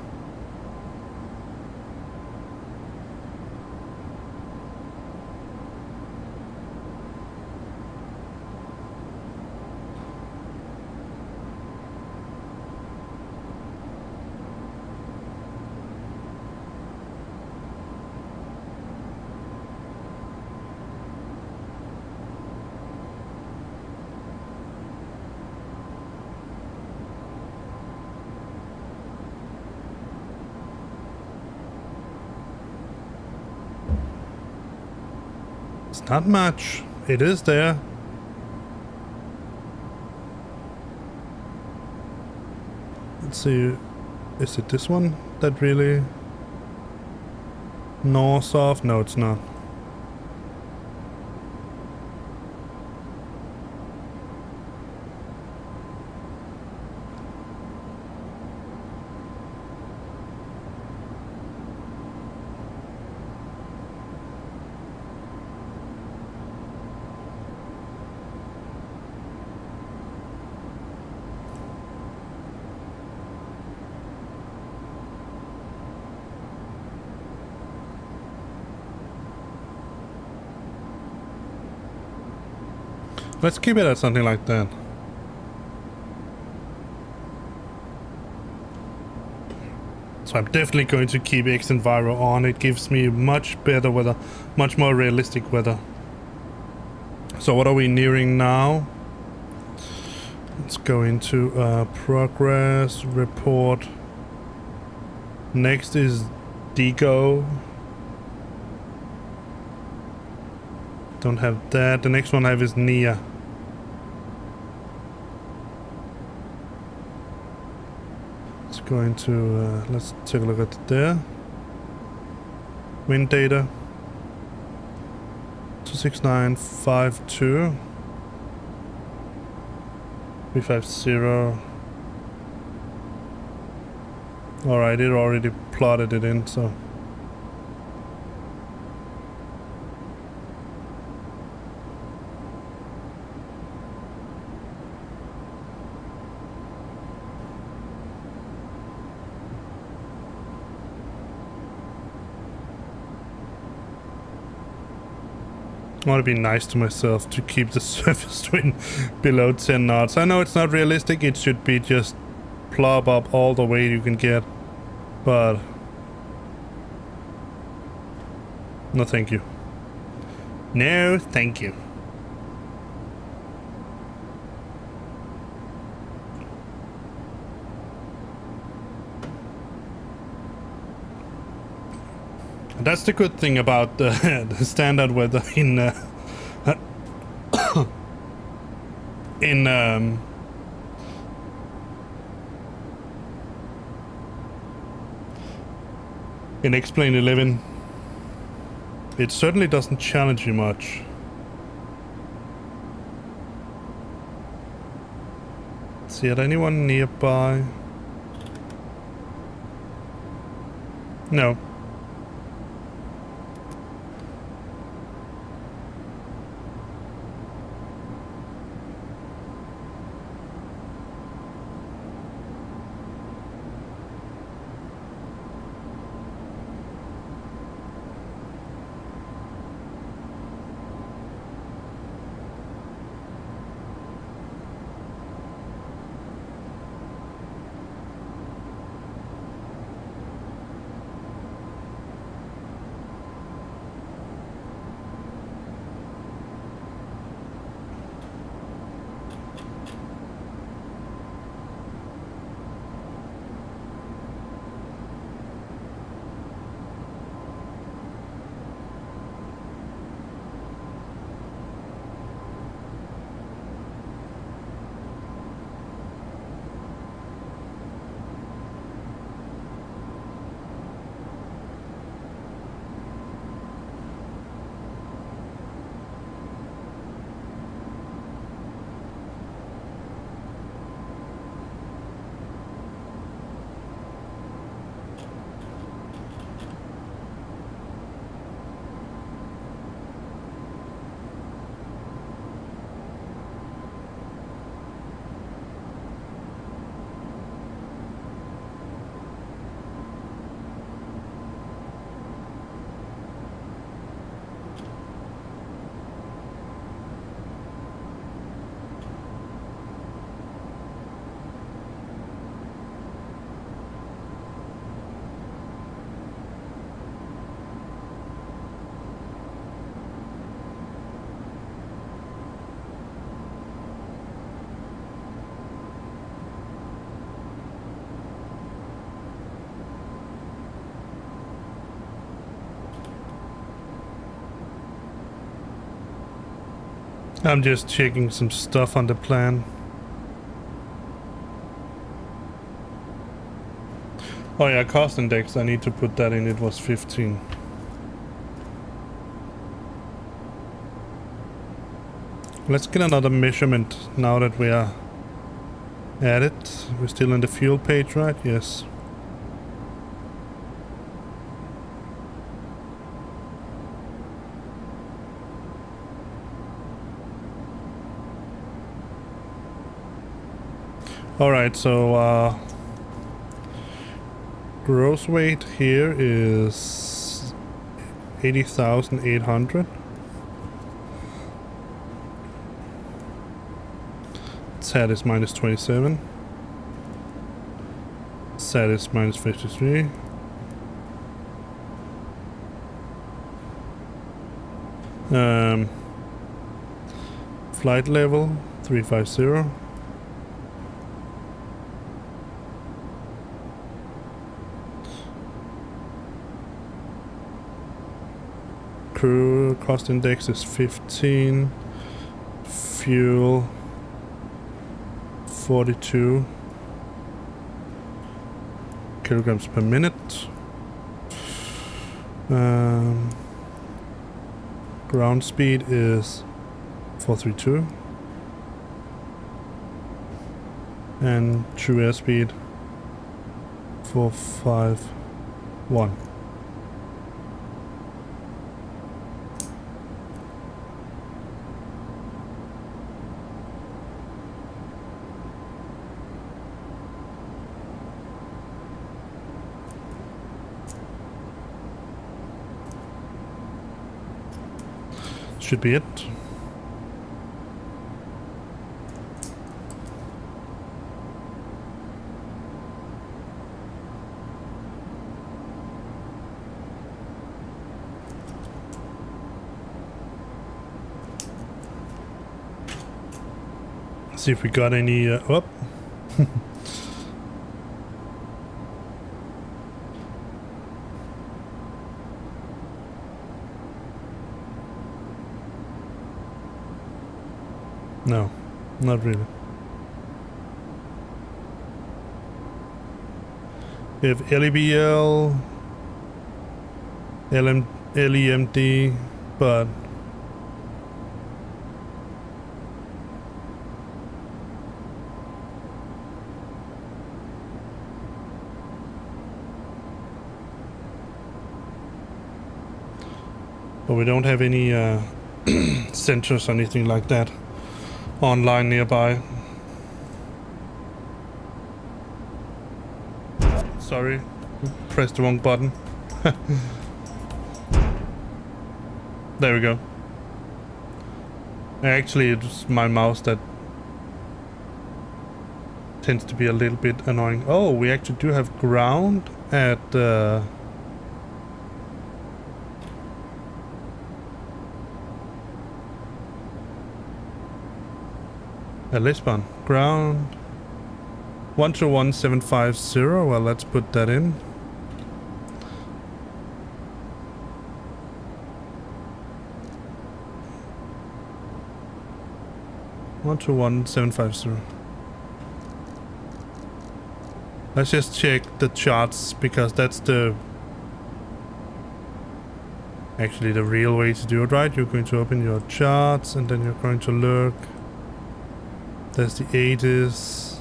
It's not much. It is there. Let's see. Is it this one that really gnaws off? No, it's not. Let's keep it at something like that. So I'm definitely going to keep X Enviro on. It gives me much better weather, much more realistic weather. So what are we nearing now? Let's go into progress report. Next is Digo. Don't have that. The next one I have is Nia. Let's go into, let's take a look at there. Wind data. 26952. 350. Alright, it already plotted it in, so. I want to be nice to myself to keep the surface wind below 10 knots. I know it's not realistic, it should be just plop up all the way you can get, but no thank you. No thank you. That's the good thing about the standard weather in in X-Plane 11. It certainly doesn't challenge you much. See, at anyone nearby? No. I'm just checking some stuff on the plan. Oh yeah, cost index, I need to put that in, it was 15. Let's get another measurement now that we are at it. We're still in the fuel page, right? Yes. Alright, so gross weight here is 80,800. Set is minus 27. Set is minus 53. Flight level 350. Crew cost index is 15. Fuel 42 kilograms per minute. Ground speed is 432 and true airspeed 451. Should be it. See if we got any. Oh. No, not really. We have LEBL, LEMD, but we don't have any sensors or anything like that online nearby. Sorry, pressed the wrong button. There we go. Actually, it's my mouse that tends to be a little bit annoying. Oh, we actually do have ground at Lisbon. Ground 121750. Well, let's put that in. One two one 750. Let's just check the charts because that's the actually the real way to do it, right? You're going to open your charts and then you're going to look. There's the 80s.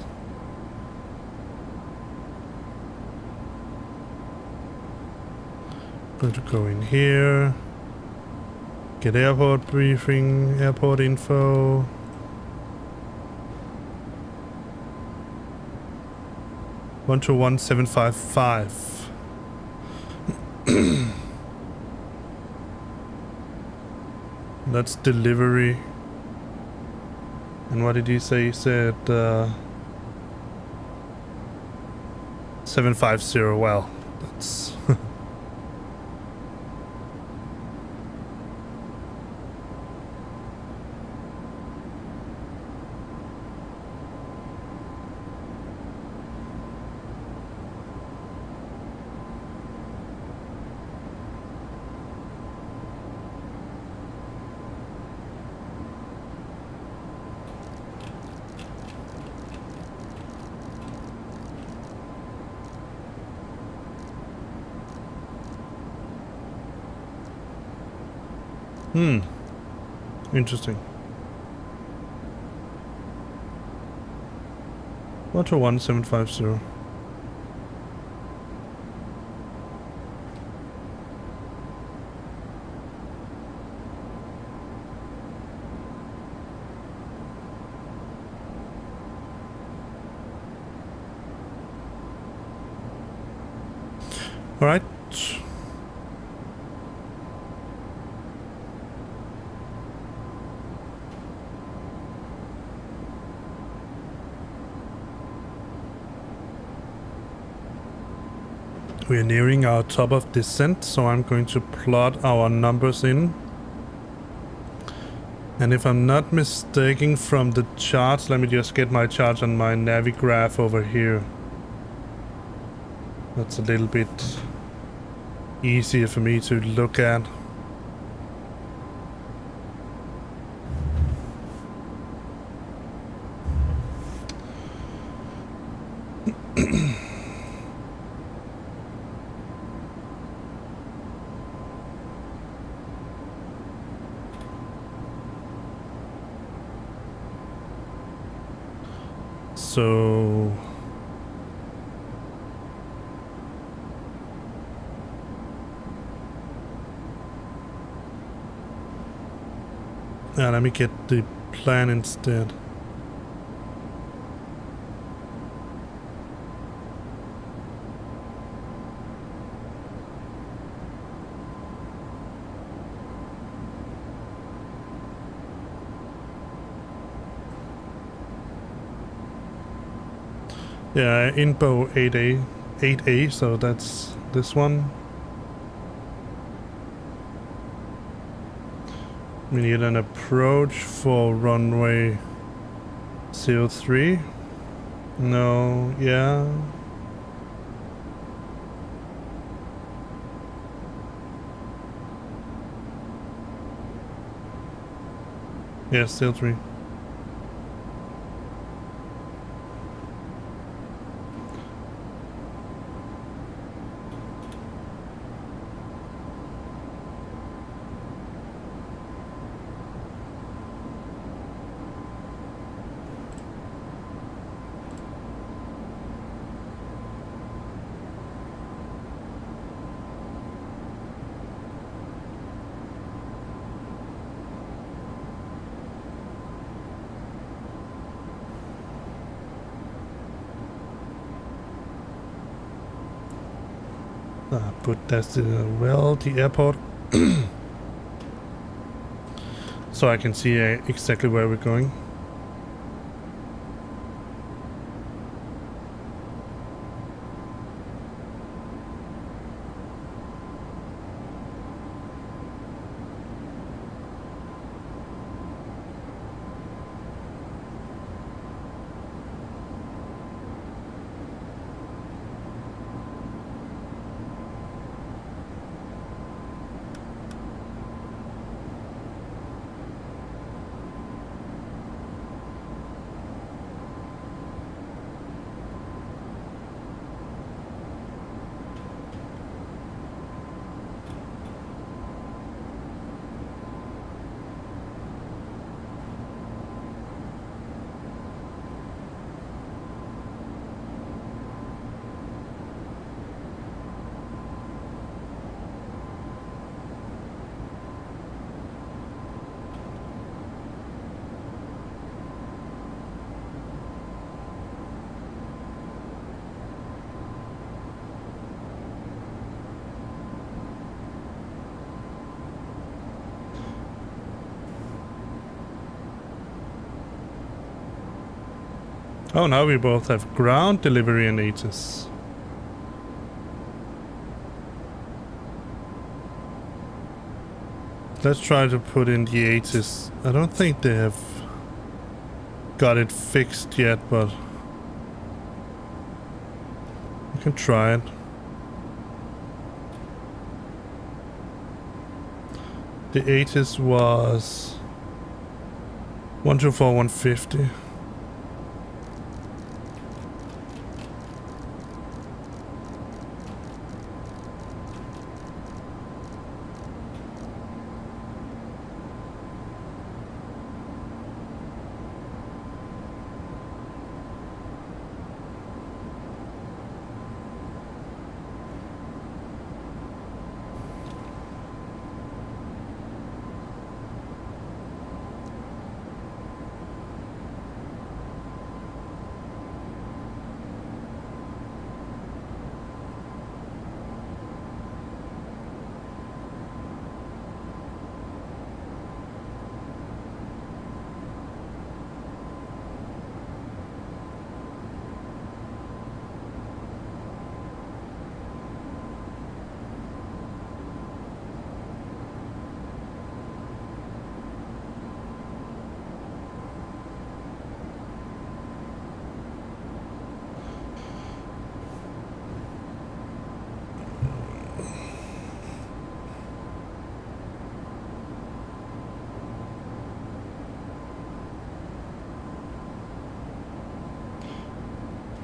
Going to go in here. Get airport briefing, airport info. One two one 755. That's delivery. And what did he say? He said 750. Well, that's interesting. 121750. All right. We are nearing our top of descent, so I'm going to plot our numbers in. And if I'm not mistaken from the charts, let me just get my charts on my Navigraph over here. That's a little bit easier for me to look at. So let me get the plan instead. Yeah, Inbo 8A, so that's this one. We need an approach for runway 03. No, yeah. Yes, 03. But that's well, the airport. So I can see exactly where we're going. Oh, now we both have ground delivery and ATIS. Let's try to put in the ATIS. I don't think they have got it fixed yet, but we can try it. The ATIS was 124,150.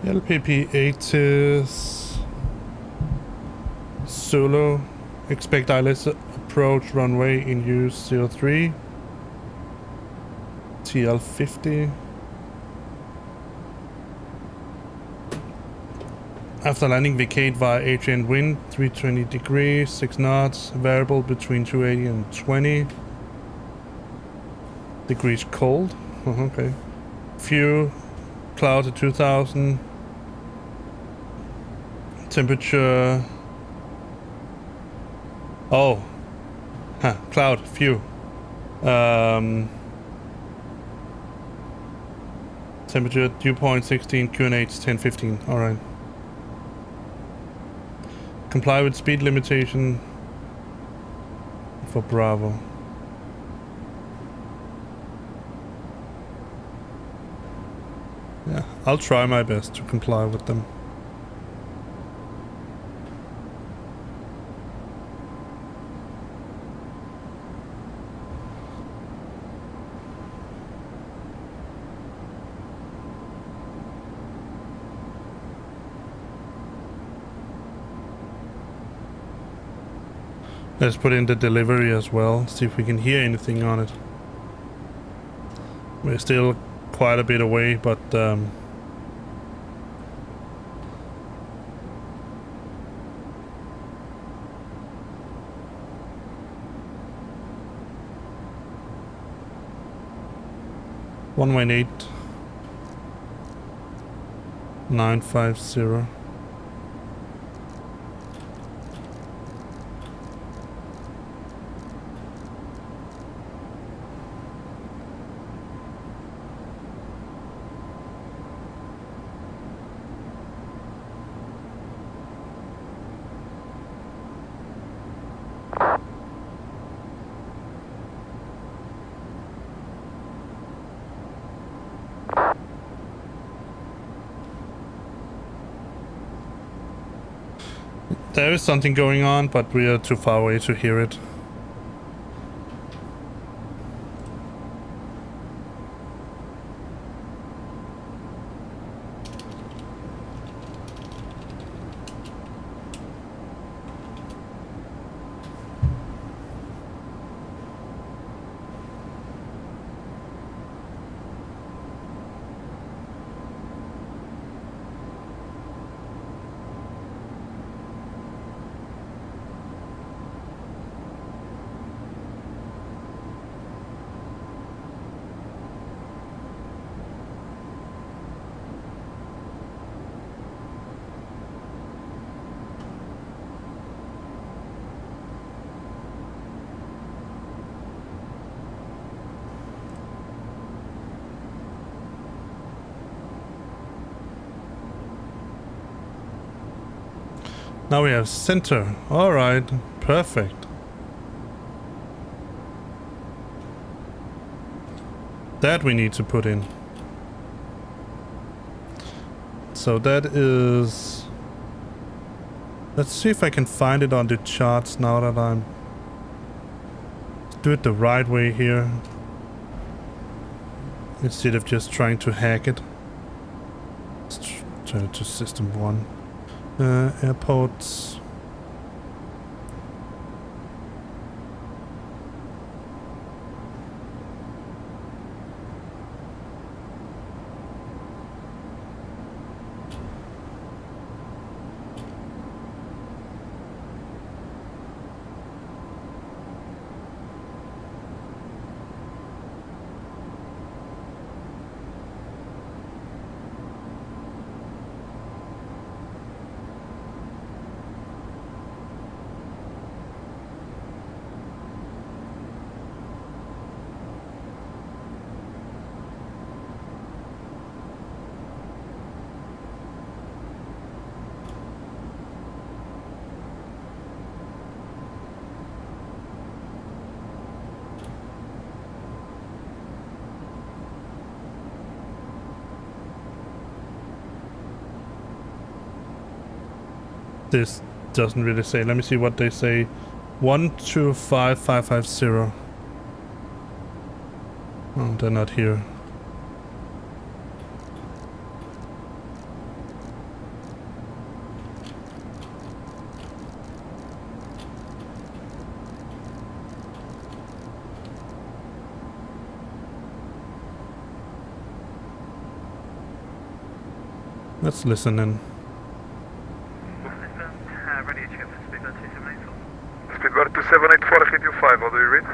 LPPT solo. Expect ILS approach runway in use 03. TL50. After landing, vacate via HN wind 320 degrees, 6 knots, variable between 280 and 20 degrees cold. Okay. Few clouds at 2000. Temperature. Oh. Huh. Cloud. Few. Temperature dew point 16. QNH 1015. All right. Comply with speed limitation for Bravo. Yeah, I'll try my best to comply with them. Let's put in the delivery as well, see if we can hear anything on it. We're still quite a bit away, but 118,950. There is something going on, but we are too far away to hear it. Now we have center. All right, perfect. That we need to put in. So that is... Let's see if I can find it on the charts now that I'm... Let's do it the right way here. Instead of just trying to hack it. Let's turn it to system 1. Airports. This doesn't really say. Let me see what they say. 125550. Oh, they're not here. Let's listen in. Radio check for Speedbird 2784. Speedbird 2784, radio 5, how do you read?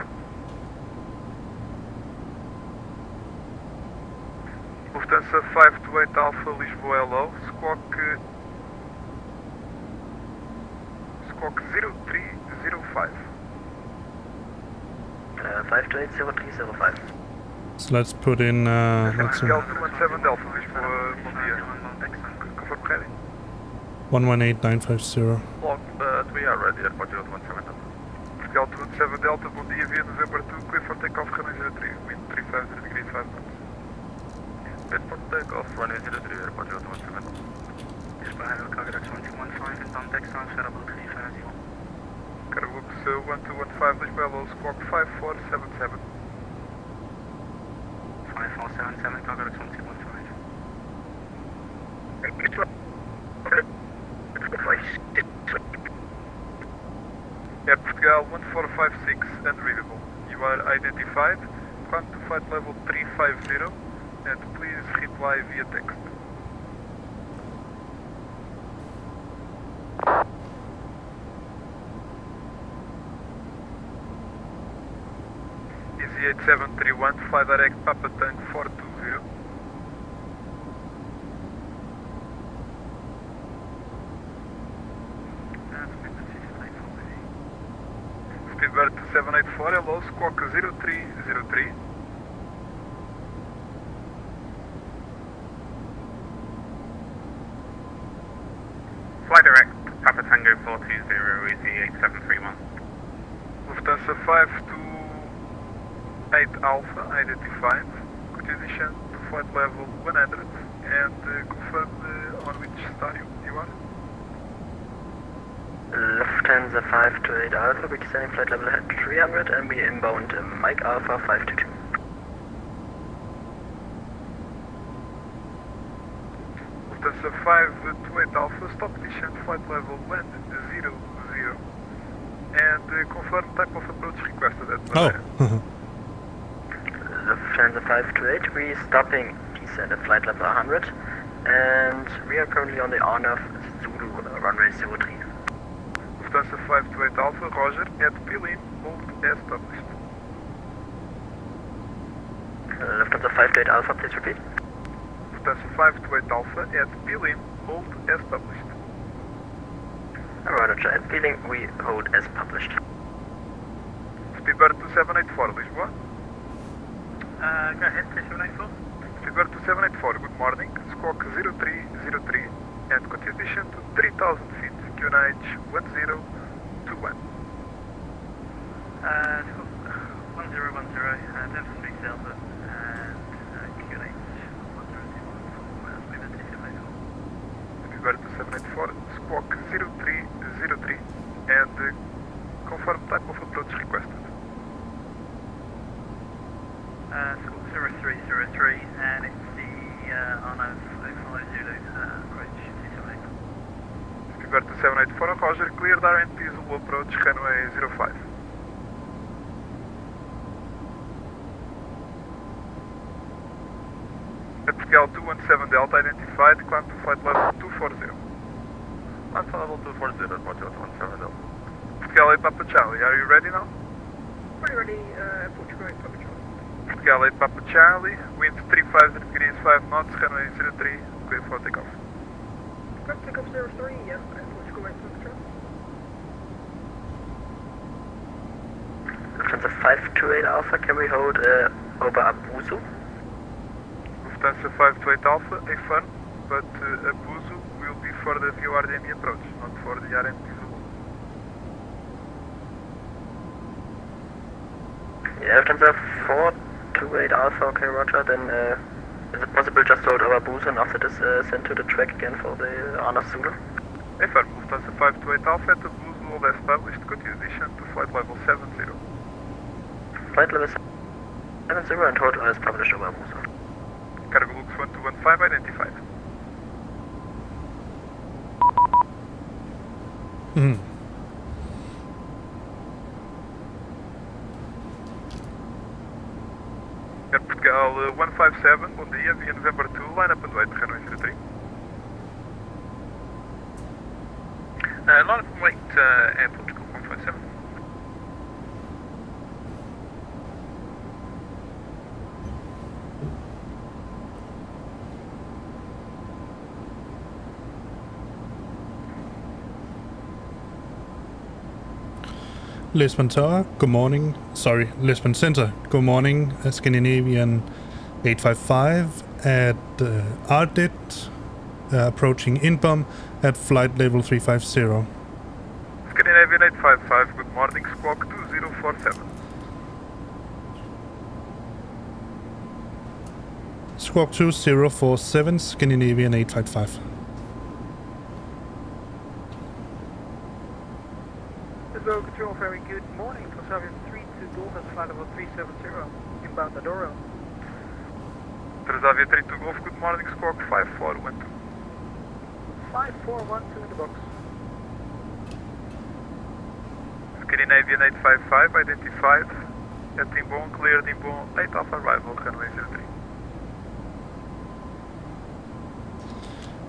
Lufthansa 528 Alpha, Lisbon LO, squawk 0305. 5280305. So let's put in, let's see, Delta 17 Delta, Lisbon, bom dia. Confirm ready? 118950. Log, we are ready, airport 017 Delta. Delta 17 Delta, bom dia, via November 2, clear for takeoff, runway 03, wind 350 degrees 5 knots. Airport takeoff, runway 03, airport 017 Delta. Lisbon, cargo 1215, inbound Texas, Federal 351. Cargolux 1215, Lisbon LO, squawk 5477. 5477, cargo 1215. Air Portugal 1456, unreadable. You are identified, climb to flight level 350, and please reply via text. Easy 8731, fly direct Papa Tank 420. Speedbird 2784, hello, squawk 0303. Fly direct, Papa Tango 420, Easy 8731. Lufthansa 528 Alpha, identified. Continuation to flight level 100 and confirm on which star you are. Lufthansa 528 Alpha, we're descending flight level 300 and we inbound Mike Alpha 522. Lufthansa 528 Alpha, stop descent flight level 100 and confirm type of approach requested at Milan. Lufthansa 528, we're stopping descent at flight level 100 and we are currently on the RNAV Zulu runway 03. Lufthansa 528 Alpha, Roger, at Milan, hold established. Lufthansa 528 Alpha, please repeat. Lufthansa 528 Alpha, at Milan, hold established. Roger, at Peeling, we hold as published. Speedbird 2784, Lisbon. Go ahead, 2784. Speedbird 2784, good morning. Squawk 0303 and continue descent to 3000 feet. QNH 1021. 1010, Denver Street Delta and QNH 1021. Speedbird 2784, squawk 0303 and confirm type of approach requested. School 0303 and it's the RNAV 05 Zulu approach 278. Speedbird 2784, Roger, cleared RNP Zulu approach runway 05. At scale 217 Delta identified, climb to flight level 240. Climb to level 240, Roger 217 Delta. Scale 8 Papa Charlie, are you ready now? We're ready, Portugal 8 Papa Charlie. Scale 8 Papa Charlie, wind 350 degrees 5 knots, runway 03, clear for takeoff. Quick takeoff 03, yeah, Portugal 8 Papa Charlie. Lufthansa 528 Alpha, can we hold over Abuzu? Lufthansa 528 Alpha, affirm, but Abuzu will be for the VORDME approach, not for the RNP Zulu. Yeah, Lufthansa 428 Alpha, okay, Roger, then is it possible just to hold over Abuzu and after this send to the track again for the RNAV Zulu? Affirm, Lufthansa 528 Alpha at Abuzu, all established, continue descent to flight level 70. Flight level 70 and hold as published over Abuzu. Cargolux 1215 identified. Air Portugal 157, bom dia, via November 2, line up and wait, runway 03. line up and wait, airport to call 157. Lisbon Tower, good morning. Sorry, Lisbon Center, good morning. Scandinavian 855 at Ardit, approaching Inbom at flight level 350. Scandinavian 855, good morning, squawk 2047. Squawk 2047, Scandinavian 855. Hello, Control, very good morning. Transavia 32 Golf at flight level 370, inbound Adoro. Transavia 32 Golf, good morning, squawk 5412. 5412 in the box. Scandinavian 855, identified at Lisbon, cleared Lisbon, 8 Alpha arrival, runway 03.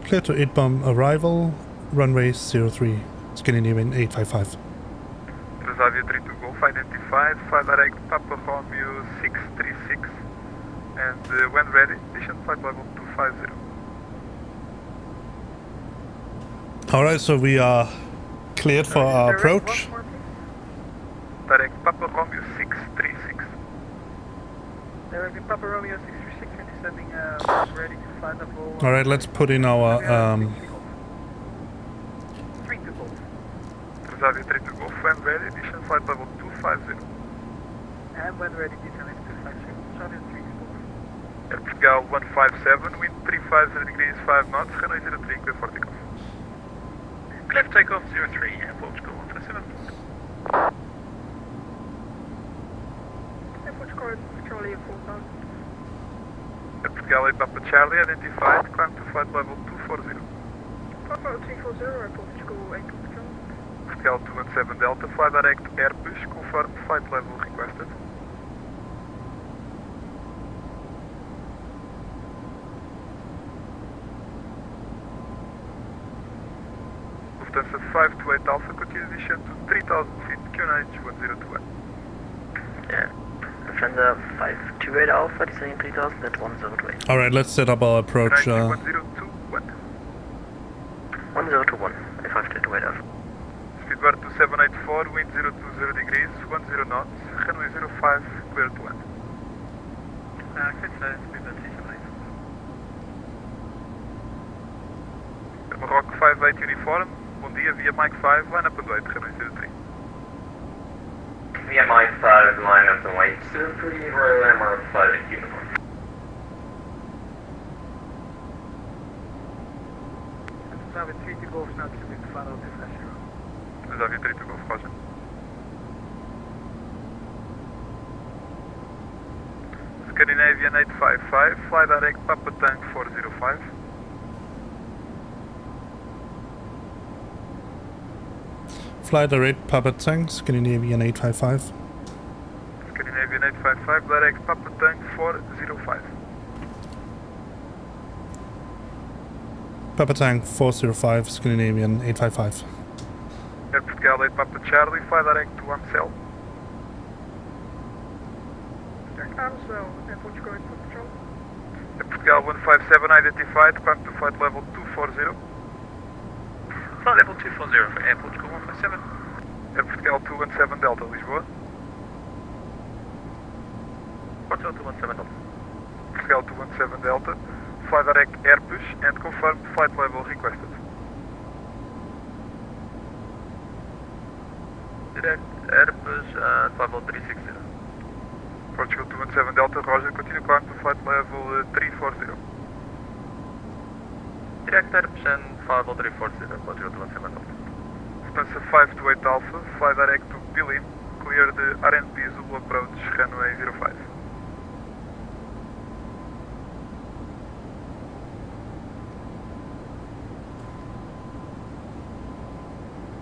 Clear to Inbom arrival, runway 03, Scandinavian 855. Transavia 32 Golf, identified, flight direct Papa Romeo 636, and when ready, mission flight level 250. Alright, so we are cleared for our approach. Direct Papa Romeo 636. Direct Papa Romeo 636, descending, ready to flight level. Alright, let's put in our 32 Golf. Transavia 32 Golf, when ready, mission flight level 250. And when ready, descending 250. Transavia 32 Golf. Air Portugal 157, wind 350 degrees 5 knots, runway 03, clear for takeoff. Clear for takeoff 03, Air Portugal 157. Airport score, Charlie 4000. Air Portugal 8 Papa Charlie, identified, climb to flight level 240. Papa 340, Airport School 8 Control. Portugal 217 Delta, fly direct Airbus, confirm flight level requested. Lufthansa 528 Alpha, continue descent to 3000 feet, QNH 1021. Yeah. Lufthansa 528 Alpha, descending 3000 at 1028. Alright, let's set up our approach. QNH 1021. 1021, 528 Alpha. Speedbird 2784, wind 020 degrees, 10 knots, runway 05, clear to land. Speedbird 2784. Maroc 58 uniform, bom dia, via Mike 5, line up and wait, runway 03. Via Mike 5, line up and wait, 03, Royal Air Maroc 58 uniform. Transavia 32 Golf now descending to flight level 250. Transavia 32 Golf, roger. Scandinavian 855, fly direct Papa Tank 405. Fly direct Papa Tank, Scandinavian 855. Scandinavian 855, direct Papa Tank 405. Papa Tank 405, Scandinavian 855. Air Portugal 8 Papa Charlie, fly direct to Amstel. Direct Amstel, Airport Score 8 Control. Air Portugal 157, identified, climb to flight level 240. Flight level 240 for Air Portugal 157. Air Portugal 217 Delta, Lisbon. Portugal 217 Delta. Portugal 217 Delta, fly direct Airbus and confirm flight level requested. Direct Airbus, flight level 360. Portugal 217 Delta, roger, continue climb to flight level 340. Direct Airbus and flight level 340, Portugal 217 Delta. Lufthansa 528 Alpha, fly direct to Milan, clear the RNP Zulu approach, runway 05.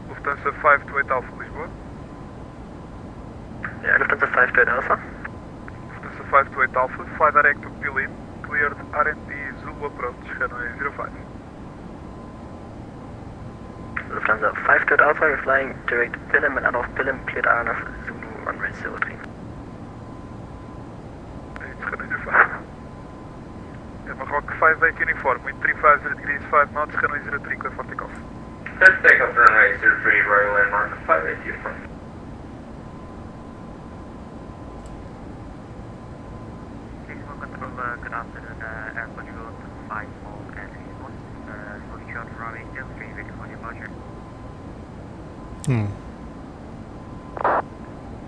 Lufthansa 528 Alpha, Lisbon. Yeah, Lufthansa 528 Alpha. Lufthansa 528 Alpha, fly direct to Milan, cleared RNP Zulu approach, runway 05. Lufthansa Also 5 to Alpha, we're flying direct Milan and out of Milan, cleared RNF Zulu runway 03. Rock 58 uniform, wind 350 degrees 5 knots, runway 03, clear for takeoff. Set takeoff runway 03, Royal landmark 58 uniform. Control, good afternoon, Air Portugal 54 at Lisbon. Fully short runway 03, ready for departure.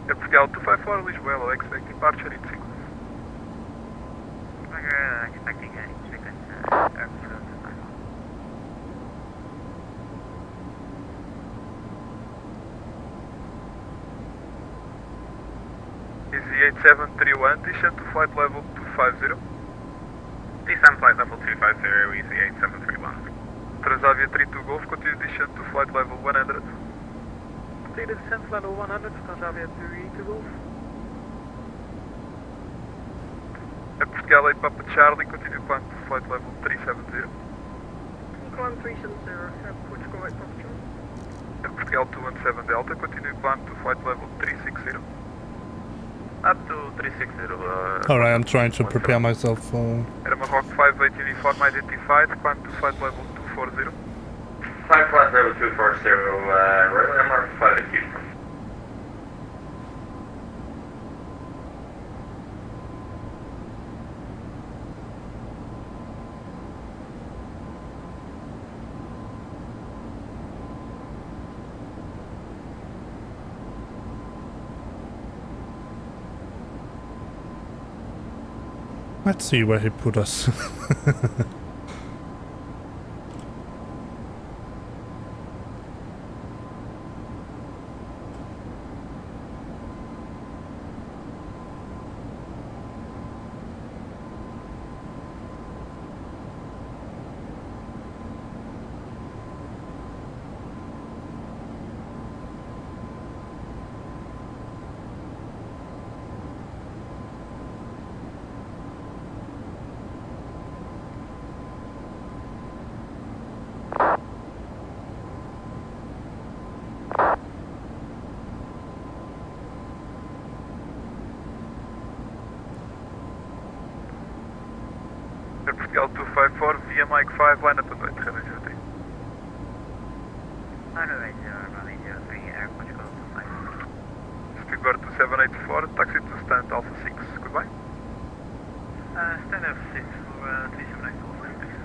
Air Portugal 254, Lisbon, expect departure in sequence. Roger, expecting in sequence, Air Portugal 254. Easy 8731, descend to flight level 250. Descend flight level 250, easy 8731. Transavia 32 Golf, continue descend to flight level 100. Completed descent level 100, Transavia 32 Golf. Air Portugal 8 Papa Charlie, continue climb to flight level 370. Climb 370, Air Portugal 8 Papa Charlie. Air Portugal 217 Delta, continue climb to flight level 360. Up to 360. Alright, I'm trying to prepare myself for... Air Maroc 58 uniform identified, climb to flight level 240. Flight level 240, Royal landmark 58 uniform. Let's see where he put us. Air Portugal 254 via Mike 5, line up and wait, runway 03. Runway 03, Air Portugal 254. Speedbird 2784, taxi to stand Alpha 6, goodbye. Stand Alpha 6 for 3784, flight please.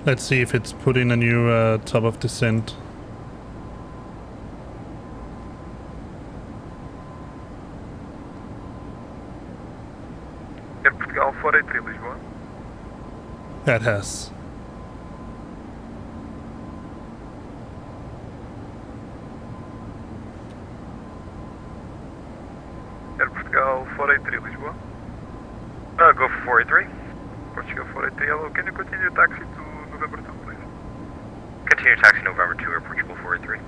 Let's see if it's put in a new top of descent. Air Portugal 483 Lisbon. That has. Air Portugal 483 Lisbon. Go for 483. Portugal 483, hello, can you continue taxi to November 2, please? Continue taxi November 2, Air Portugal 483.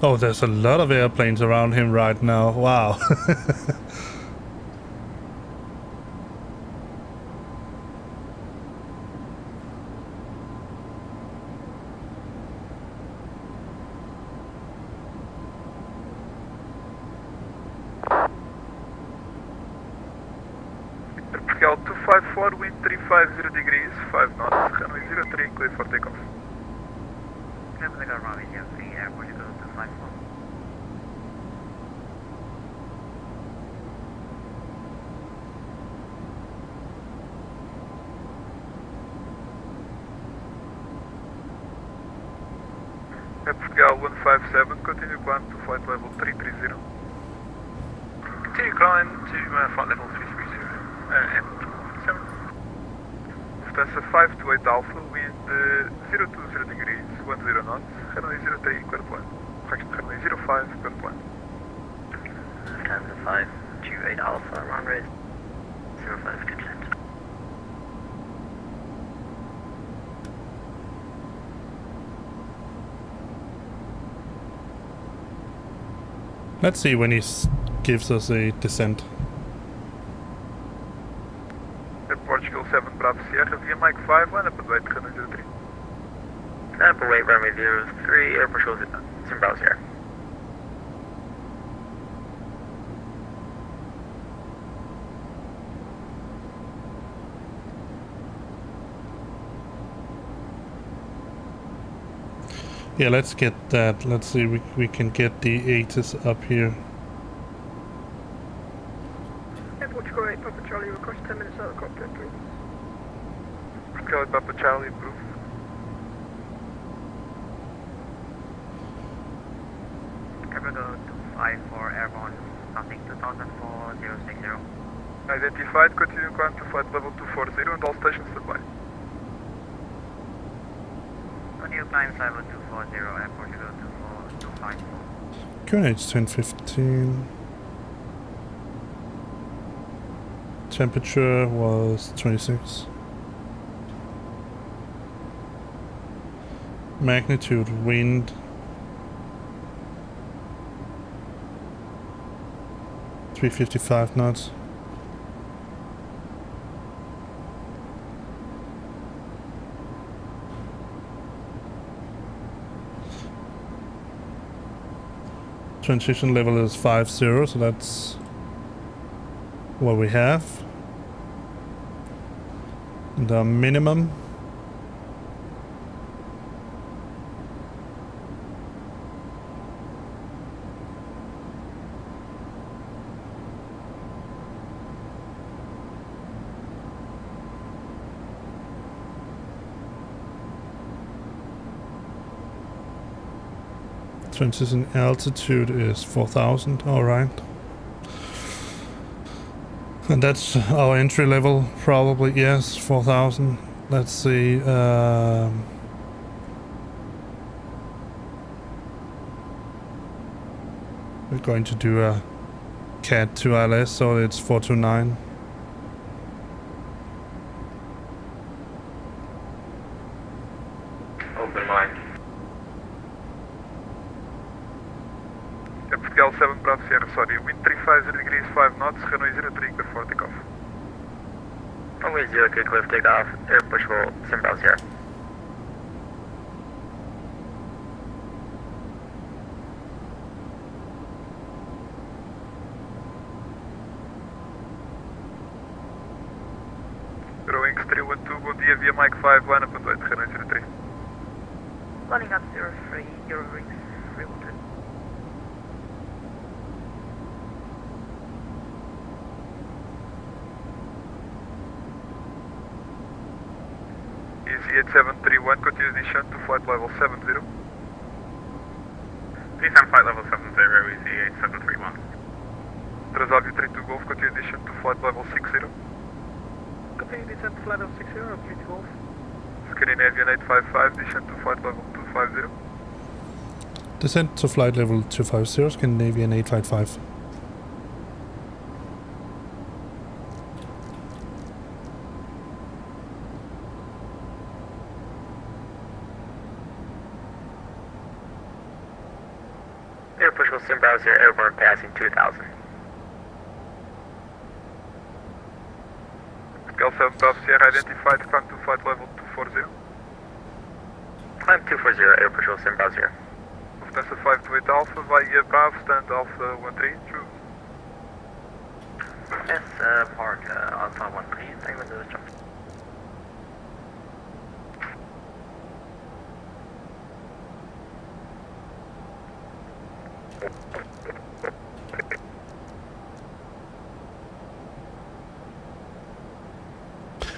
Oh, there's a lot of airplanes around him right now. Wow. Air Portugal 254, wind 350 degrees, 5 knots, runway 03, clear for takeoff. Clear for takeoff, runway 03, Air Portugal 254. Air Portugal 157, continue climb to flight level 330. Continue climb to flight level 330. Lufthansa 528 Alpha, wind 020 degrees, 10 knots, runway 03, clear to land. Correction, runway 05, clear to land. Lufthansa 528 Alpha, runway 05, consent. Let's see when he gives us a descent. Portugal 7 Bravo Sierra via Mike 5, line up and wait, runway 03. Line up and wait, runway 03, Air Portugal Sim Bravo Sierra. Yeah, let's get that. Let's see, we can get the 80s up here. Portugal 8 Papa Charlie, request 10 minutes out of the cockpit, please. Portugal 8 Papa Charlie, approved. Capital 254 airborne, passing 204060. Identified, continue climb to flight level 240 and all stations standby. Continue climb level 240 and Portugal 254. QNH 1015. Temperature was 26. Magnitude wind 355 knots. Transition level is 50, so that's what we have. The minimum. Transition altitude is 4,000, alright. And that's our entry level, probably, yes, 4,000. Let's see. We're going to do a CAT to ILS, so it's 429. Open mind. Portugal 7 Bravo Sierra, sorry, wind 350 degrees, 5 knots, runway 03, clear for takeoff. Runway 03, clear for takeoff, Air Portugal Sim Bravo Sierra. Wings 312, bom dia, via Mike 5, line up and wait, runway 03. Landing up 03, Eurowings 312. Easy 8731, continue descent to flight level 70. Descent flight level 70, easy 8731. Transavia 32 Golf, continue descent to flight level 60. Continue descent to flight level 60, 32 Golf. Scandinavian 855, descent to flight level 250. Descent to flight level 250, Scandinavian 855. Air Portugal Sim Bravo Sierra, airborne passing 2,000. Portugal 7 Bravo Sierra, identified, climb to flight level 240. Climb 240, Air Portugal Sim Bravo Sierra. Lufthansa 528 Alpha, via Bravo, stand Alpha 13, true. Yes, park Alpha 1, please. Thank you for the jump.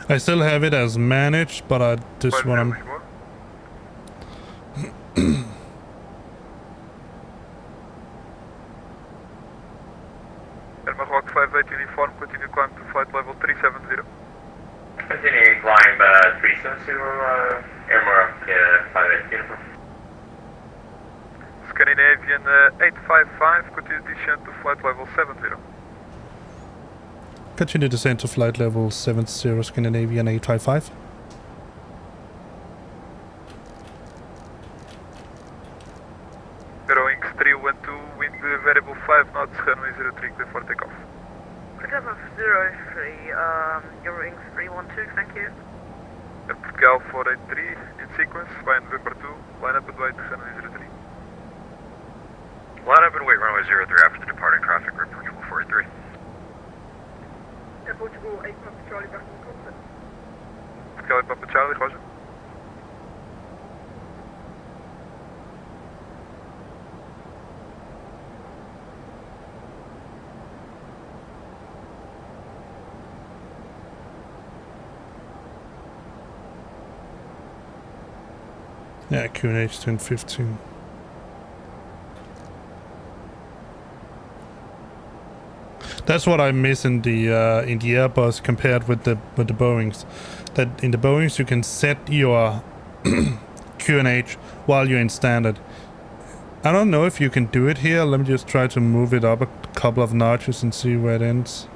I still have it as managed, but I just want to... Rock 58 uniform, continue climb to flight level 370. Continuing climb Airmore up to 58 uniform. Scandinavian 855, continue descent to flight level 70. Continue descent to flight level 70, Scandinavian 855. Eurowings 312, wind variable 5 knots, runway 03, clear for takeoff. Level 03, Eurowings 312, thank you. Portugal 483, in sequence, by November 2, line up and wait, runway 03. Line up and wait, runway 03 after the departing traffic, group Portugal 483. Portugal 8 Papa Charlie back in cockpit. Portugal 8 Papa Charlie, roger. Yeah, QNH 1015. That's what I miss in the Airbus compared with the Boeings. That in the Boeings you can set your QNH while you're in standard. I don't know if you can do it here. Let me just try to move it up a couple of notches and see where it ends.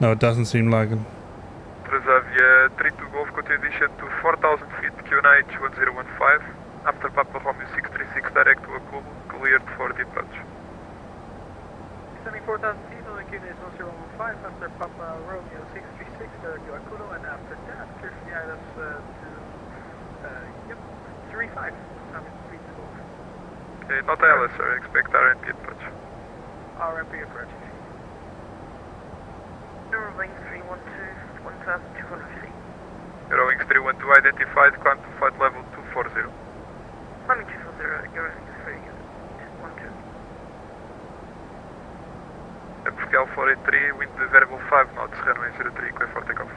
No, it doesn't seem like it. Transavia 32 Golf, continue descent to 4,000 feet, QNH 1015. After Papa Romeo 636, direct to Akulo, cleared for departure. 74,000 feet on the QNH 1015, after Papa Romeo 636, direct to Akulo, and after that, clear for the ILS to, 35. Okay, not ILS, sir, expect RMP approach. RMP approach. Eurowings 312, 1,200 feet. Eurowings 312 identified, climb to flight level 240. Climbing 240, Eurowings 312. Portugal 483, wind variable 5 knots, runway 03, clear for takeoff.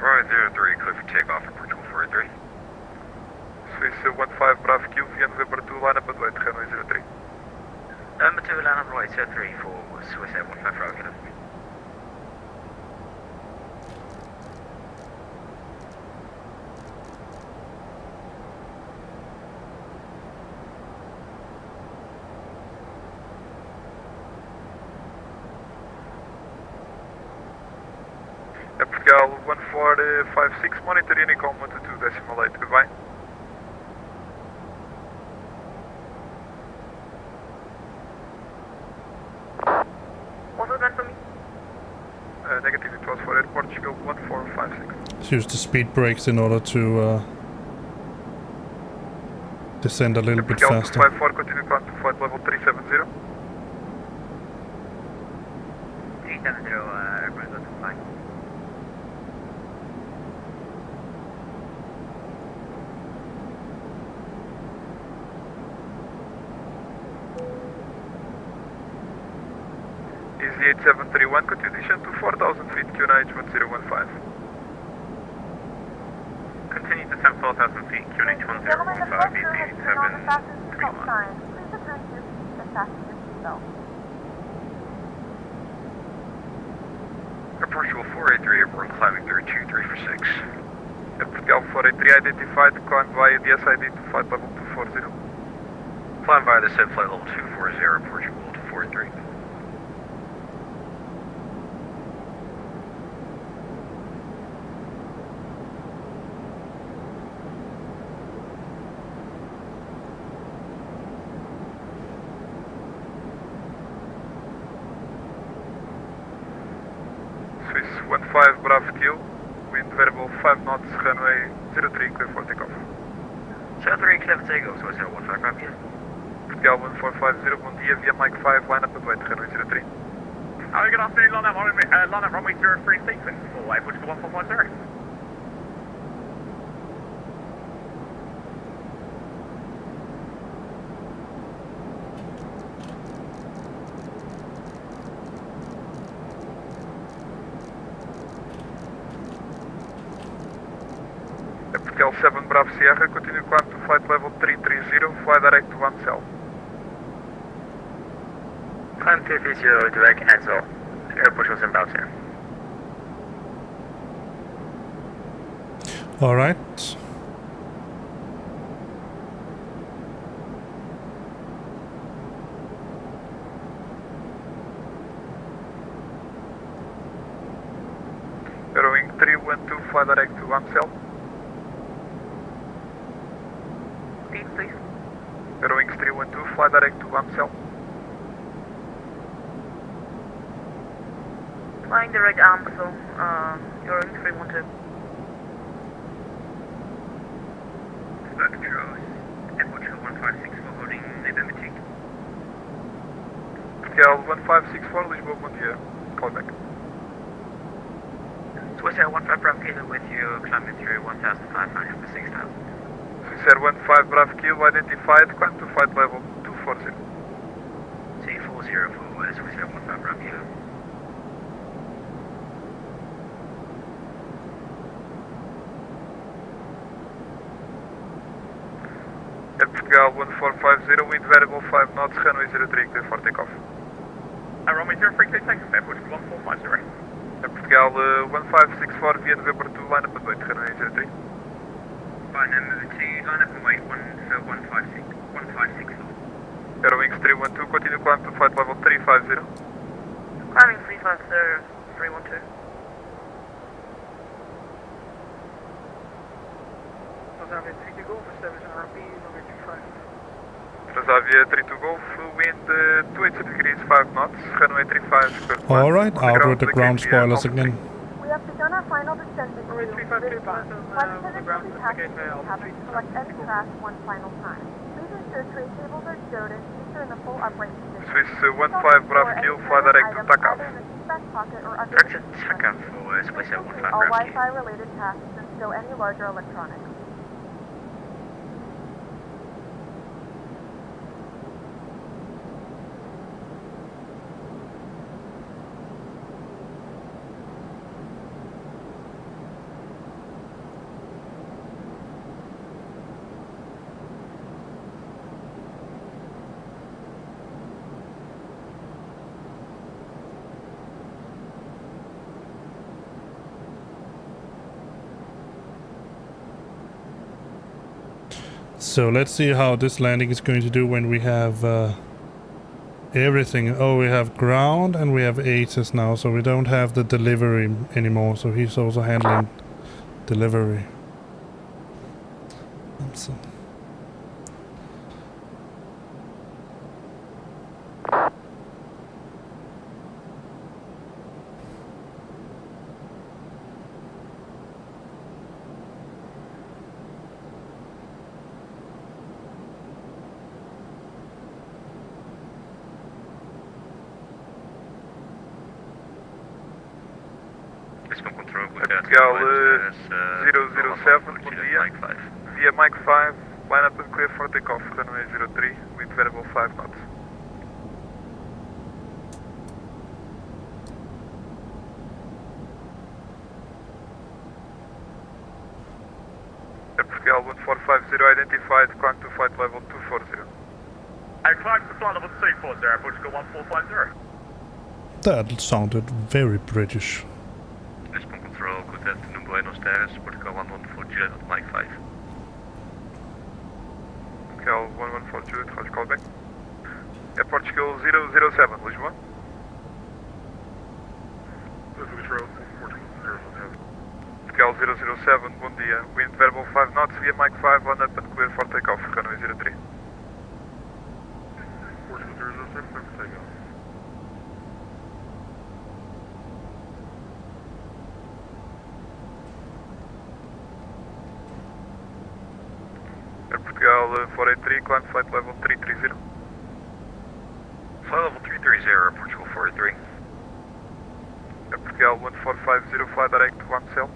Runway 03, clear for takeoff in Portugal 483. Swiss 15 Bravo Q, via November 2, line up and wait, runway 03. Number 2, line up and wait, 03 for Swiss 15 Bravo Q. Portugal 1456, monitor Unicom 122.8, goodbye. What was that for me? Negative, it was for Air Portugal 1456. Use the speed brakes in order to descend a little bit Portugal faster. 254, continue climb to flight level 370. 370, airplane goes to flight. Easy 8731, continue descent to 4,000 feet, QNH 1015. Continue descent 4,000 feet, QNH 1015, Gentlemen, the flight crew has turned on the fasten seatbelt 731. sign. Please return to your seats and fasten your seatbelt. Air Portugal 483, airborne climbing 323 for 6. Portugal 483 identified, climb via the SID to flight level 240. Climb via the said flight level 240, Portugal to 483. Swiss 15 Bravo Q, wind variable 5 knots, runway 03, clear for takeoff. 03, clear for takeoff, Swiss 15 Bravo Q. Portugal 1450, bon dia, via Mike 5, line up and wait, runway 03. Hi, good afternoon, line up runway 03 sequence for Air Portugal 1450. Portugal 7 Bravo Sierra, continue climb to flight level 330, fly direct to Amstel. Climb 230 direct Ansel. Airport was inbound here. All right. Eurowing 312, fly direct to Amstel. Repeat, please. Eurowing 312, fly direct to Amstel. Flying direct Amstel, you're in 312. Airport 156 for holding LIMC. Cal 1564, Lisbon, bom dia. Call back. Swiss Air 15 Bravo Kilo with you, climbing through 1,500 for 6,000. Swiss Air 15 Bravo Kilo identified, climb to flight level 240. C40 for Swiss Air 15 Bravo Kilo. Gal 1450, wind variable 5 knots, runway 03, clear for takeoff. Runway 03, clear takeoff, airport 1450. Gal 1564 via November 2, line up and wait, runway 03. Fine, number 2, line up and wait, 1564. Eurowings 312, continue climb to flight level 350. Climbing 350, 312. Transavia 3 Golf, establish RP, runway 25. Transavia 32 Golf, wind 280 degrees 5 knots, runway 35. All right, out with the ground spoilers again. We have begun our final descent into Runway 35 Lisbon. Flight attendants will be passing through the cabin to select any craft one final time. Please ensure tray tables are stowed and seats are in the full upright position. Swiss 15 Bravo Kilo, fly direct to takeoff. Either in the seat back pocket or under Direct to takeoff for Swiss Air 15 all Bravo Kilo. Wi-Fi related tasks and stow any larger electronics. So let's see how this landing is going to do when we have everything. Oh, we have ground and we have ATIS now, so we don't have the delivery anymore. So he's also handling delivery. So. Gal 007, bom dia. Via Mike 5, line up and clear for takeoff, runway 03, wind variable 5 knots. Gal 1450 identified, climb to flight level 240. Climb to flight level 240, Portugal 1450. That sounded very British. Lisbon Control, good afternoon, Buenos Aires, Portugal 1140, Mike 5. Cal 1140, how's call back? Portugal 007, Lisbon. Lisbon Control, Portugal 007. Cal 007, bom dia. Wind variable 5 knots via Mike 5, line up and clear for takeoff, runway 03. Portugal 007, clear for takeoff. Portugal 483, climb flight level 330. Flight level 330, Portugal 483. Portugal 1450, fly direct to Amstel.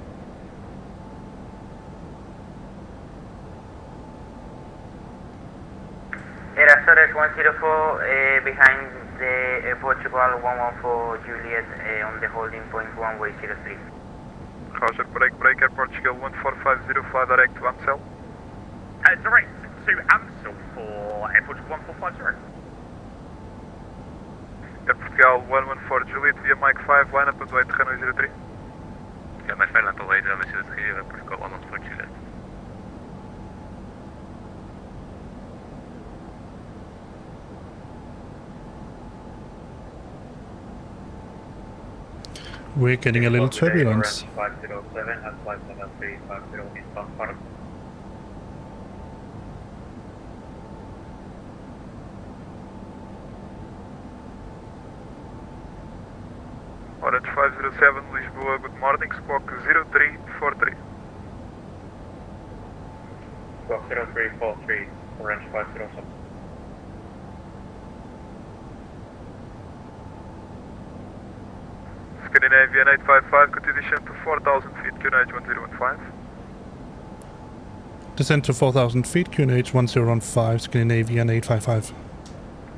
Air Azores 104 behind the Portugal 114 Juliet on the holding point runway 03. Roger, break, Air Portugal 1450, fly direct to Amstel. Direct to Amstel for Air Portugal 1450. É Portugal 114 Juliet via Mike 5, line up at White runway 03. Yeah, Mike 5 line up at White runway 03, Portugal 114 Juliet. We're getting a little turbulence. 507 at 57350 eastbound Park. Orange 507 Lisboa, good morning, squawk 0343. Squawk 0343, Orange 507. Scandinavian 855, continue descent to 4,000 feet, QNH 1015. Descent to 4,000 feet, QNH 1015, Scandinavian 855.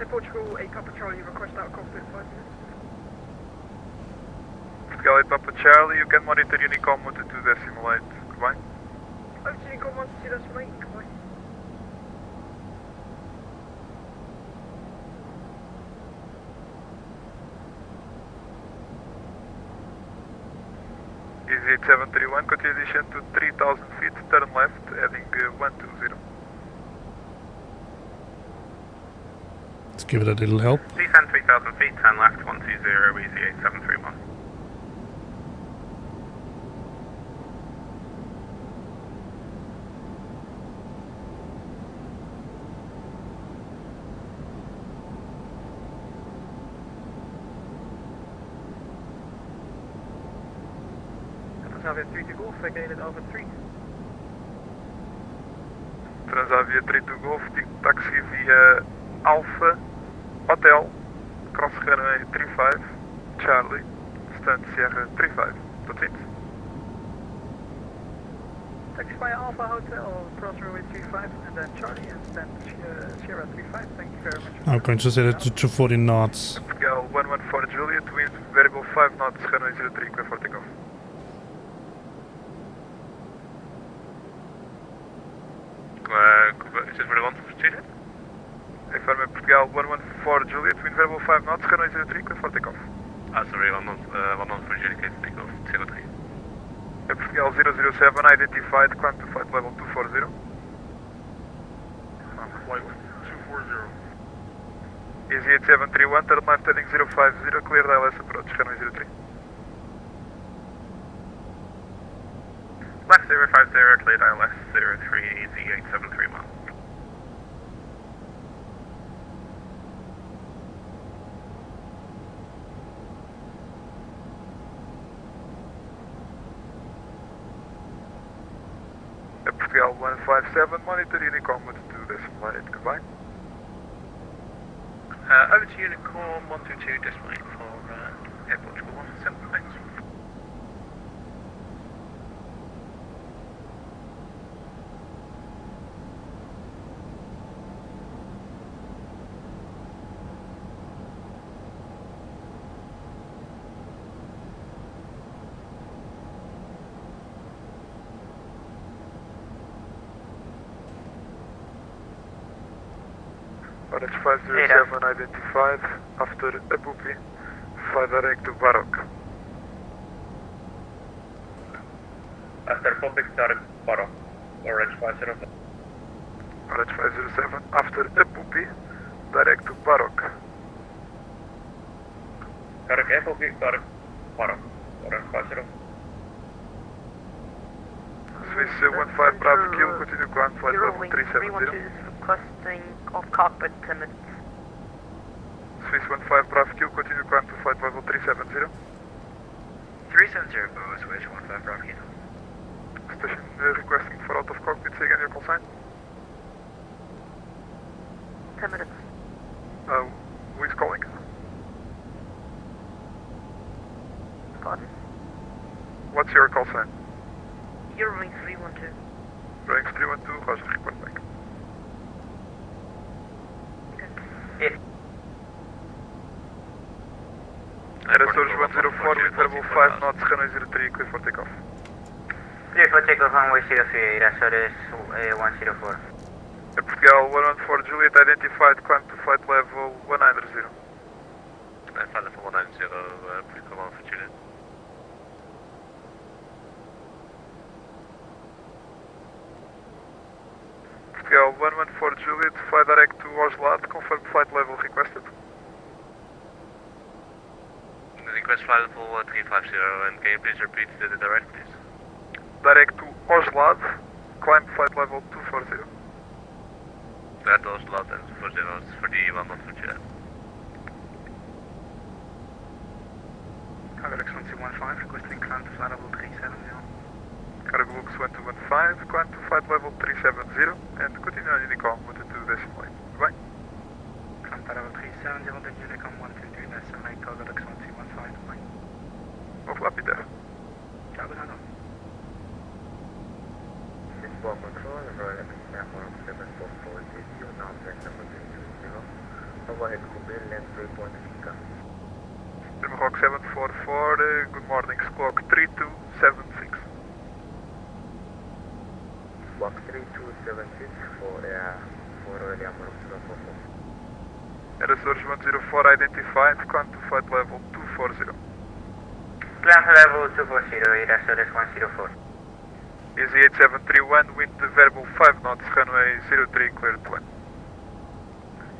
Portugal 8 Papa Charlie, request out cockpit 5 minutes. Portugal 8 Papa Charlie, you can monitor Unicom 122.8, goodbye. Unicom 122.8, goodbye. Easy 8731, continue descent to 3,000 feet, turn left, heading 120. Let's give it a little help. Descend 3,000 feet, turn left 120, easy 8731. Transavia 3 to Golf, vacated over 3. Transavia 3 to Golf, taxi via Alpha, Hotel, cross runway 35, Charlie, stand Sierra 35, tot ziens. Taxi via Alpha Hotel, cross runway 35, and then Charlie, and stand Sierra 35. Thank you very much. I'm going to set it to 240 knots. Portugal 114 Juliet, wind variable 5 knots, runway 03, clear for takeoff. Is this for the one for Juliet? Affirm Portugal 114 Juliet, wind variable 5 knots, runway 03, clear for takeoff. Sorry, one knot for Juliet, takeoff 03. Portugal 007 identified, climb to flight level 240. Flight 240. Easy 8731, turn left heading 050, clear ILS approach, runway 03. Left 050, cleared ILS 03, easy 8731. Portugal 157, monitor Unicom 122.8, goodbye. Over to Unicom 122.8 for Air Portugal 117, thanks. Orange 507 identified, after Abu Dhabi, fly direct to Barok. After public direct Barok, Orange 507. Orange 507, after Abu Dhabi, direct to Barok. Direct Abu Dhabi, direct Barok, Orange 507. Swiss 15 Bravo Kill, continue climb flight level 370. Requesting off cockpit 10 minutes. Swiss 15 Bravo Kill, continue climb to flight level 370. 370, Swiss 15 Bravo Kill. Station requesting for out of cockpit, say again your call sign. 10 minutes. Who is calling? Pardon? What's your call sign? Eurowing 312. Ranks 312, Roger, report back. Yeah. Air Source 104 with verbal 5 knots, runway 03, clear for takeoff. Clear for takeoff runway 03, Air Source 104. Portugal 114 Juliet identified, climb to flight level 190. flight level 190, please come on for Juliet. Scale 114 Juliet, fly direct to Oslad, confirm flight level requested. Request flight level 350, and can you please repeat the direct, please? Direct to Oslad, climb flight level 240. That Oslad and 240 is for the 114. Cargo 1215, requesting climb to flight level 370. Cargo 1215, climb to flight level 370, and continue on Unicom with the 2 decimal 8. Goodbye. Climb flight level 370, then Unicom 122 decimal 8, cargo 1215, goodbye. Overlap Peter. Ciao, benado. Lisbon Control, Royal LPPT, 744 now flight number 320. Overhead Kubil, length 3.5. Hawk 744, good morning, squawk 3276. Squawk 3276 for Royal Yamaha 744. Air Source 104 identified, climb to flight level 240. Climb level 240, Air Source 104. Easy 8731, wind variable 5 knots, runway 03, cleared to land.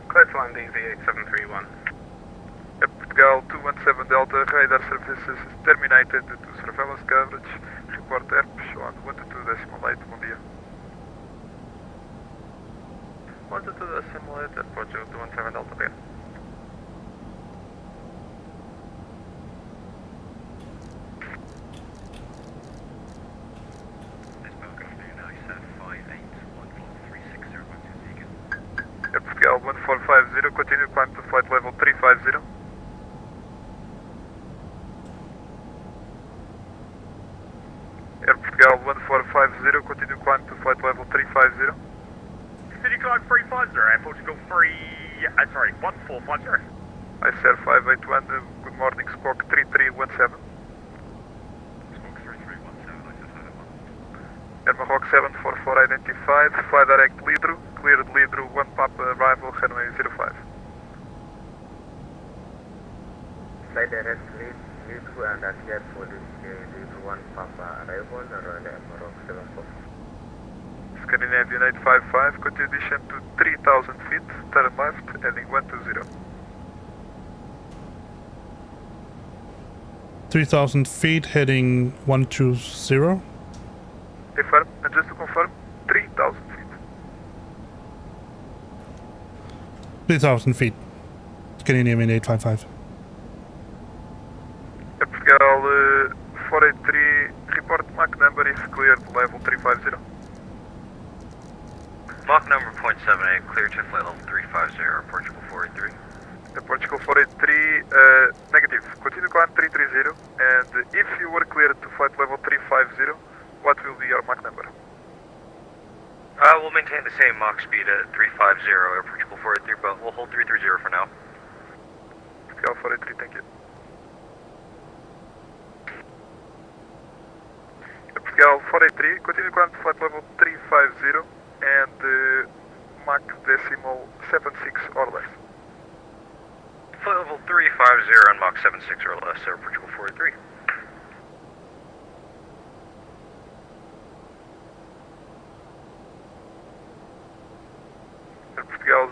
Clear to land, Easy 8731. Portugal 217 Delta, radar services terminated to surveillance coverage. Report ERPs on 122.8, bom dia. 122.8, airport 217 Delta, obrigado. Air Portugal 1450, continue climb to flight level 350. Air Portugal 1450, continue climb to flight level 350. Continue climb 350, Air Portugal 1450. ICR 581, good morning, squawk 3317. Squawk 3317, ICR 581. Air Maroc 744 identified, fly direct Lidru, cleared Lidru, 1 Papa arrival, runway 05. Fly direct Lidru and here for this Lidru 1 Papa arrival, Royal Maroc 744. Scandinavian 855, continue descent to 3000 feet, turn left, heading 120. 3,000 feet, heading 120. Affirm, and just to confirm, 3000 feet. 3,000 feet. Scandinavian 855. Air Portugal 483, report Mach number if cleared, level 350. Mach number 0.78, clear to flight level 350, Portugal 483. Portugal 483, negative, continue climb 330, and if you were cleared to flight level 350, what will be your Mach number? We'll maintain the same Mach speed at 350, Air Portugal 483, but we'll hold 330 for now. Portugal 483, thank you. Portugal 483, continue climb to flight level 350, and Mach decimal 76 or less. Flight level 350 and Mach 76 or less, Air Portugal 483. Air Portugal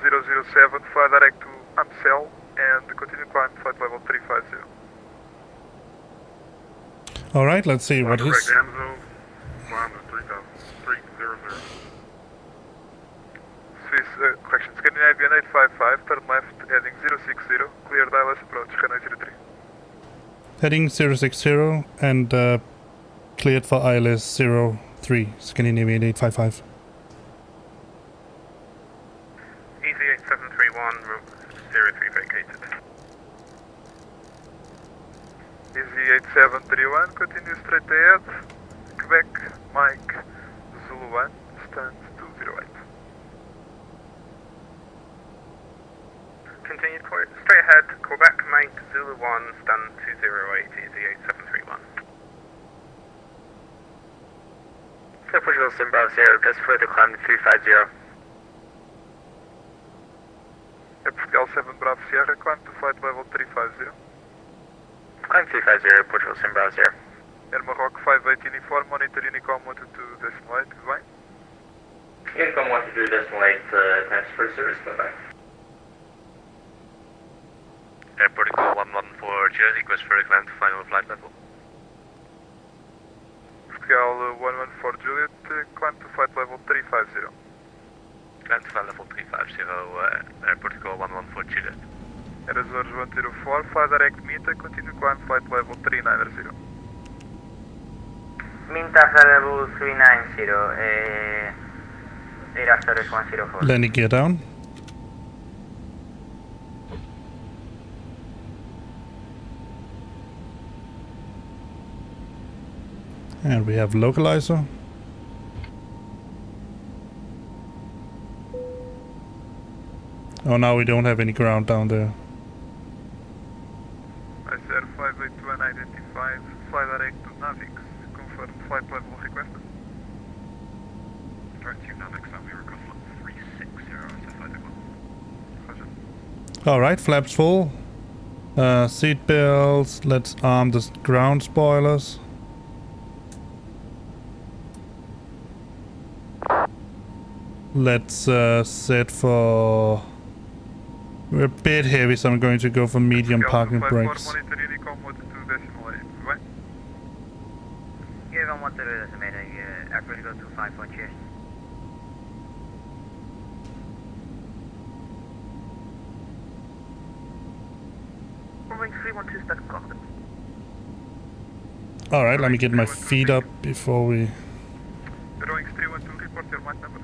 007, fly direct to Amstel and continue climb flight level 350. All right, let's see what is. Swiss, correction, Scandinavian 855, turn left, heading 060, clear ILS approach, runway 03. Heading 060 and cleared for ILS 03, Scandinavian 855. Easy 8731, route 03 vacated. Easy 8731, continue straight ahead, Quebec, Mike, Zulu 1, stand 208. Continued straight ahead, Quebec, Mike, Zulu 1, stand 208, Easy 8731. Air Portugal Zimbabwe 0, just further climb to 350. Air Portugal Portugal 7 Bravo Sierra, climb to flight level 350. Climb 350, Portugal Sim Bravo Sierra. Air Maroc 58 uniform, monitor Unicom 122.8, goodbye. Unicom 122.8, thanks for service, bye-bye. Air Portugal 114 Juliet, request for a climb to final flight level. Portugal 114 Juliet, climb to flight level 350. Climb to flight level 350, Air Portugal 114 Juliet. Air Azores 104, fly direct Minta, continue climb flight level 390. Minta flight level 390, Air Azores 104. Landing gear down. And we have localizer. Oh, now we don't have any ground down there. I said 582 unidentified, fly direct to Navix, confirm flight level requested. Alright, 2 Navix, we request 360, Roger. Alright, flaps full. Seat belts. Let's arm the ground spoilers. Let's set for... We're a bit heavy, so I'm going to go for medium parking brakes. Monitor Unicom 122.8, goodbye. Unicom 122.8, Air Portugal 25 cheers. Runway 312 static cockpit. Alright, let me get my feet up before we... Runway 312, report your flight number.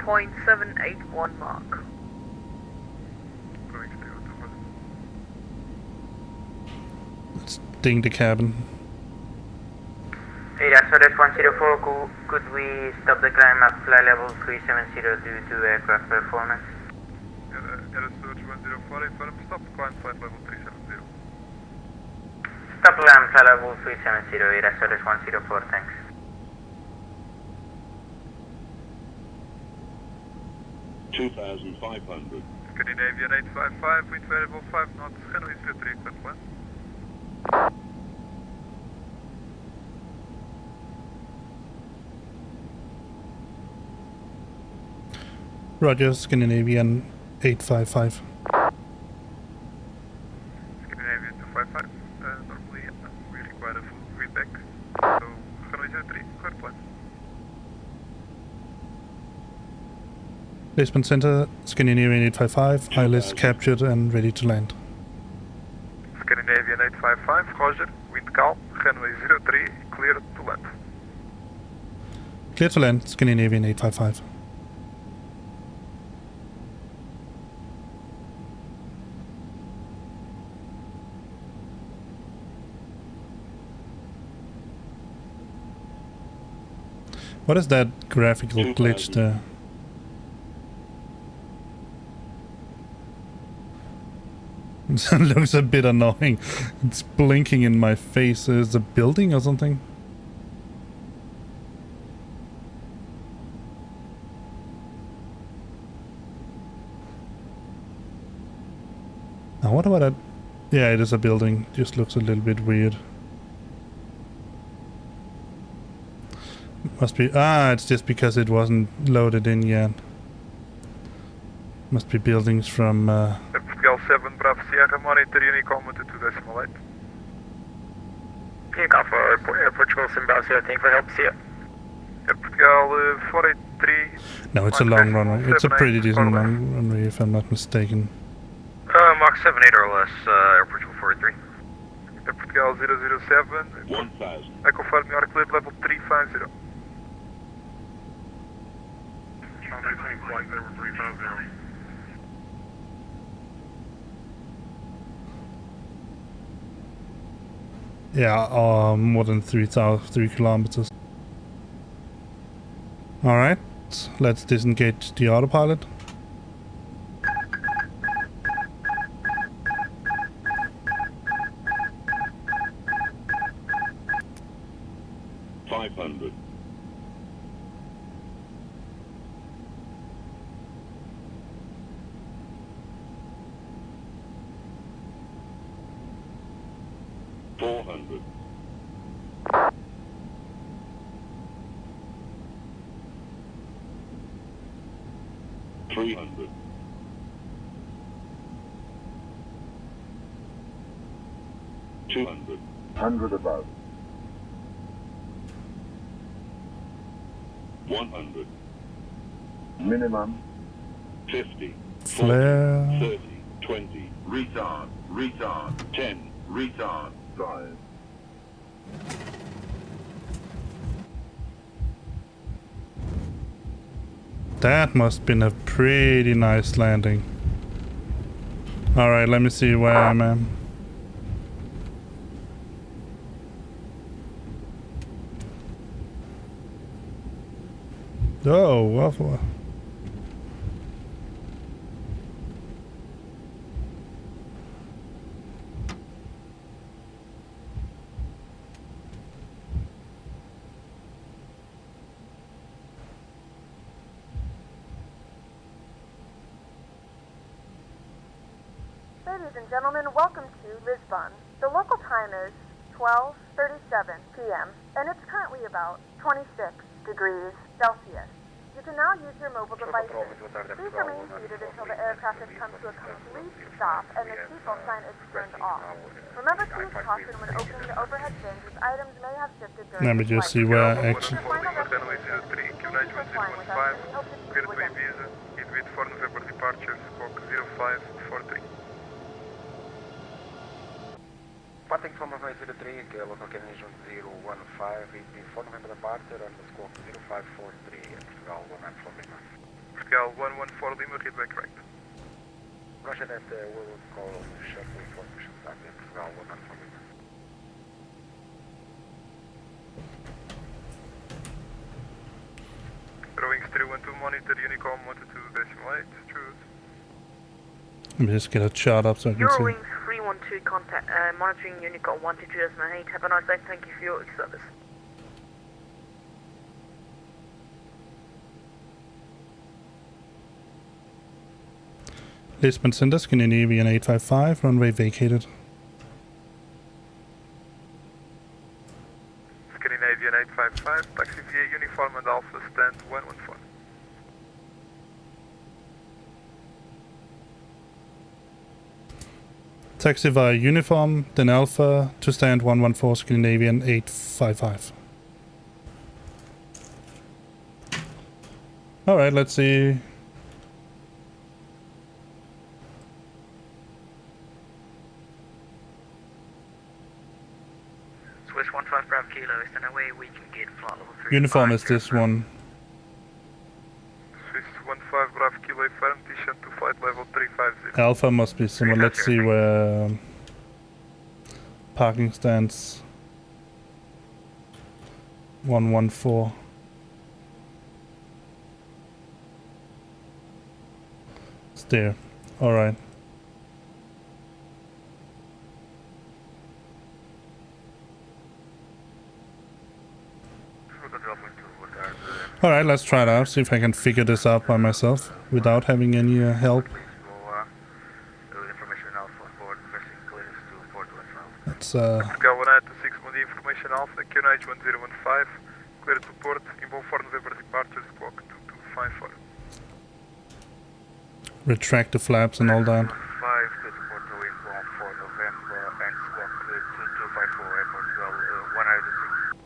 0.781 mark. Runway 312, Let's ding the cabin. Air Azores 104, could we stop the climb at flight level 370 due to aircraft performance? Air Azores 104, inform stop climb flight level 370. Stop climb flight level 370, Air Azores 104, thanks. Scandinavian 855, wind variable 5 knots, runway 03, clear plan. Roger, Scandinavian 855. Scandinavian 255, normally we require a full feedback, so runway 03, clear plan. Lisbon Center, Scandinavian 855, ILS captured and ready to land. Scandinavian 855, Roger, wind calm, runway 03, clear to land. Clear to land, Scandinavian 855. What is that graphical glitch there? It looks a bit annoying. It's blinking in my face. Is it a building or something? Now what about that? Yeah, it is a building. Just looks a little bit weird. Must be... Ah, it's just because it wasn't loaded in yet. Must be buildings from... Portugal 7 Bravo Sierra, monitor Unicom 122.8. Unicom for Portugal Sim Bravo Sierra, thank you for help, see ya. Portugal 483. No, it's a long runway. It's a pretty decent long runway, if I'm not mistaken. Mach 78 or less, Air Portugal 483. Air Portugal 007. 1000. I confirm you are cleared level 350. Flight level 350. Yeah, more than 3 kilometers. Alright, let's disengage the autopilot. 400. 300. 200. 100 above. 100. Minimum. 50. Flare. 40, 30, 20. Retard. Retard. 10. Retard. 5. That must have been a pretty nice landing. Alright, let me see where I am. Oh, waffle. Ladies and gentlemen, welcome to Lisbon. The local time is 12:37 p.m. and it's currently about 26 degrees Celsius. You can now use your mobile devices. Please remain seated until the aircraft has come to a complete stop and the seatbelt sign is turned off. Remember to use caution when opening the overhead bins as items may have shifted during Let me the just flight. see where Thank you actually. for final destination. Thank you for flying with us, and we hope to see you again. With 4 November departure, squawk 0543. Departing from runway 03, local Canadian 015, repeat 4 November departure on the squawk 0543 at Portugal 114 Lima. Portugal 114 Lima, hit back right. Roger that, we will call shortly for push start at Portugal 114 Lima. Rowings 312, monitor Unicom 122.8, choose. Let me just get a chart up so I can see. Eurowings 312 contact, monitoring Unicom 122.8. Have a nice day, thank you for your service. Lisbon Center, Scandinavian 855, runway vacated. Scandinavian 855, taxi via uniform and Alpha stand 114. Taxi via uniform, then Alpha to stand 114, Scandinavian 855. Alright, let's see. Swiss 15 Bravo Kilo, is there no way we can get flight level 3? Uniform is this one. Swiss 15 Bravo Kilo, firm descent to flight level 350. Alpha must be similar. Let's see where parking stands. 114. It's there. Alright. Alright, let's try it out. See if I can figure this out by myself without having any help. Let's Portugal 196, Mundi information Alpha, QNH 1015, clear to port, inbound 4 November departure, squawk 2254. retract the flaps and all that. 5 clear to port, inbound 4 November and squawk 2254 at Portugal 196.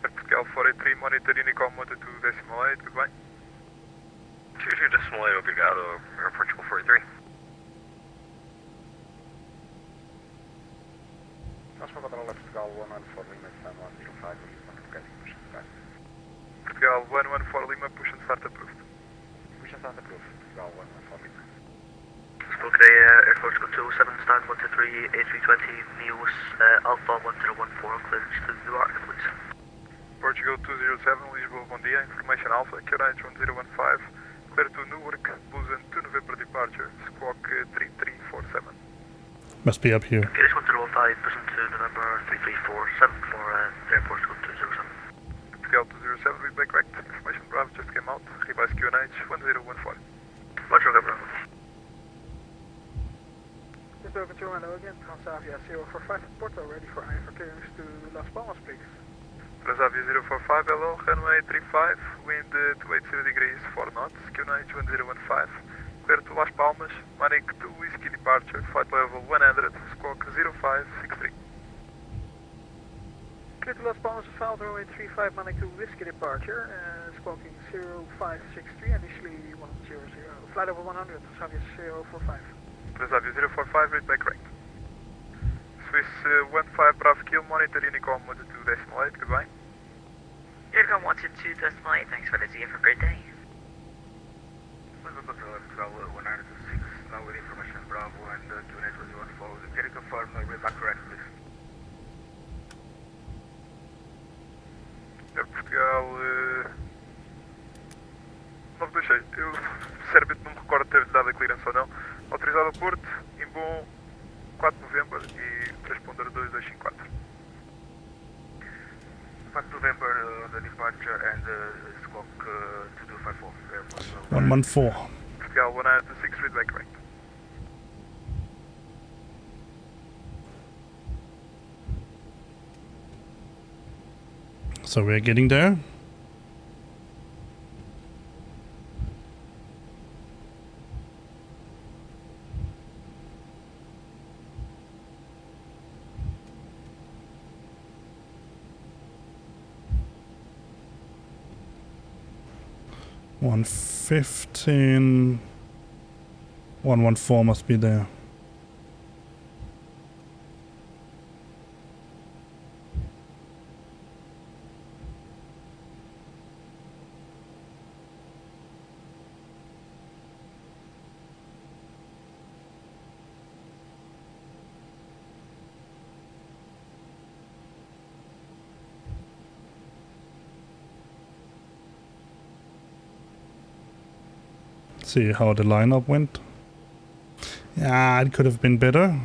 Portugal 483, monitor Unicom 122.8, goodbye. 22.8, obrigado, Portugal 43. Transport control Portugal 114 Lima, stand 105, Lisbon, getting push and start. Portugal 114 Lima, push and start approved. Push and start approved, Portugal 114 Lima. Okay, Air Force Control 7, stand 123, A320, Neos, Alpha 1014, clearance to Newark, please. Portugal 207, Lisbon, bom dia, information Alpha, QNH 1015, clear to Newark, Busan 2 November departure, squawk 3347. Must be up here. Okay, this 1015, Busan 2 November 3347 for Airport Code 207. Portugal 207, read back correct, information Bravo just came out, revise QNH 1014. Roger, Bravo. spoken to hello again, Transavia 045 at Porto, ready for IFR clearance to Las Palmas, please. Transavia 045, hello, runway 35, wind 280 degrees, 4 knots, QNH 1015, clear to Las Palmas, Manic 2 Whiskey departure, flight level 100, squawk 0563. Clear to Las Palmas, South runway 35, Manic 2 Whiskey departure, squawking 0563, initially 100, flight level 100, Transavia 045. Transavia 045, read back correct. Swiss 15 Bravo Kill, monitor Unicom 122.8, goodbye. Unicom 122.8, thanks for the Z, have a great day. Lisbon Control, Portugal 196, now with information Bravo and QNH 114. Can you confirm read back correct, please? Portugal. Não deixei, eu sinceramente não me recordo de ter dado a clearance ou não. Autorizado ao Porto, em bom 4 de novembro e transponder 2254. 4 November, the departure and squawk 2254. 114. Portugal 196, read back correct. So we're getting there. $115. 114 must be there. See how the lineup went. Yeah, it could have been better.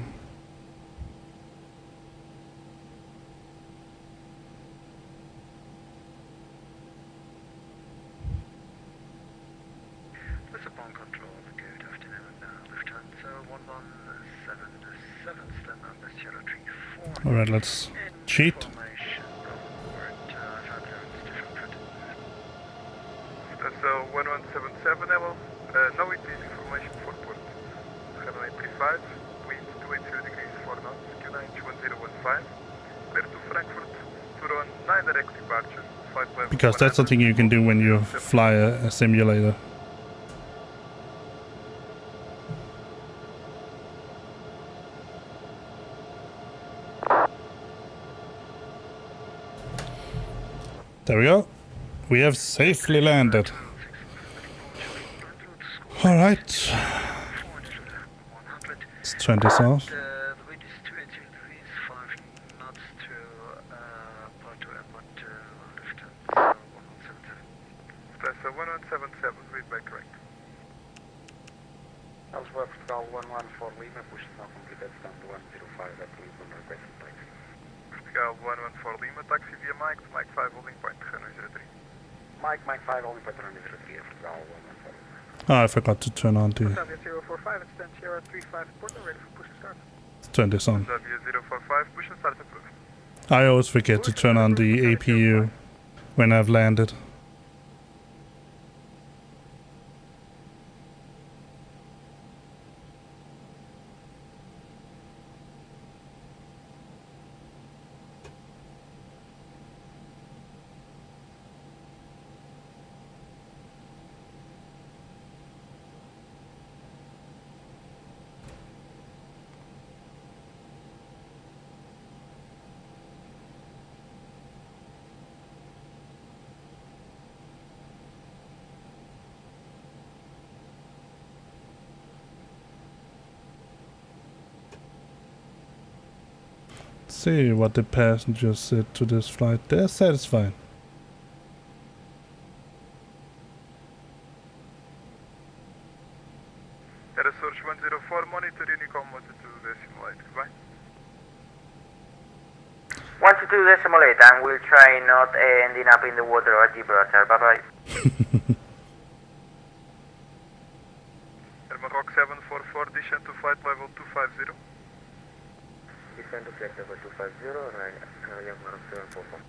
Lisbon Control, good afternoon. Lufthansa 1177, stand number 034. Alright, let's cheat. So 1177, hello. Now it is information for Port. Runway 35, wind 280 degrees, 4 knots, QNH 1015, clear to Frankfurt, Turon 9 direct departure, flight level Because that's something you can do when you fly a simulator. There we go. We have safely landed. Alright. Let's turn this off. The wind is 280 degrees, 5 knots to Porto Airport, Lufthansa 1177. Lufthansa 1177, read back correct. Elsewhere, Portugal 114 Lima, push now completed, stand 105 at Lisbon, request taxi. Portugal 114 Lima, taxi via Mike to Mike 5 holding point, runway 03. Mike 5 holding point, runway 03, Portugal 114. Oh, I forgot to turn on the... Transavia 045 and stand Sierra 35 Porto, ready for push and start. Let's turn this on. Transavia 045, push and start approved. I always forget to turn on the APU when I've landed. See what the passengers said to this flight. They're satisfied. Era Source 104, monitor Unicom 122.8, goodbye. 122.8, and we'll try not ending up in the water or Gibraltar. Bye bye. Air Maroc 744, descent to flight level 250. Descend to flight level 250, runway 744.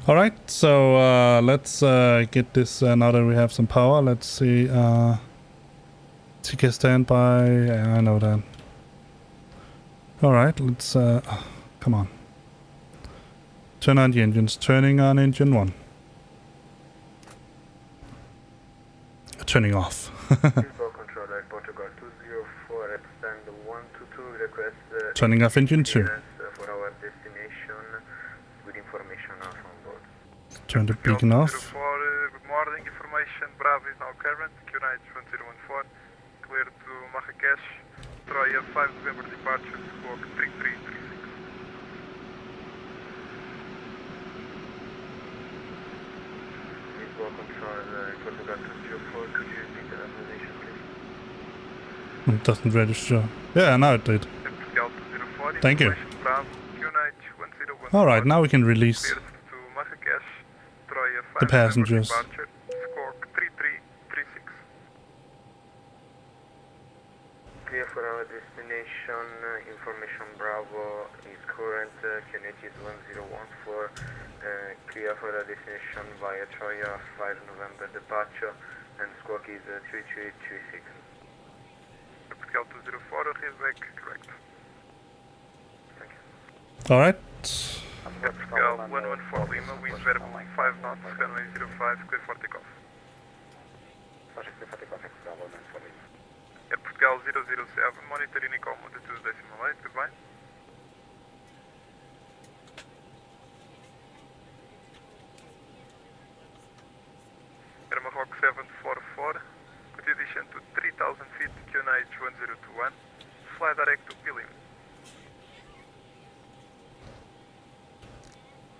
All right, so let's get this now that we have some power. Let's see. TK standby. Yeah, I know that. All right, let's come on. Turn on the engines. Turning on engine 1. Turning off. Control Portugal 204, extend 122, request Turning off engine 2. for our destination with information on board. Turn the beacon off. Good morning, information. Bravo is now current. QNH 1014. Clear to Marrakech. Troia 5 November departure. Squawk 3336. Lisbon Control Portugal 204, could you repeat the organization, please? It doesn't register. Yeah, now it did. Portugal 204. Thank you. Bravo. QNH 1014. All right, now we can release Clear to Marrakech. Troia 5 the passengers. November departure. Squawk 3336. Clear for our destination, information Bravo is current, QNH is 1014, clear for the destination via Troia 5 November departure, and squawk is 3336. Portugal 204, back correct. Thank you. All right. Portugal 114 Lima, wind variable 5 knots, runway 05, clear for takeoff. Air Portugal 007, monitoring Nicole altitude decimal 8, goodbye. Air Maroc 744, continuation to 3000 feet, QNH 1021, fly direct to Milan.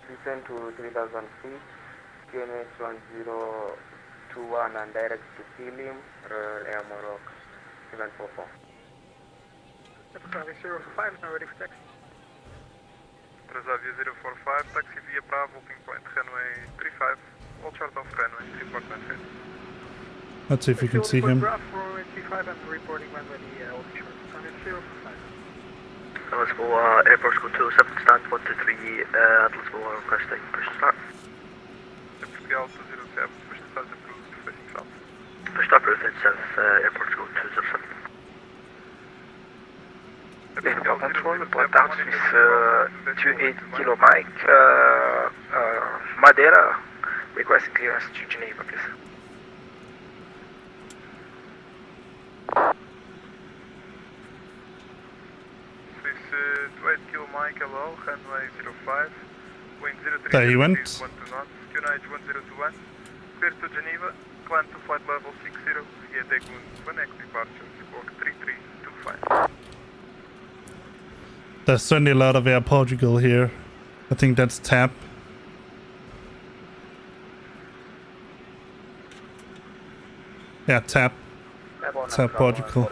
Descend to 3000 feet, QNH 1021 and direct to Milan, Royal Air Maroc 744. Bravo 05 is now ready for taxi. Brasavia 045, taxi via Bravo, looking point, runway 35, all short of runway 3.9. Let's see if we can see him. Bravo for 35 and reporting when ready, all short. Summit 045. Let's go airport school 27, stand 123, Atlas Bowl requesting push to start. Portugal 207, push to start approved, facing south. Push to approved in south, airport school 207. Portugal Control, 007, report out with 28 kilo Mike, Madeira, requesting clearance to Geneva, please. Swiss 28 kilo Mike, hello, runway 05, wind 03, There he went. 12 knots, QNH 1021, clear to Geneva, climb to flight level 60, via Degun, connect departure, squawk 3325. There's certainly a lot of Air Portugal here. I think that's TAP. Yeah, TAP. TAP Portugal.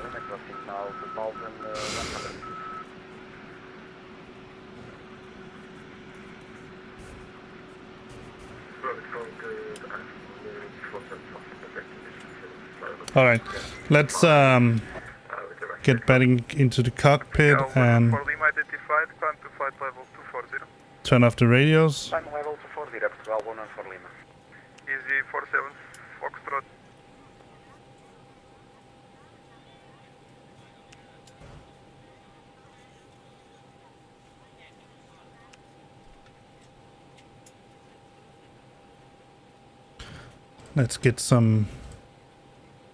All right, let's get batting into the cockpit and For Lima identified, climb to flight level 240. turn off the radios. Climb level 240, Portugal 114 Lima. Easy 47, Foxtrot. Let's get some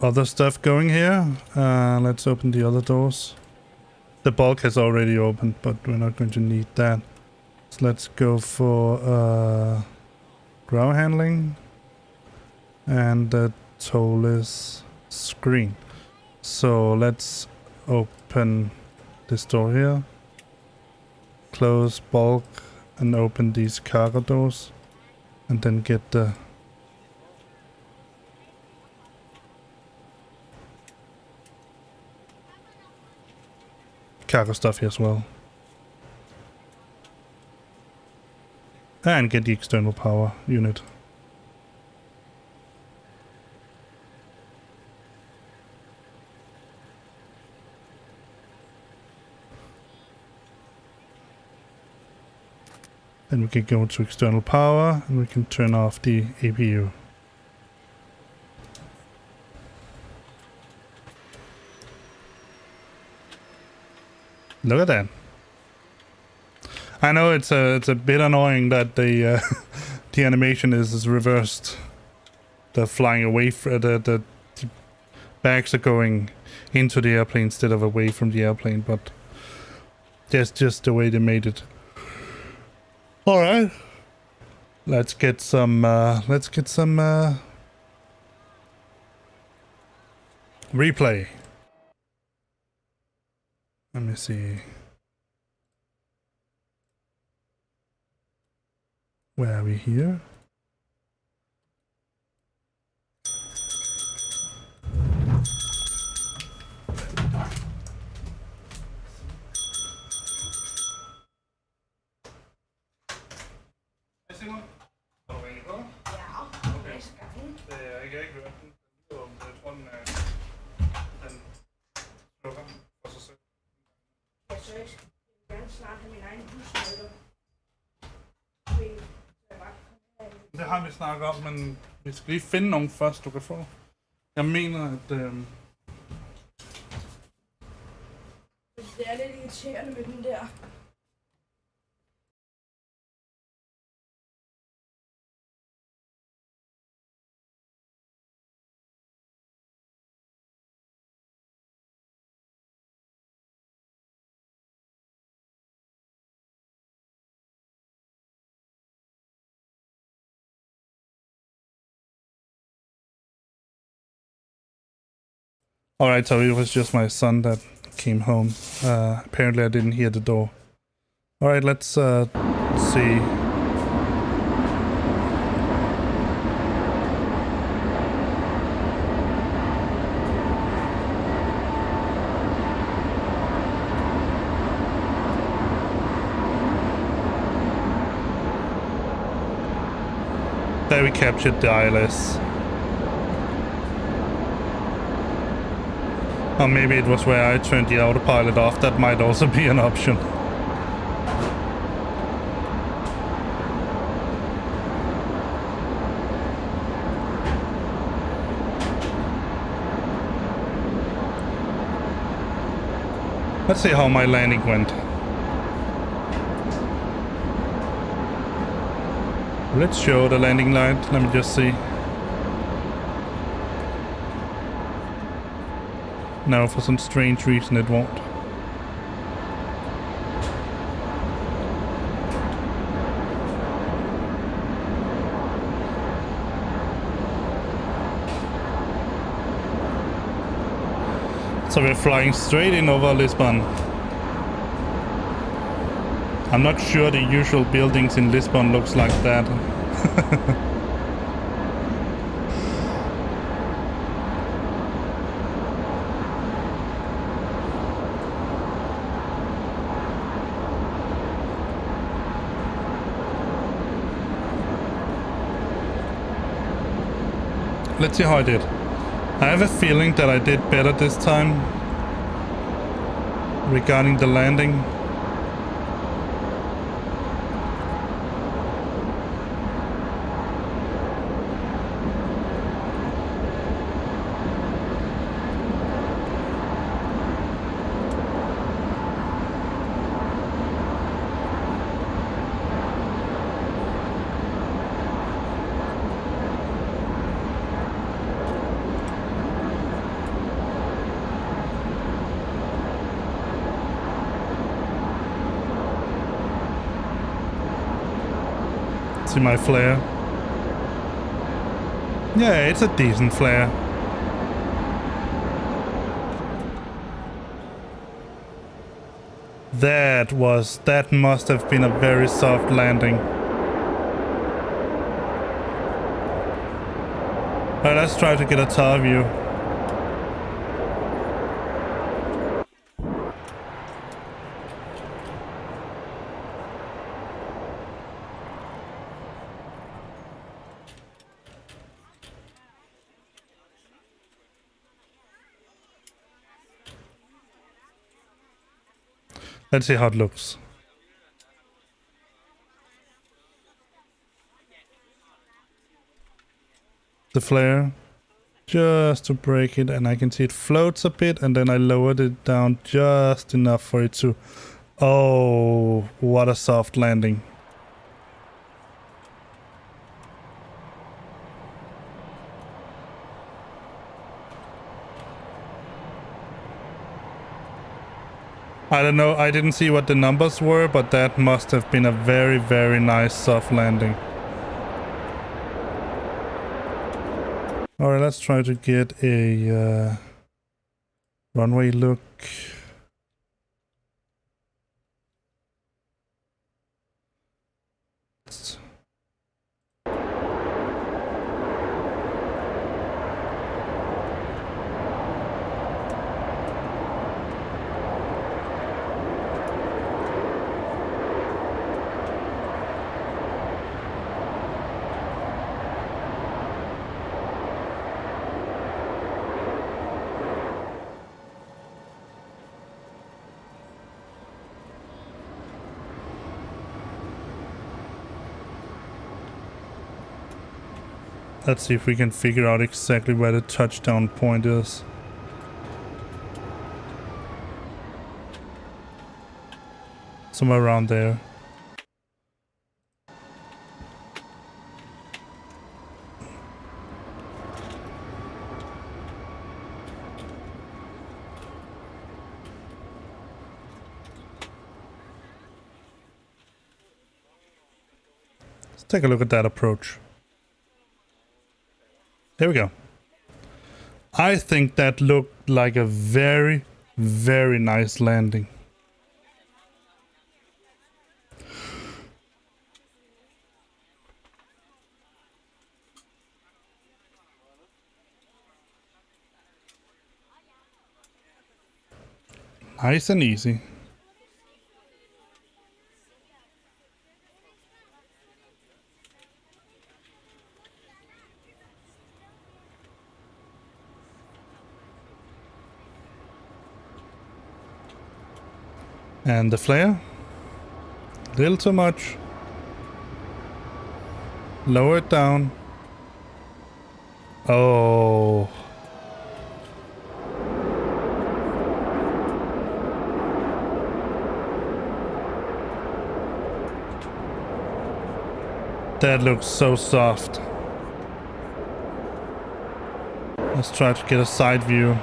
other stuff going here. Let's open the other doors. The bulk has already opened, but we're not going to need that. So let's go for ground handling and the ToLiss screen. So let's open this door here, close bulk and open these cargo doors, and then get the cargo stuff here as well. And get the external power unit. Then we can go to external power and we can turn off the APU. Look at that. I know it's a bit annoying that the the animation is reversed. They're flying away from the bags are going into the airplane instead of away from the airplane, but that's just the way they made it. All right, let's get some replay. Let me see. Where are we here? Det har vi snakket om, men vi skal lige finde nogen først, du kan få. Jeg mener, at... Det er lidt irriterende med den der. Alright, so it was just my son that came home. Apparently I didn't hear the door. Alright, let's see. There we captured the ILS. Or maybe it was where I turned the autopilot off. That might also be an option. Let's see how my landing went. Let's show the landing light. Let me just see. No, for some strange reason it won't. So we're flying straight in over Lisbon. I'm not sure the usual buildings in Lisbon looks like that. Let's see how I did. I have a feeling that I did better this time regarding the landing. See my flare. Yeah, it's a decent flare. That must have been a very soft landing. Alright, let's try to get a tower view. Let's see how it looks. The flare, just to break it, and I can see it floats a bit, and then I lowered it down just enough for it to... Oh, what a soft landing. I don't know, I didn't see what the numbers were, but that must have been a very, very nice soft landing. Alright, let's try to get a runway look. Let's see if we can figure out exactly where the touchdown point is. Somewhere around there. Let's take a look at that approach. There we go. I think that looked like a very, very nice landing. Nice and easy. And the flare, little too much. Lower it down. Oh. That looks so soft. Let's try to get a side view.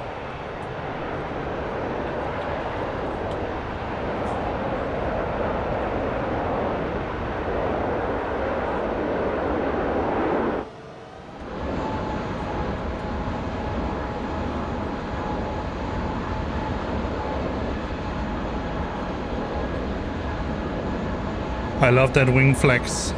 I love that wing flex.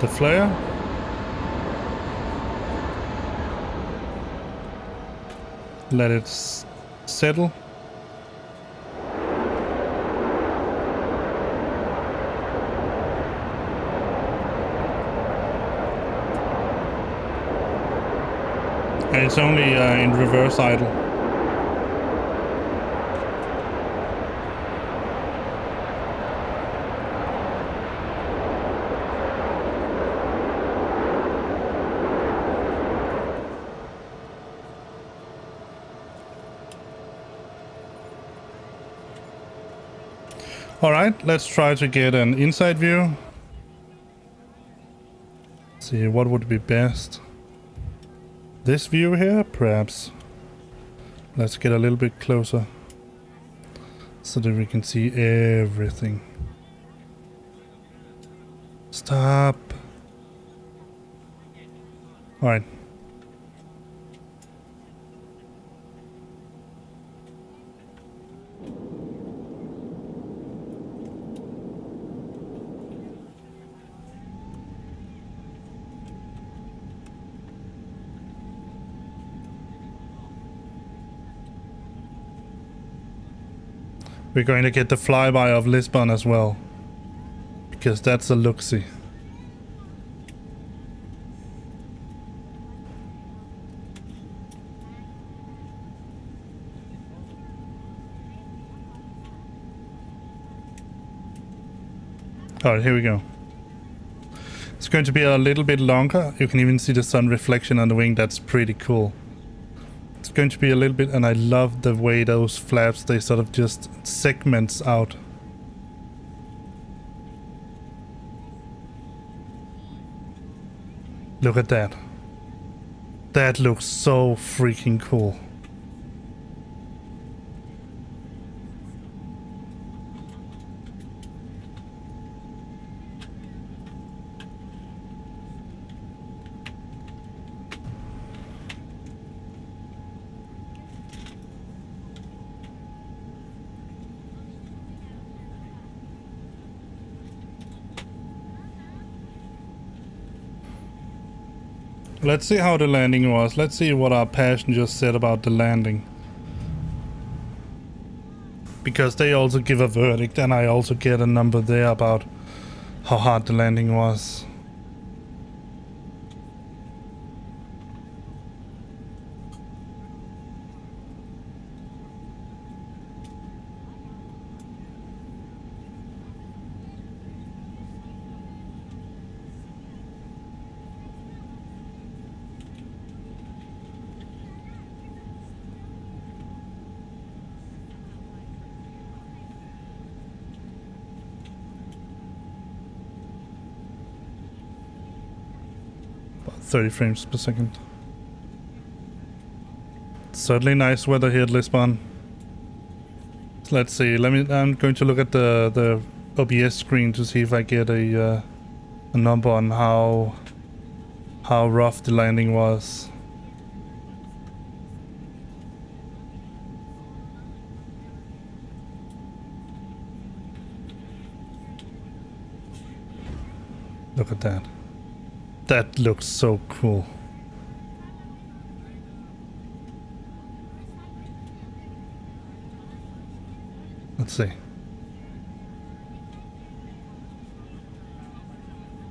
The flare. Let it settle. And it's only in reverse idle. Alright, let's try to get an inside view. Let's see, what would be best? This view here, perhaps. Let's get a little bit closer so that we can see everything. Stop. All right. We're going to get the flyby of Lisbon as well, because that's a look-see. Alright, here we go. It's going to be a little bit longer. You can even see the sun reflection on the wing. That's pretty cool. It's going to be a little bit, and I love the way those flaps, they sort of just segments out. Look at that. That looks so freaking cool. Let's see how the landing was. Let's see what our passengers said about the landing. Because they also give a verdict, and I also get a number there about how hard the landing was. About 30 frames per second. Certainly nice weather here at Lisbon. So let's see. I'm going to look at the OBS screen to see if I get a number on how rough the landing was. Look at that. That looks so cool. Let's see.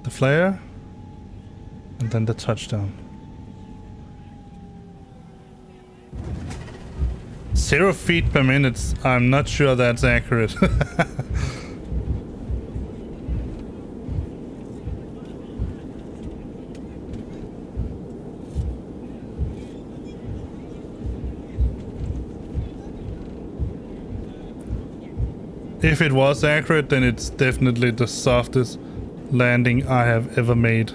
The flare, and then the touchdown. 0 feet per minute. I'm not sure that's accurate. If it was accurate, then it's definitely the softest landing I have ever made.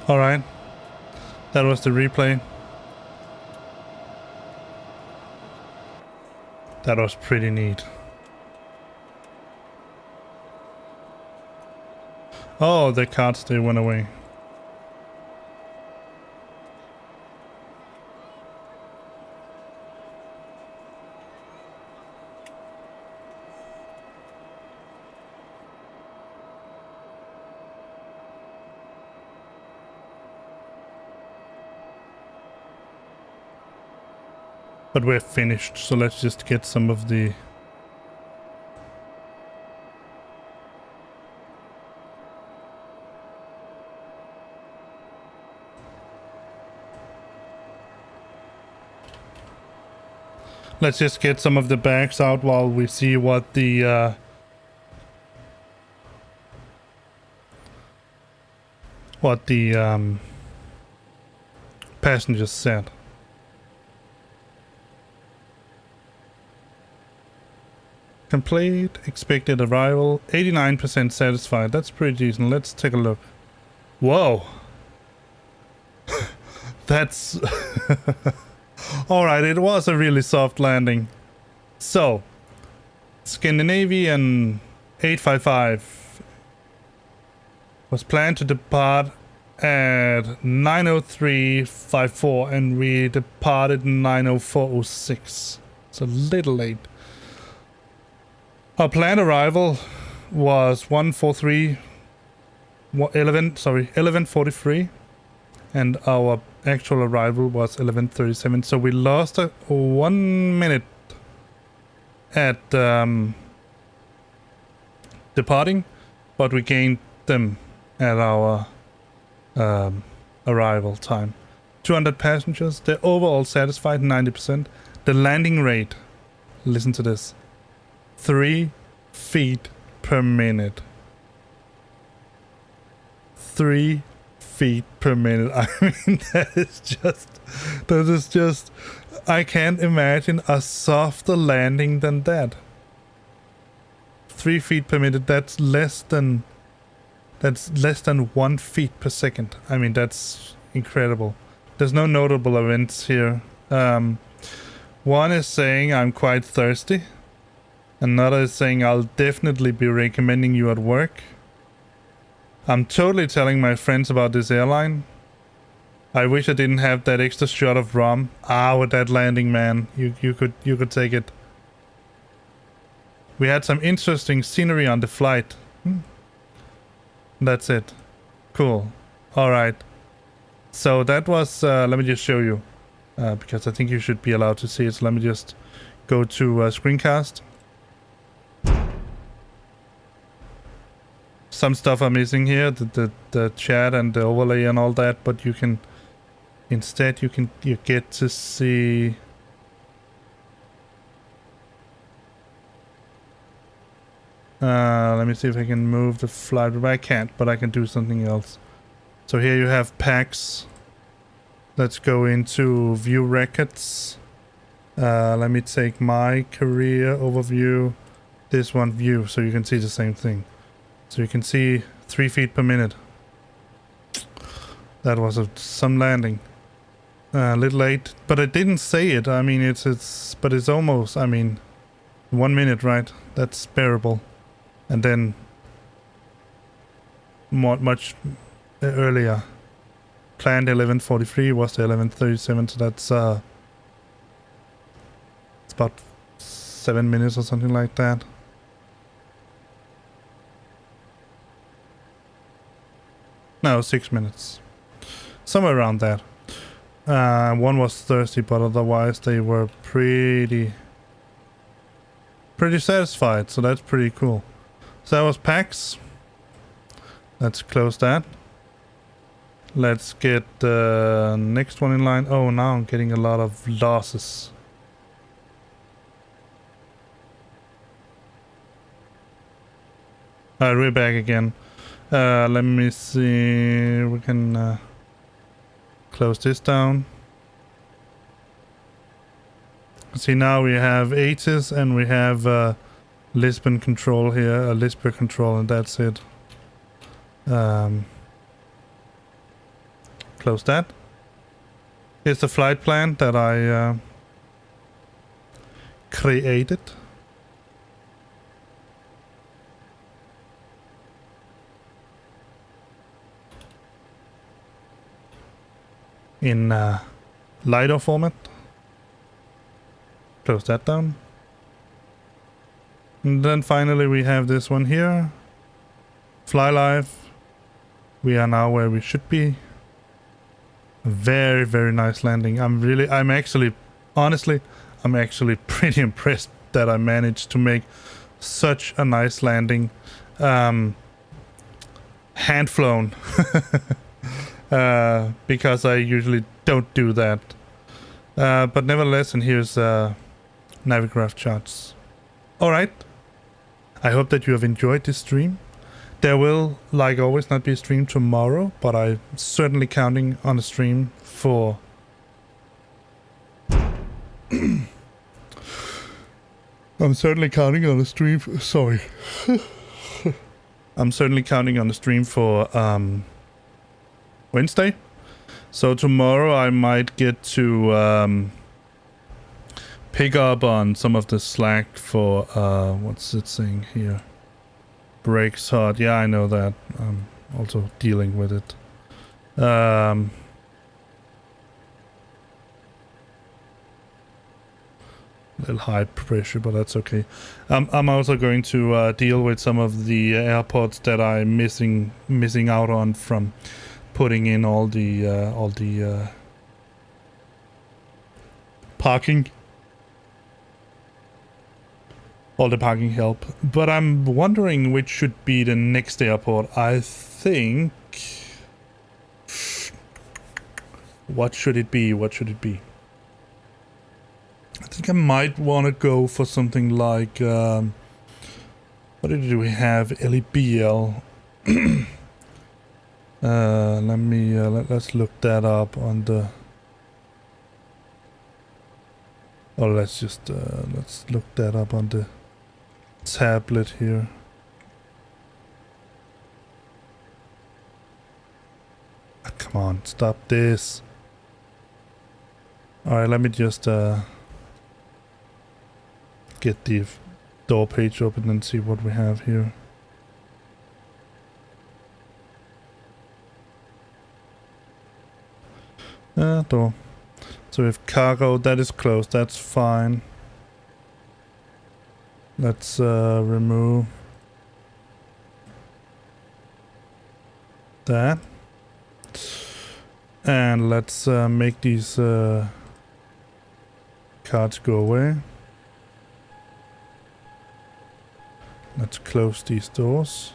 Alright, that was the replay. That was pretty neat. Oh, the cards, they went away. But we're finished, so let's just get some of the... Let's just get some of the bags out while we see what the passengers said. Complete, expected arrival, 89% satisfied. That's pretty decent. Let's take a look. Whoa. That's... Alright, it was a really soft landing. So, Scandinavian 855 was planned to depart at 9:03:54 and we departed 9:04:06. It's a little late. Our planned arrival was 11:43 and our actual arrival was 11:37, so we lost 1 minute at departing, but we gained them at our arrival time. 200 passengers, they're overall satisfied, 90%. The landing rate, listen to this, 3 feet per minute. 3 feet per minute. I mean, that is just, I can't imagine a softer landing than that. 3 feet per minute, that's less than 1 feet per second. I mean, that's incredible. There's no notable events here. One is saying I'm quite thirsty. Another is saying I'll definitely be recommending you at work. I'm totally telling my friends about this airline. I wish I didn't have that extra shot of rum. With that landing, man. You could take it. We had some interesting scenery on the flight. That's it. Cool. Alright. So that was, let me just show you. Because I think you should be allowed to see it. So let me just go to screencast. Some stuff I'm missing here, the chat and the overlay and all that, but you can instead you get to see let me see if I can move the flight. I can't, but I can do something else. So here you have packs. Let's go into view records. Let me take my career overview, this one view, so you can see the same thing. So you can see 3 feet per minute. That was some landing. A little late, but I didn't say it. I mean, but it's almost, I mean, 1 minute, right? That's bearable. And then much earlier. Planned 11:43 was the 11:37, so that's it's about 7 minutes or something like that. No, 6 minutes. Somewhere around that. One was thirsty, but otherwise they were pretty satisfied, so that's pretty cool. So that was PAX. Let's close that. Let's get the next one in line. Oh, now I'm getting a lot of losses. Alright, we're back again. Let me see, we can close this down. See, now we have ATIS and we have Lisbon control here, Lisbon control, and that's it. Close that. Here's the flight plan that I created. in LiDAR format. Close that down. And then finally we have this one here. Fly live. We are now where we should be. A very, very nice landing. I'm actually pretty impressed that I managed to make such a nice landing. Hand flown. Because I usually don't do that. But nevertheless, and here's Navigraph charts. Alright. I hope that you have enjoyed this stream. There will, like always, not be a stream tomorrow, but I'm certainly counting on a stream for... I'm certainly counting on a stream for... Sorry. I'm certainly counting on a stream for Wednesday. So tomorrow I might get to pick up on some of the slack for... what's it saying here? Brakes hot. Yeah, I know that. I'm also dealing with it. Little high pressure, but that's okay. I'm also going to deal with some of the airports that I'm missing out on from putting in all the parking. All the parking help. But I'm wondering which should be the next airport. I think... What should it be? What should it be? I think I might want to go for something like... what do we have? LEBL. Let's look that up on the... Oh, let's look that up on the tablet here. Oh, come on, stop this. Alright, let me just get the door page open and see what we have here. Door. So we have cargo, that is closed, that's fine. Let's remove that. And let's make these cards go away. Let's close these doors.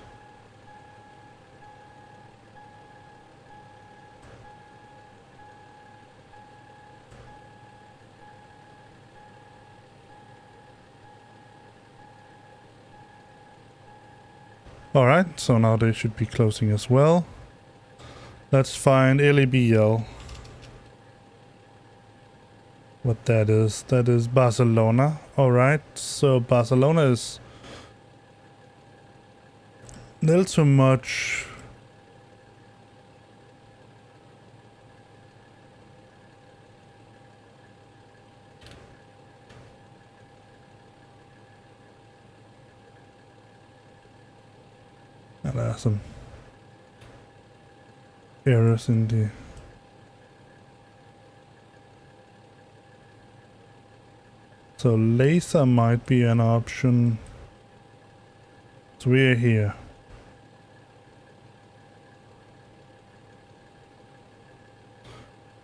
Alright, so now they should be closing as well. Let's find LEBL. What that is Barcelona. Alright, so Barcelona is a little too much. There are some errors in the... So laser might be an option. So we're here.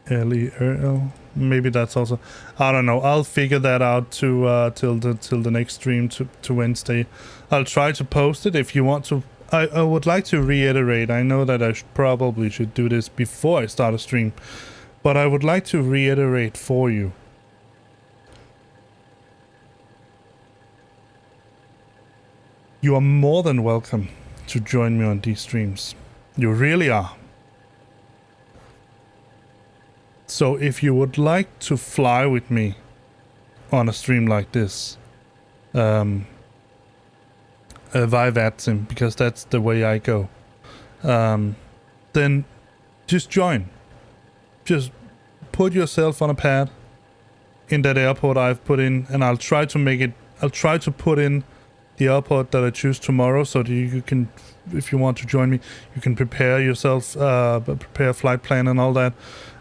LERL. Maybe that's also... I don't know. I'll figure that out to till the next stream to Wednesday. I'll try to post it if you want to. I would like to reiterate. I know that I probably should do this before I start a stream, but I would like to reiterate for you. You are more than welcome to join me on these streams. You really are. So if you would like to fly with me on a stream like this, via Vatsim, because that's the way I go, then just join. Just put yourself on a pad in that airport I've put in, and I'll try to make it, I'll try to put in the airport that I choose tomorrow, so that you can, if you want to join me, you can prepare yourself, prepare a flight plan and all that.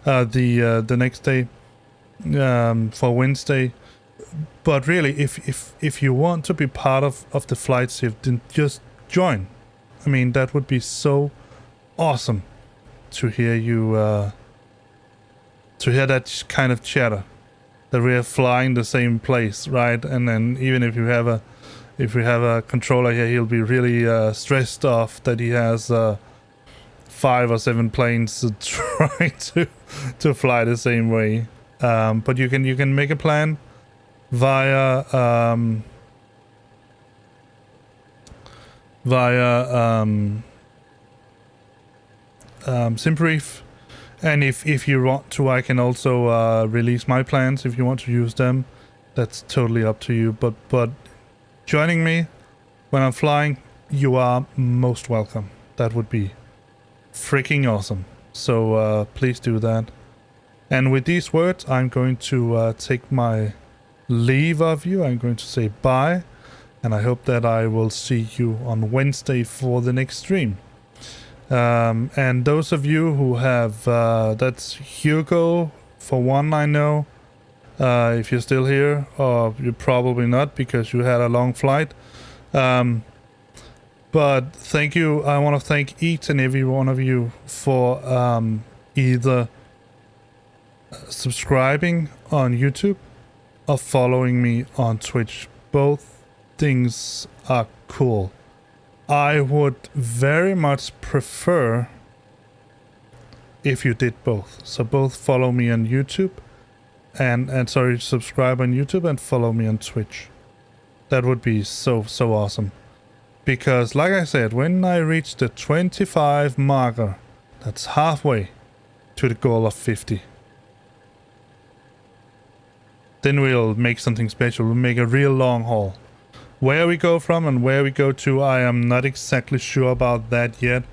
The next day, for Wednesday. But really, if you want to be part of the flight shift, then just join. I mean, that would be so awesome to hear you, to hear that kind of chatter, that we are flying the same place, right? And then even if you have a controller here, he'll be really stressed off that he has 5 or 7 planes trying to fly the same way. But you can make a plan via SimBrief, and if you want to, I can also release my plans if you want to use them. That's totally up to you. But joining me when I'm flying, you are most welcome. That would be freaking awesome. So please do that. And with these words, I'm going to take my leave of you. I'm going to say bye, and I hope that I will see you on Wednesday for the next stream. And those of you who have, that's Hugo for one, I know, if you're still here, or you're probably not because you had a long flight. But thank you. I want to thank each and every one of you for either subscribing on YouTube or following me on Twitch. Both things are cool. I would very much prefer if you did both. So both follow me on YouTube and subscribe on YouTube and follow me on Twitch. That would be so awesome. Because like I said, when I reach the 25 marker, that's halfway to the goal of 50. Then we'll make something special. We'll make a real long haul. Where we go from and where we go to, I am not exactly sure about that yet.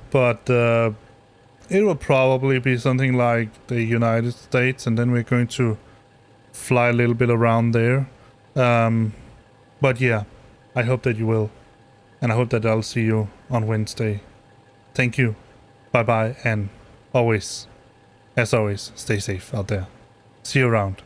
But it will probably be something like the United States, and then we're going to fly a little bit around there. But yeah, I hope that you will. And I hope that I'll see you on Wednesday. Thank you. Bye-bye, and always, as always, stay safe out there. See you around.